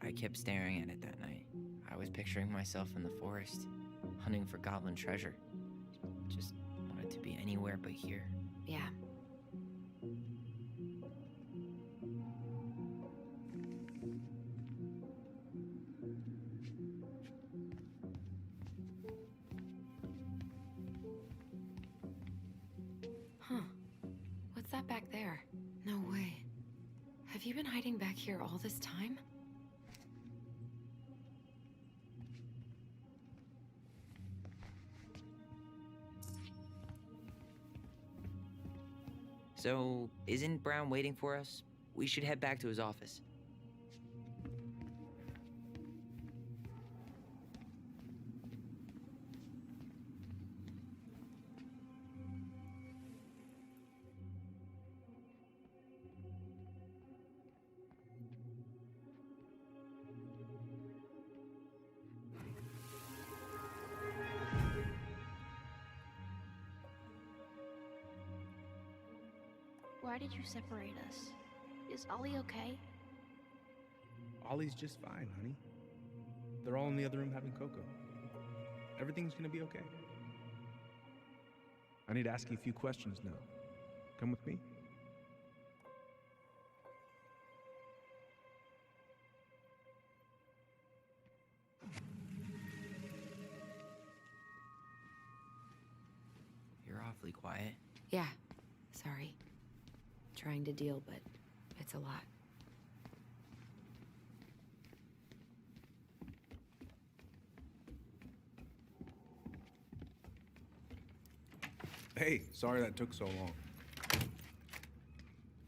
I kept staring at it that night. I was picturing myself in the forest, hunting for goblin treasure. Just wanted to be anywhere but here. Yeah. Huh. What's that back there? No way. Have you been hiding back here all this time? So, isn't Brown waiting for us? We should head back to his office. Why did you separate us? Is Ollie okay? Ollie's just fine, honey. They're all in the other room having cocoa. Everything's gonna be okay. I need to ask you a few questions now. Come with me? You're awfully quiet. Yeah. Sorry. Trying to deal, but it's a lot. Hey, sorry that took so long.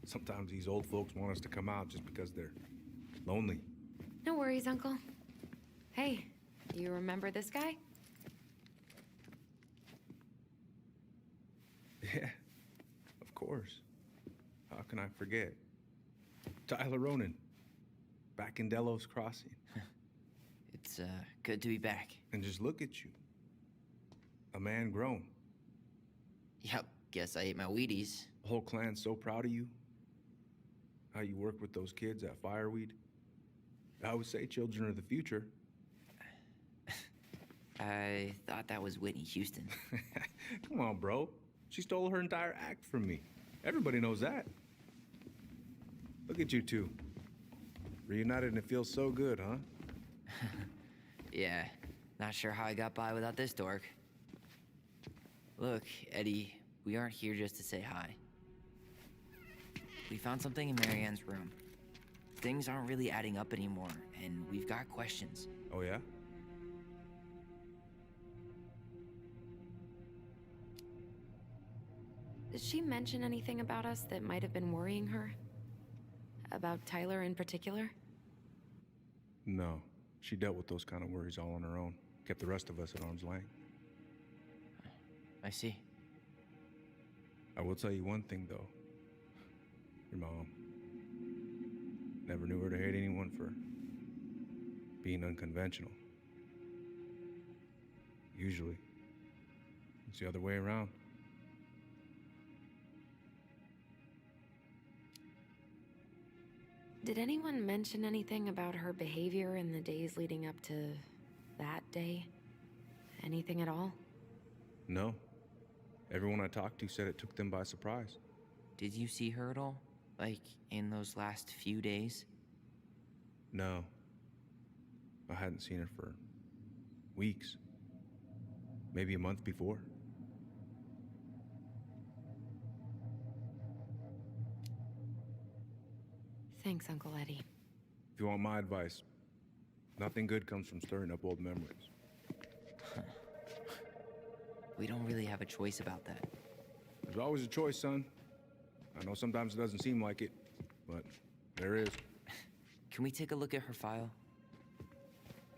Sometimes these old folks want us to come out just because they're lonely. No worries, Uncle. Hey, you remember this guy? Yeah, of course. How can I forget? Tyler Ronan, back in Delos Crossing. It's, good to be back. And just look at you. A man grown. Yep, guess I ate my Wheaties. The whole clan's so proud of you. How you work with those kids at Fireweed. I would say children are the future. I thought that was Whitney Houston. Come on, bro. She stole her entire act from me. Everybody knows that. Look at you two. Reunited and it feels so good, huh? Yeah, not sure how I got by without this dork. Look, Eddie, we aren't here just to say hi. We found something in Marianne's room. Things aren't really adding up anymore, and we've got questions. Oh, yeah? Did she mention anything about us that might have been worrying her? About Tyler in particular? No. She dealt with those kind of worries all on her own. Kept the rest of us at arm's length. I see. I will tell you one thing, though. Your mom. Never knew her to hate anyone for being unconventional. Usually, it's the other way around. Did anyone mention anything about her behavior in the days leading up to that day? Anything at all? No. Everyone I talked to said it took them by surprise. Did you see her at all? Like, in those last few days? No. I hadn't seen her for weeks. Maybe a month before. Thanks, Uncle Eddie. If you want my advice, nothing good comes from stirring up old memories. We don't really have a choice about that. There's always a choice, son. I know sometimes it doesn't seem like it, but there is. Can we take a look at her file?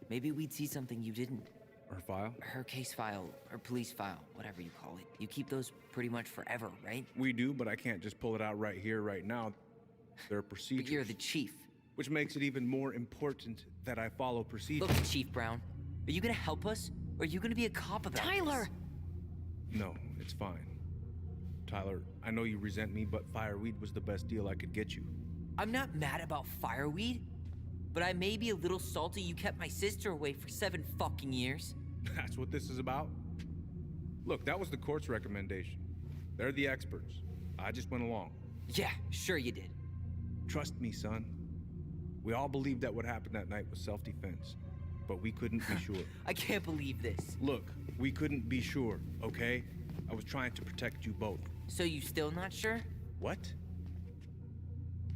Maybe we'd see something you didn't. Her file? Her case file, or police file, whatever you call it. You keep those pretty much forever, right? We do, but I can't just pull it out right here, right now. There are procedures. But you're the chief. Which makes it even more important that I follow procedures. Look, Chief Brown, are you gonna help us? Or are you gonna be a cop about Tyler! this? No, it's fine. Tyler, I know you resent me, but fireweed was the best deal I could get you. I'm not mad about fireweed, but I may be a little salty you kept my sister away for 7 fucking years. That's what this is about? Look, that was the court's recommendation. They're the experts. I just went along. Yeah, sure you did. Trust me, son. We all believed that what happened that night was self-defense, but we couldn't be sure. I can't believe this. Look, we couldn't be sure, okay? I was trying to protect you both. So you still not sure? What?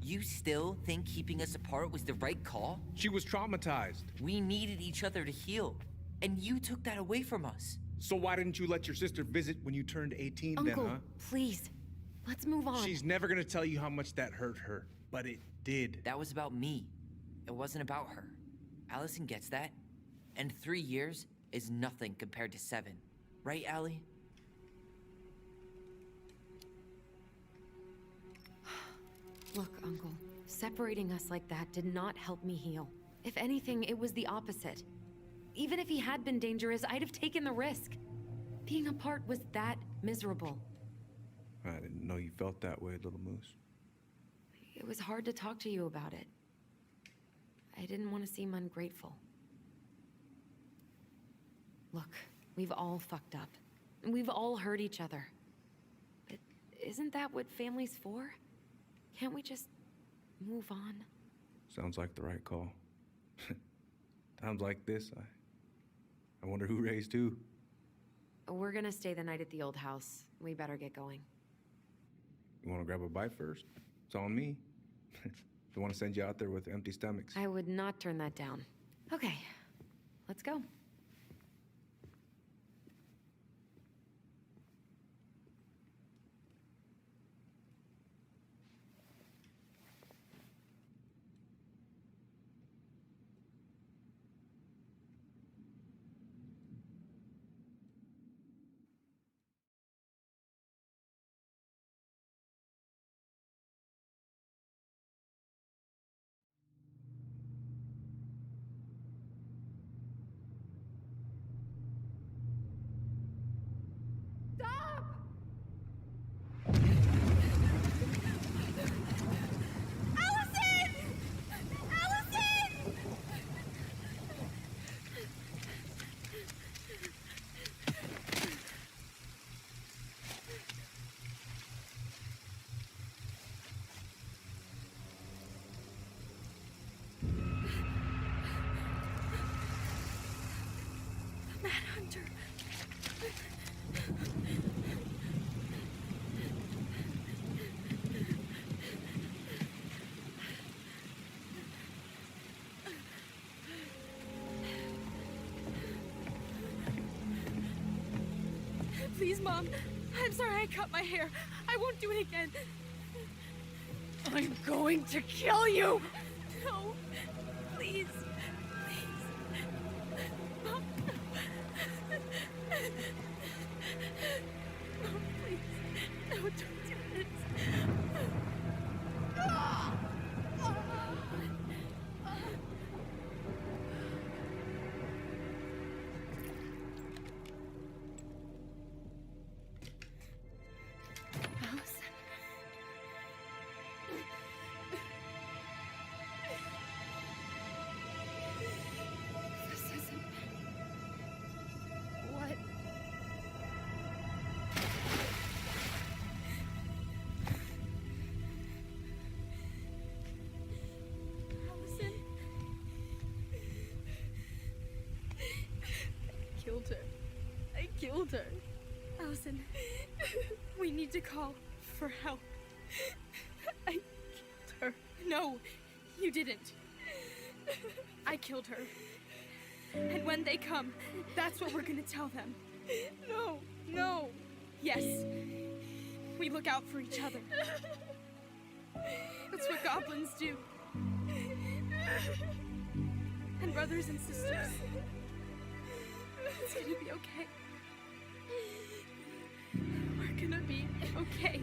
You still think keeping us apart was the right call? She was traumatized. We needed each other to heal, and you took that away from us. So why didn't you let your sister visit when you turned 18 Uncle, then, huh? please. Let's move on. She's never gonna tell you how much that hurt her, but it did. That was about me. It wasn't about her. Allison gets that. And 3 years is nothing compared to 7. Right, Allie? Look, Uncle, separating us like that did not help me heal. If anything, it was the opposite. Even if he had been dangerous, I'd have taken the risk. Being apart was that miserable. I didn't know you felt that way, little moose. It was hard to talk to you about it. I didn't want to seem ungrateful. Look, we've all fucked up. And we've all hurt each other. But isn't that what family's for? Can't we just move on? Sounds like the right call. Times like this, I wonder who raised who. We're gonna stay the night at the old house. We better get going. You wanna grab a bite first? It's on me. Don't wanna send you out there with empty stomachs. I would not turn that down. Okay, let's go. Manhunter. Please, Mom. I'm sorry I cut my hair. I won't do it again. I'm going to kill you! No. Please. Mom. Mom, please. No, don't do this. Allison. This isn't... What? need to call for help. I killed her. No, you didn't. I killed her. And when they come, that's what we're gonna tell them. No, no. Yes, we look out for each other. That's what goblins do. And brothers and sisters. It's gonna be okay. We're gonna be okay.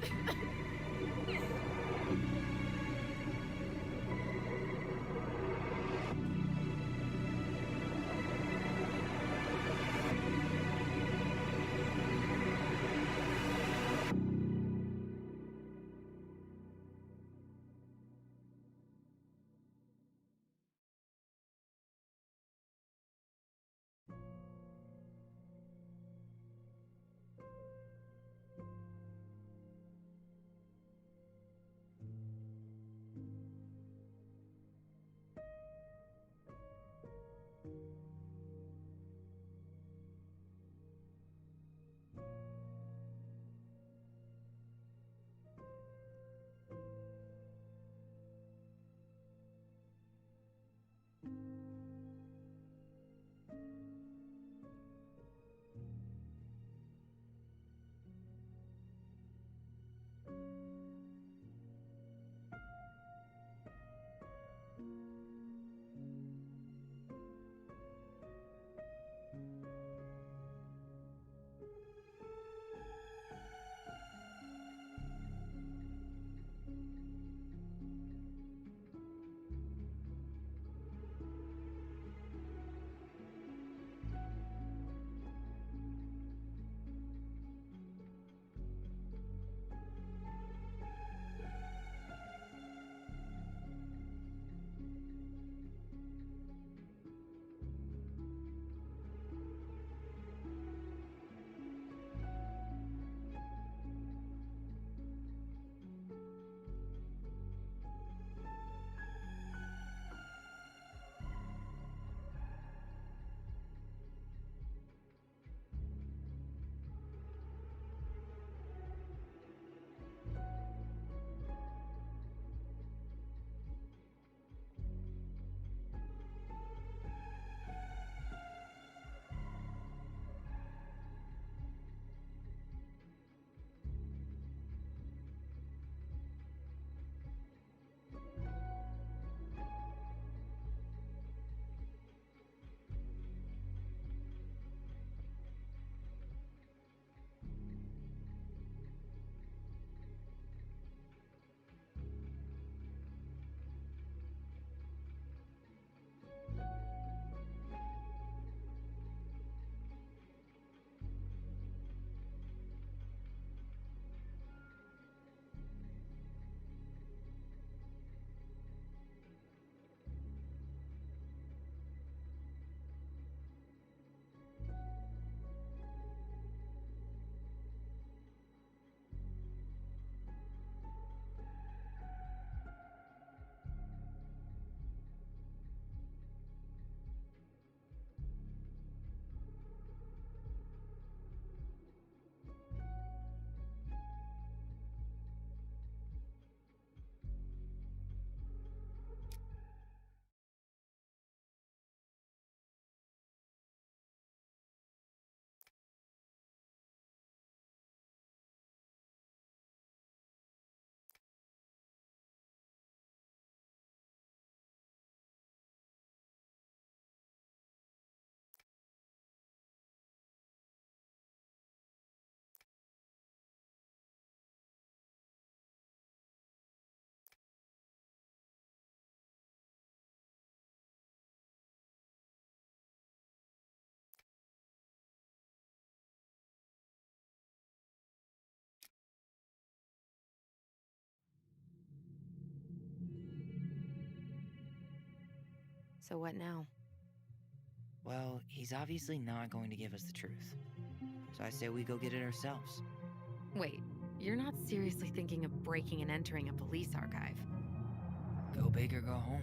So what now? Well, he's obviously not going to give us the truth. So I say we go get it ourselves. Wait, you're not seriously thinking of breaking and entering a police archive? Go big or go home.